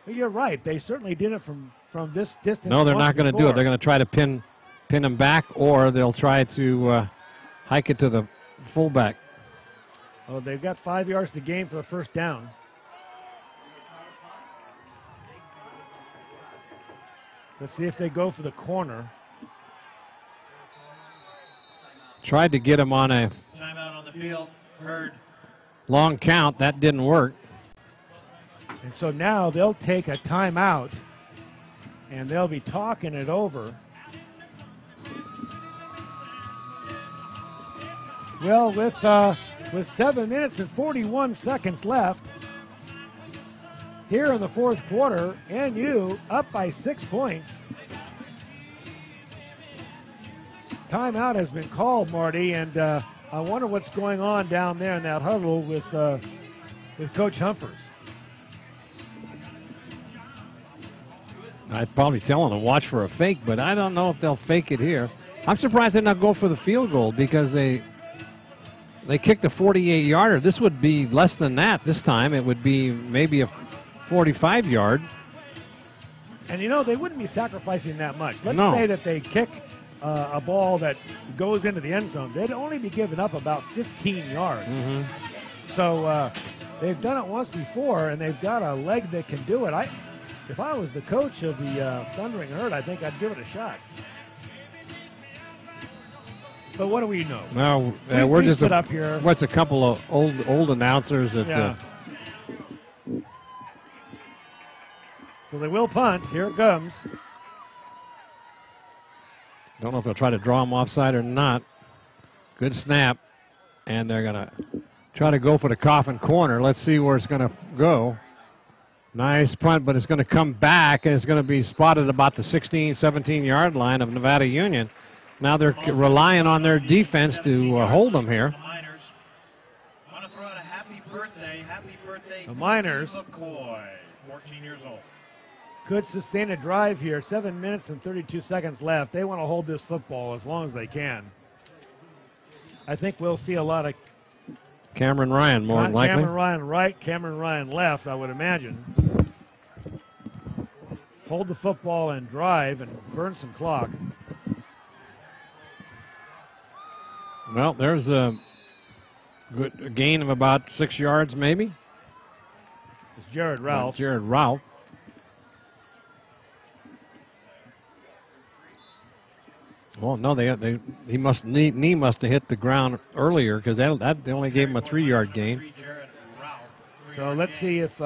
Well, you're right. They certainly did it from this distance. No, they're not going to do it. They're going to try to pin him back, or they'll try to hike it to the fullback. Oh, they've got 5 yards to gain for the first down. Let's see if they go for the corner. Tried to get him on a timeout on the field. Herd. Long count. That didn't work. And so now they'll take a timeout, and they'll be talking it over. Well, with 7 minutes and 41 seconds left here in the fourth quarter, NU up by 6 points. Timeout has been called, Marty, and I wonder what's going on down there in that huddle with Coach Humphers. I'd probably tell them to watch for a fake, but I don't know if they'll fake it here. I'm surprised they not go for the field goal because they kicked a 48-yarder. This would be less than that this time. It would be maybe a 45-yard. And, you know, they wouldn't be sacrificing that much. Let's No. say that they kick a ball that goes into the end zone, they'd only be giving up about 15 yards. So they've done it once before, and they've got a leg that can do it. If I was the coach of the Thundering Herd, I think I'd give it a shot. But what do we know? No, we just sit up here. What's a couple of old announcers that. Yeah. So they will punt. Here it comes. Don't know if they'll try to draw him offside or not. Good snap, and they're gonna try to go for the coffin corner. Let's see where it's gonna go. Nice punt, but it's going to come back, and it's going to be spotted about the 16, 17-yard line of Nevada Union. Now they're relying on their defense to hold them here. The Miners 14 years old. Could sustain a drive here. 7 minutes and 32 seconds left. They want to hold this football as long as they can. I think we'll see a lot of Cameron Ryan, more than likely. Cameron Ryan right, Cameron Ryan left, I would imagine. Hold the football and drive and burn some clock. Well, there's a gain of about 6 yards, maybe. It's Jared Ralph. Jared Ralph. Well, no, he knee must have hit the ground earlier because they only gave him a 3-yard gain. So let's see if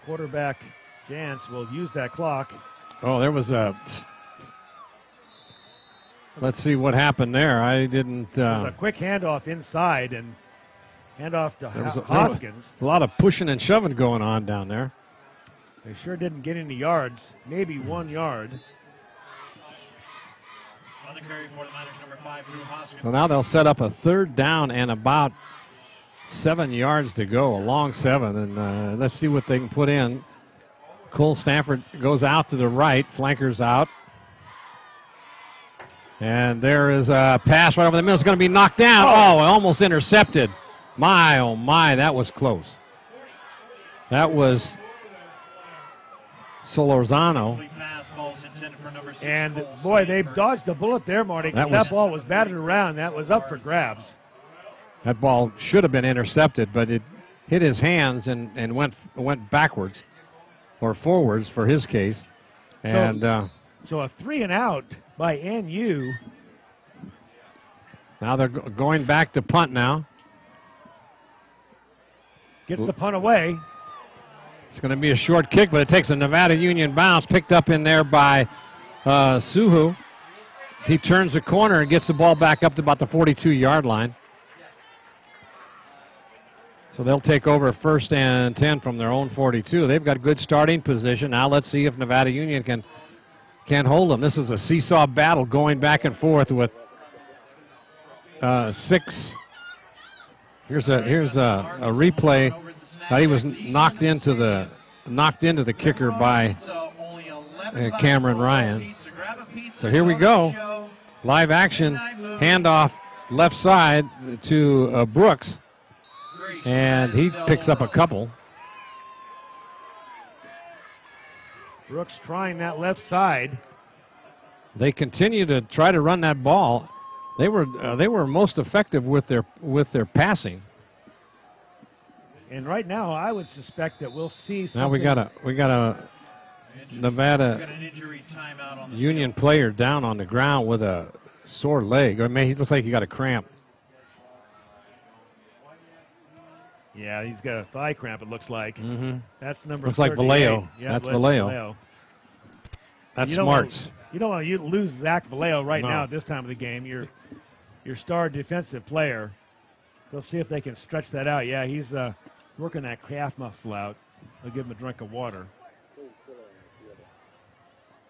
quarterback Jantz will use that clock. Oh, there was a. Let's see what happened there. I didn't. There was a quick handoff inside and handoff to Hoskins. There was a lot of pushing and shoving going on down there. They sure didn't get any yards, maybe 1 yard. On the carry for the Miners, number 5, Drew Hoskins. So now they'll set up a 3rd down and about 7 yards to go, a long 7, and let's see what they can put in. Cole Stanford goes out to the right, flankers out. And there is a pass right over the middle. It's going to be knocked down. Oh, almost intercepted. My, oh my, that was close. That was Solorzano. And, boy, they dodged the bullet there, Marty. That ball was batted around. That was up for grabs. That ball should have been intercepted, but it hit his hands and went backwards or forwards for his case. And so a 3-and-out by NU. Now they're going back to punt now. Gets the punt away. It's going to be a short kick, but it takes a Nevada Union bounce, picked up in there by Suhu. He turns the corner and gets the ball back up to about the 42-yard line. So they'll take over 1st and 10 from their own 42. They've got good starting position. Now let's see if Nevada Union can hold them. This is a seesaw battle going back and forth with 6. Here's a replay. He was knocked into the kicker by Cameron Ryan. So here we go. Live action. Handoff left side to Brooks. And he picks up a couple. Brooks trying that left side. They continue to try to run that ball. They were most effective with their passing. And right now, I would suspect that we'll see something. Now we got a Nevada Union player down on the ground with a sore leg. Or maybe he looks like he got a cramp. Yeah, he's got a thigh cramp, it looks like. Mm-hmm. That's number looks 38. like Vallejo. Yeah, that's Vallejo. That's Smarts. You don't want to lose Zach Vallejo right now at this time of the game. Your star defensive player. They'll see if they can stretch that out. Yeah, he's working that calf muscle out. They'll give him a drink of water.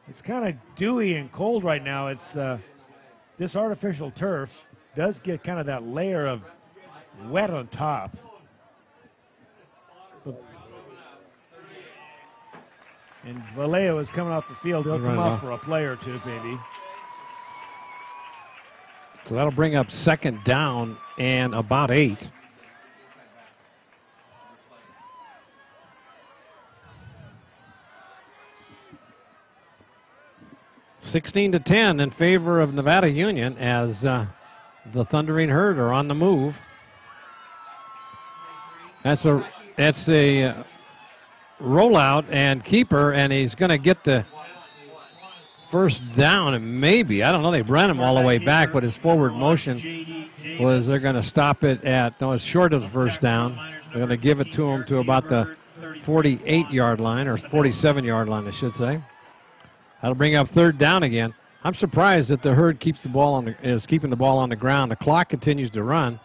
It's kind of dewy and cold right now. It's this artificial turf does get kind of that layer of wet on top. And Vallejo is coming off the field. He'll come off for a play or two, maybe. So that'll bring up 2nd down and about 8. 16-10 in favor of Nevada Union as the Thundering Herd are on the move. That's a rollout and keeper, and he's going to get the first down, and maybe, I don't know, they ran him all the way back, but his forward motion was they're going to stop it at, no, it's short of the first down. They're going to give it to him to about the 48-yard line, or 47-yard line, I should say. That'll bring up third down again. I'm surprised that the Herd keeps the ball is keeping the ball on the ground. The clock continues to run,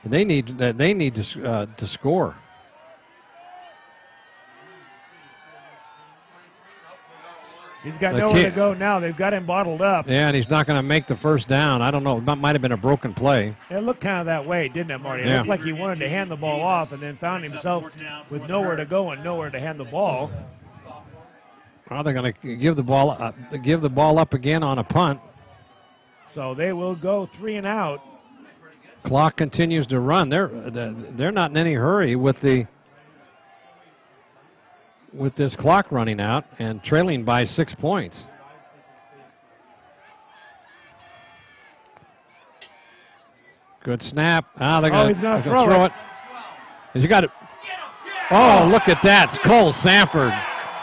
and they need to score. He's got nowhere to go now. They've got him bottled up. Yeah, and he's not going to make the first down. I don't know. That might have been a broken play. It looked kind of that way, didn't it, Marty? It looked like he wanted to hand the ball off and then found himself with nowhere to go and nowhere to hand the ball. Well, they're going to give the ball up again on a punt. So they will go 3 and out. Clock continues to run. They're not in any hurry with this clock running out and trailing by 6 points. Good snap. They're going to throw it. You got it. Oh, look at that. It's Cole Sanford.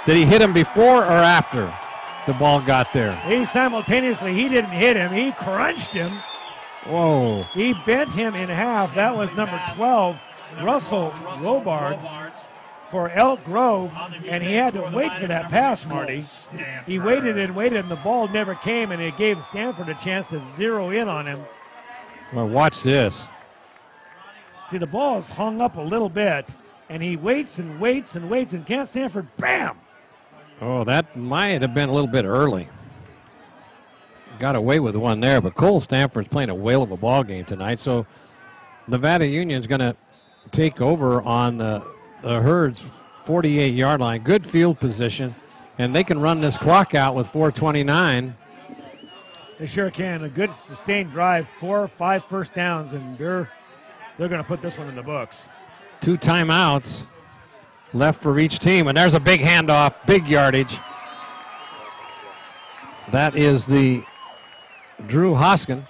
Did he hit him before or after the ball got there? He didn't hit him. He crunched him. Whoa. He bent him in half. That was number 12, Russell Robards, for Elk Grove, and he had to wait for that pass, Marty. He waited, and the ball never came, and it gave Stanford a chance to zero in on him. Well, watch this. See, the ball is hung up a little bit, and he waits and waits and waits, and Kent Stanford, bam! Oh, that might have been a little bit early. Got away with one there, but Cole Stanford's playing a whale of a ball game tonight, so Nevada Union's going to take over on the Herd's 48-yard line. Good field position, and they can run this clock out with 4:29. They sure can. A good sustained drive, 4 or 5 first downs, and they're going to put this one in the books. 2 timeouts left for each team, and there's a big handoff, big yardage. That is the Drew Hoskins.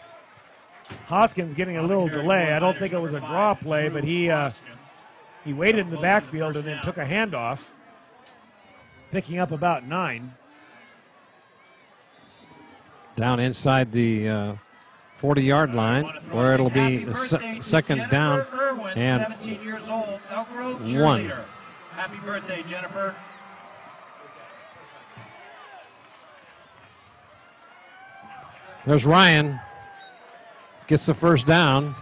Hoskins getting a little delay. I don't think it was a draw play, but he waited in the backfield and then took a handoff, picking up about 9. Down inside the 40-yard line, where it'll be second down and 17 years old, Elk Grove 1. Happy birthday, Jennifer. There's Ryan. Gets the first down.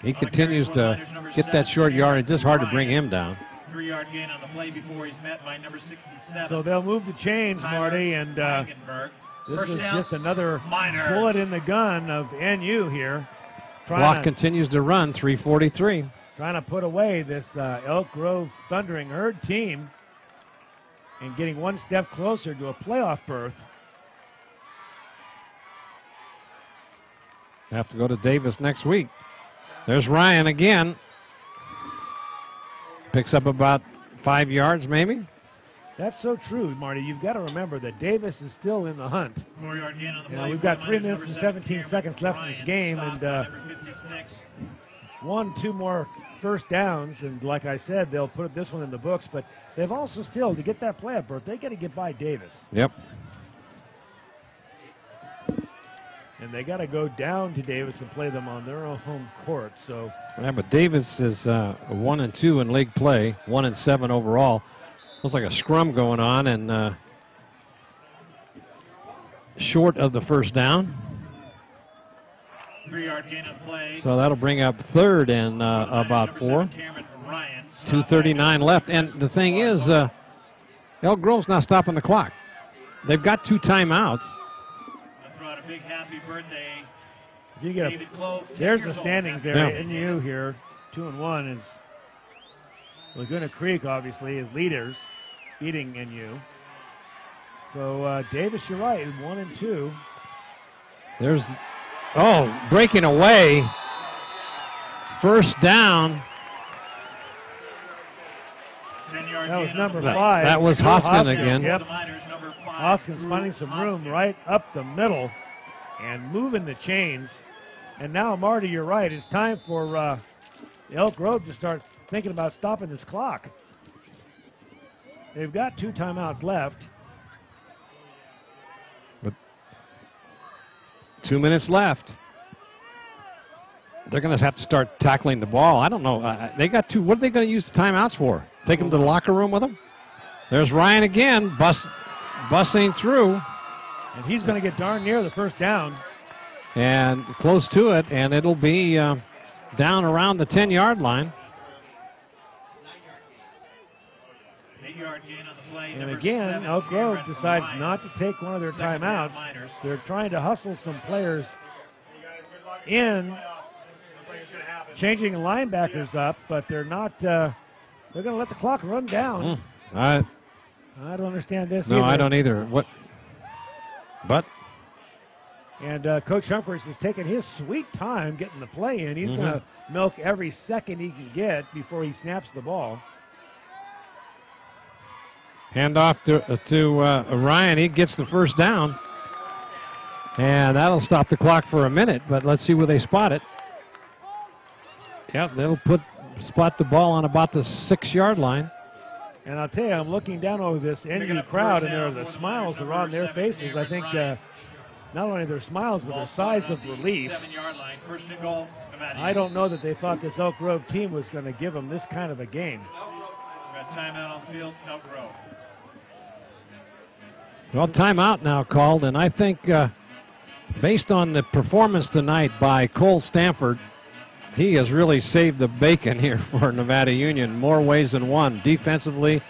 He continues to get that short yardage. It's hard to bring him down. 3-yard gain on the play before he's met by number 67. So they'll move the chains, Marty, and this is just another bullet in the gun of NU here. Clock continues to run, 3:43. Trying to put away this Elk Grove Thundering Herd team and getting one step closer to a playoff berth. Have to go to Davis next week. There's Ryan again. Picks up about 5 yards, maybe. That's so true, Marty. You've got to remember that Davis is still in the hunt. 4-yard gain on the play. We've got 3 minutes and 17 seconds left in this game, and 1-2 more first downs, and like I said, they'll put this one in the books, but they've also still, to get that playoff berth, they got to get by Davis. Yep. And they got to go down to Davis and play them on their own home court. So, yeah, but Davis is 1-2 in league play, 1-7 overall. Looks like a scrum going on, and short of the first down. 3-yard gain on play. So that'll bring up third and about 4. 2:39 left, and the thing is, Elk Grove's not stopping the clock. They've got 2 timeouts. Big happy birthday. You get there's the standings there. Yeah. NU here, 2-1 is Laguna Creek, obviously, is leaders, beating NU. So Davis, you're right, 1-2. There's breaking away. First down. That was number 5. That was Hoskins again. Yep. The Miners, number 5, Hoskins finding some room right up the middle and moving the chains. And now, Marty, you're right. It's time for Elk Grove to start thinking about stopping this clock. They've got 2 timeouts left. But 2 minutes left. They're going to have to start tackling the ball. I don't know. They got 2. What are they going to use the timeouts for? Take them to the locker room with them? There's Ryan again, busting through. And he's going to get darn near the first down. And close to it, and it'll be down around the 10-yard line. 8-yard gain on the play. And again, Elk Grove decides not to take one of their timeouts. They're trying to hustle some players in, changing linebackers up, but they're not. They're going to let the clock run down. I don't understand this either. No, I don't either. What? But. And Coach Humphers is taking his sweet time getting the play in. He's going to milk every second he can get before he snaps the ball. Hand off to Ryan. He gets the first down. And that'll stop the clock for a minute, but let's see where they spot it. Yep, they'll spot the ball on about the 6-yard line. And I'll tell you, I'm looking down over this NU crowd, and the smiles are on their faces. I think not only their smiles, but their sighs of relief. I don't know that they thought this Elk Grove team was going to give them this kind of a game. Got timeout on the field, Elk Grove. Well, timeout now called, and I think based on the performance tonight by Cole Stanford, he has really saved the bacon here for Nevada Union more ways than one. Defensively,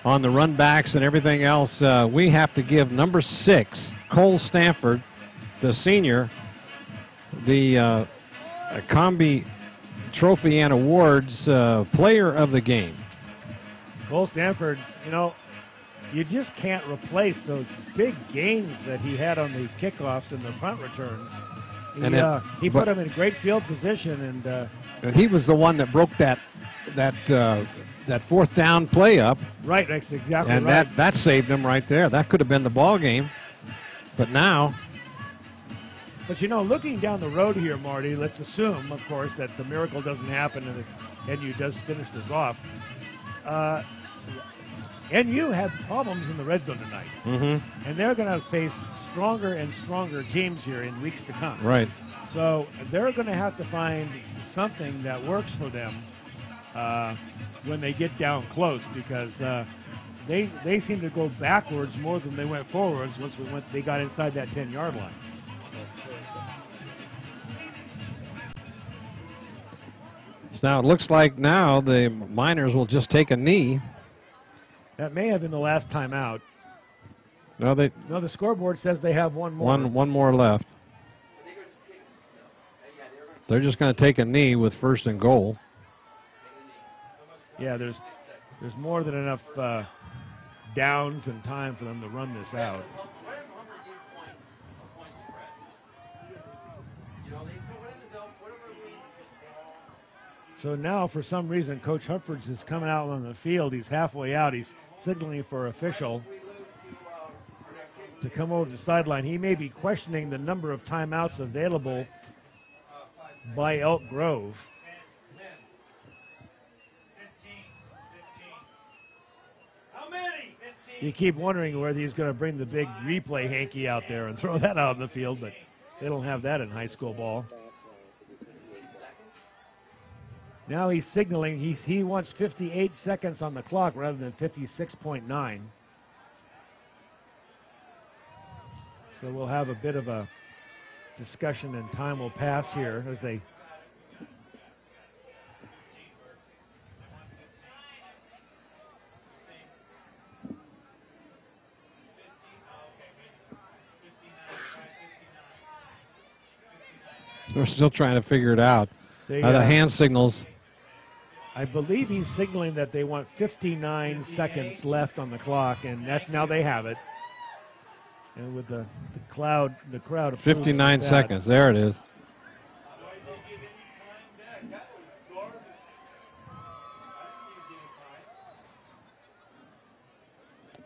on the run backs and everything else, we have to give number 6, Cole Stanford, the senior, the Combi Trophy and Awards Player of the Game. Cole Stanford, you know, you just can't replace those big gains that he had on the kickoffs and the punt returns. He put him in great field position, and he was the one that broke that 4th down play up. Right, that's exactly and right. And that saved him right there. That could have been the ball game. But now. But, you know, looking down the road here, Marty, let's assume, of course, that the miracle doesn't happen and that NU does finish this off. NU had problems in the red zone tonight. And they're going to face stronger and stronger teams here in weeks to come. Right. So they're going to have to find something that works for them when they get down close, because they seem to go backwards more than they went forwards once they got inside that 10-yard line. So now it looks like now the Miners will just take a knee. That may have been the last time out. No, the scoreboard says they have one more. One more left. They're just going to take a knee with 1st and goal. Yeah, there's more than enough downs and time for them to run this out. So now, for some reason, Coach Humphers is coming out on the field. He's halfway out. He's signaling for official to come over to the sideline. He may be questioning the number of timeouts available by Elk Grove. You keep wondering whether he's going to bring the big replay hanky out there and throw that out on the field, but they don't have that in high school ball. Now he's signaling he wants 58 seconds on the clock rather than 56.9. So we'll have a bit of a discussion and time will pass here as they We're still trying to figure it out. The hand signals. I believe he's signaling that they want 59 seconds left on the clock, and now they have it. And with the crowd, 59 seconds. There it is.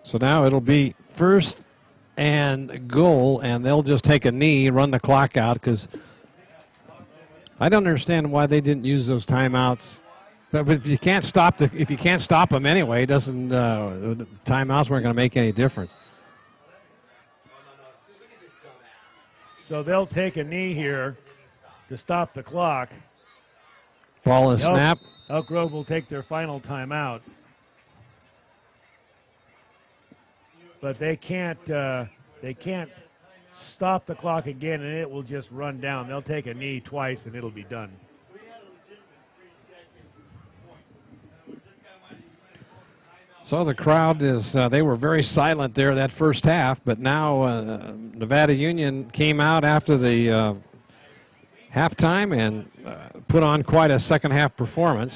So now it'll be first and goal, and they'll just take a knee, run the clock out, because I don't understand why they didn't use those timeouts. But if you can't stop them anyway, it doesn't. The timeouts weren't going to make any difference. So they'll take a knee here to stop the clock. Ball is snap. Elk Grove will take their final timeout. But they can't stop the clock again, and it will just run down. They'll take a knee twice, and it'll be done. So the crowd is, they were very silent there that first half, but now Nevada Union came out after the halftime and put on quite a second half performance.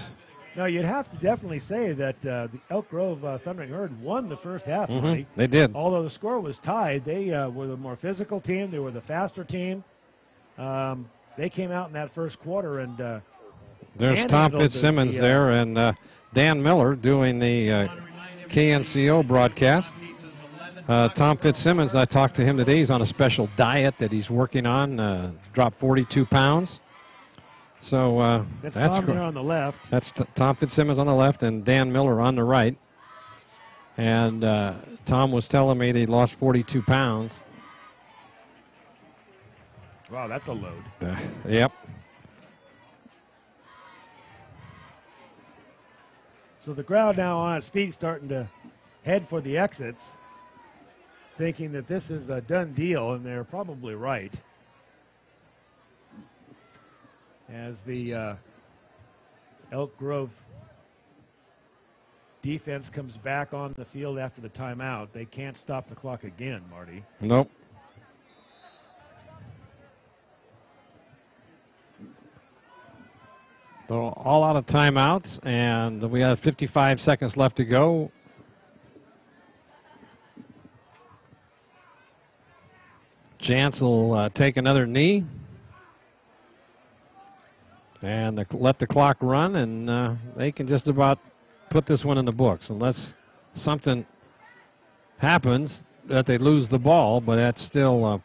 No, you'd have to definitely say that the Elk Grove Thundering Herd won the first half, Marty. They did. Although the score was tied, they were the more physical team. They were the faster team. They came out in that first quarter and there's Tom Fitzsimmons there and Dan Miller doing the KNCO broadcast. Tom Fitzsimmons, I talked to him today. He's on a special diet that he's working on, dropped 42 pounds. So that's Tom there on the left. That's Tom Fitzsimmons on the left and Dan Miller on the right. And Tom was telling me that he lost 42 pounds. Wow, that's a load. Yep. So the crowd now on its feet starting to head for the exits, thinking that this is a done deal, and they're probably right. As the Elk Grove defense comes back on the field after the timeout, they can't stop the clock again, Marty. Nope. They're all out of timeouts, and we have 55 seconds left to go. Jantz will take another knee. And let the clock run, and they can just about put this one in the books. Unless something happens that they lose the ball, but that's still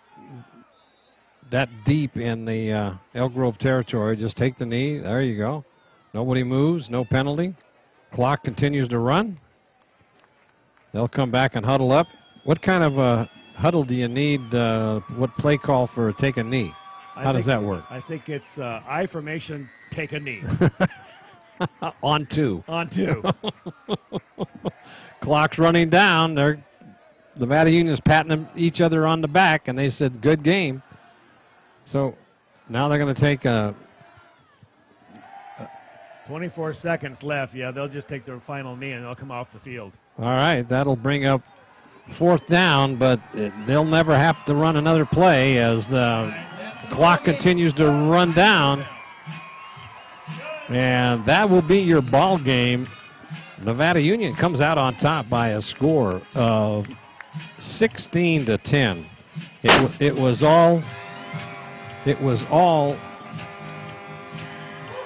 that deep in the Elk Grove territory. Just take the knee. There you go. Nobody moves, no penalty. Clock continues to run. They'll come back and huddle up. What kind of a huddle do you need? What play call for take a knee? How does that work? I think it's I formation, take a knee. On two. On two. Clock's running down. Nevada Union's patting each other on the back, and they said, good game. So now they're going to take 24 seconds left. Yeah, they'll just take their final knee, and they'll come off the field. All right, that'll bring up fourth down, but they'll never have to run another play as the clock continues to run down. And that will be your ball game. Nevada Union comes out on top by a score of 16-10. It was all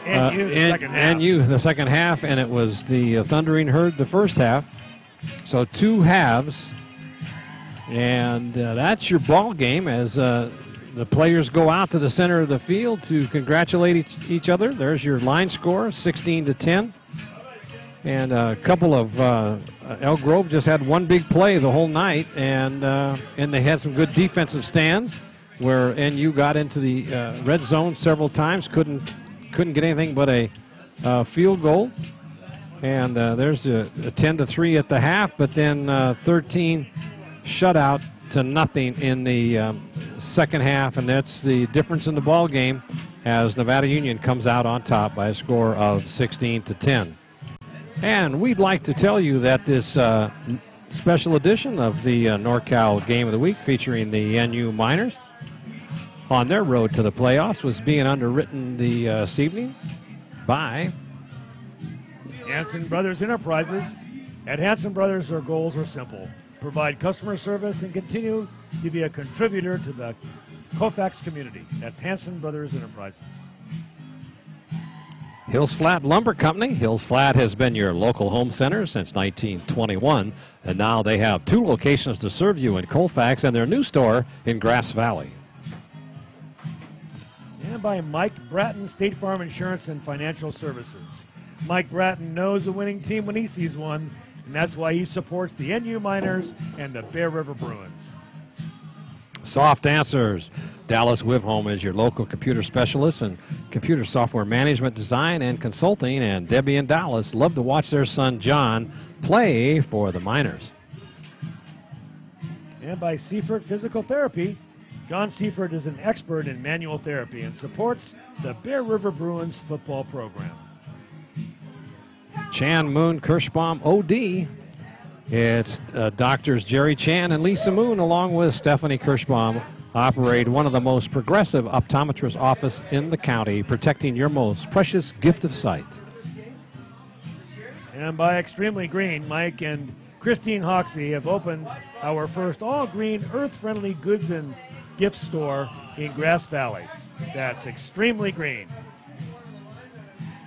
NU the second half, and it was the Thundering Herd the first half. So two halves, and that's your ball game as the players go out to the center of the field to congratulate each other. There's your line score, 16-10. And a couple of Elk Grove just had one big play the whole night, and they had some good defensive stands where NU got into the red zone several times, couldn't get anything but a field goal. And there's a 10-3 at the half, but then 13 shutout to nothing in the second half, and that's the difference in the ball game as Nevada Union comes out on top by a score of 16-10. And we'd like to tell you that this special edition of the NorCal Game of the Week featuring the NU Miners on their road to the playoffs was being underwritten this evening by Hanson Brothers Enterprises. At Hanson Brothers, their goals are simple: provide customer service and continue to be a contributor to the Colfax community. That's Hanson Brothers Enterprises. Hills Flat Lumber Company. Hills Flat has been your local home center since 1921, and now they have 2 locations to serve you in Colfax and their new store in Grass Valley. And by Mike Bratton, State Farm Insurance and Financial Services. Mike Bratton knows a winning team when he sees one, and that's why he supports the NU Miners and the Bear River Bruins. Soft Answers. Dallas Wivholm is your local computer specialist in computer software management, design, and consulting, and Debbie and Dallas love to watch their son John play for the Miners. And by Seifert Physical Therapy. John Seifert is an expert in manual therapy and supports the Bear River Bruins football program. Chan Moon Kirschbaum OD. It's doctors Jerry Chan and Lisa Moon, along with Stephanie Kirschbaum, operate one of the most progressive optometrist office in the county, protecting your most precious gift of sight. And by Extremely Green, Mike and Christine Hoxie have opened our first all-green, earth-friendly goods and gift store in Grass Valley. That's Extremely Green.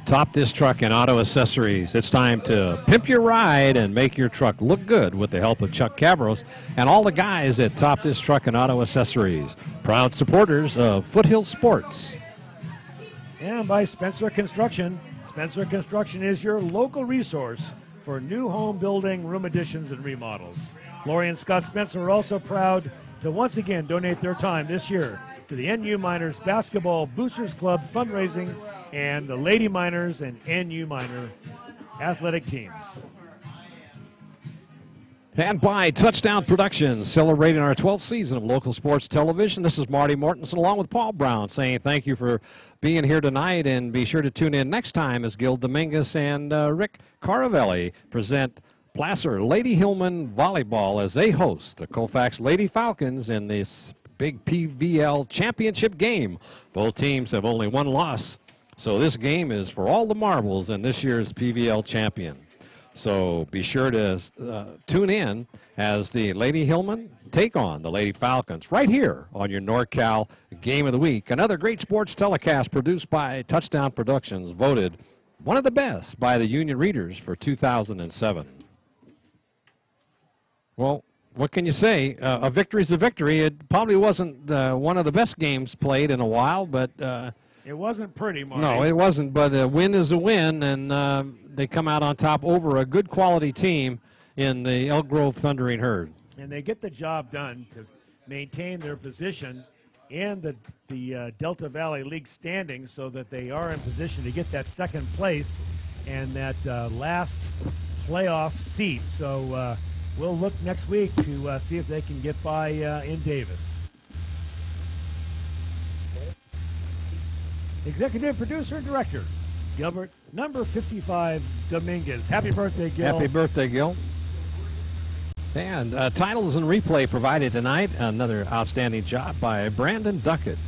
Top Disc Truck and Auto Accessories. It's time to pimp your ride and make your truck look good with the help of Chuck Cavros and all the guys at Top Disc Truck and Auto Accessories, proud supporters of Foothill Sports. And by Spencer Construction. Spencer Construction is your local resource for new home building, room additions, and remodels. Lori and Scott Spencer are also proud to once again donate their time this year to the NU Miners Basketball Boosters Club fundraising and the Lady Miners and NU Miner athletic teams. And by Touchdown Productions, celebrating our 12th season of local sports television. This is Marty Mortensen along with Paul Brown saying thank you for being here tonight, and be sure to tune in next time as Gil Dominguez and Rick Caravelli present Placer Lady Hillman Volleyball as they host the Colfax Lady Falcons in this big PVL championship game. Both teams have only one loss, so this game is for all the marbles in this year's PVL champion. So be sure to tune in as the Lady Hillman take on the Lady Falcons right here on your NorCal Game of the Week. Another great sports telecast produced by Touchdown Productions, voted one of the best by the Union Readers for 2007. Well, what can you say? A victory's a victory. It probably wasn't one of the best games played in a while, but it wasn't pretty, Marty. No, it wasn't, but a win is a win, and they come out on top over a good quality team in the Elk Grove Thundering Herd. And they get the job done to maintain their position and the Delta Valley League standings so that they are in position to get that second place and that last playoff seat. So we'll look next week to see if they can get by in Davis. Executive producer and director, Gilbert, number 55, Dominguez. Happy birthday, Gil. Happy birthday, Gil. And titles and replay provided tonight. Another outstanding job by Brandon Duckett.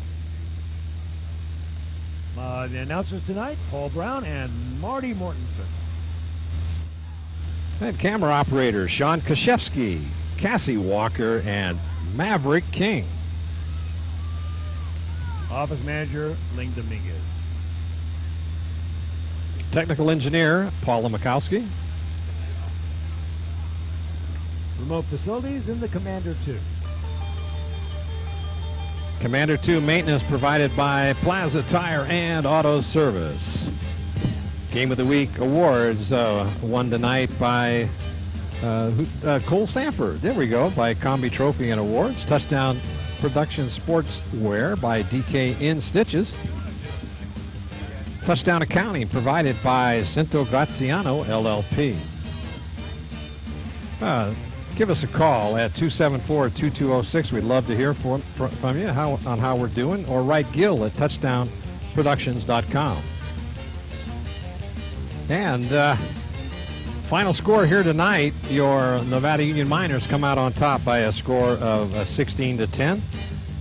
The announcers tonight, Paul Brown and Marty Mortensen. And camera operators, Sean Kashevsky, Cassie Walker, and Maverick King. Office manager, Ling Dominguez. Technical engineer, Paula Mikowski. Remote facilities in the Commander 2. Commander 2 maintenance provided by Plaza Tire and Auto Service. Game of the Week awards won tonight by Cole Stanford. There we go, by Combi Trophy and Awards. Touchdown Production Sportswear by DK In Stitches. Touchdown Accounting provided by Cinto Graziano LLP. Give us a call at 274-2206. We'd love to hear from you on how we're doing, or write Gil at touchdownproductions.com. And final score here tonight, your Nevada Union Miners come out on top by a score of 16-10.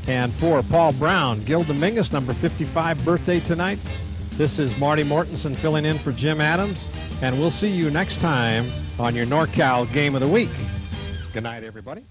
And for Paul Brown, Gil Dominguez, number 55 birthday tonight. This is Marty Mortensen filling in for Jim Adams, and we'll see you next time on your NorCal Game of the Week. Good night, everybody.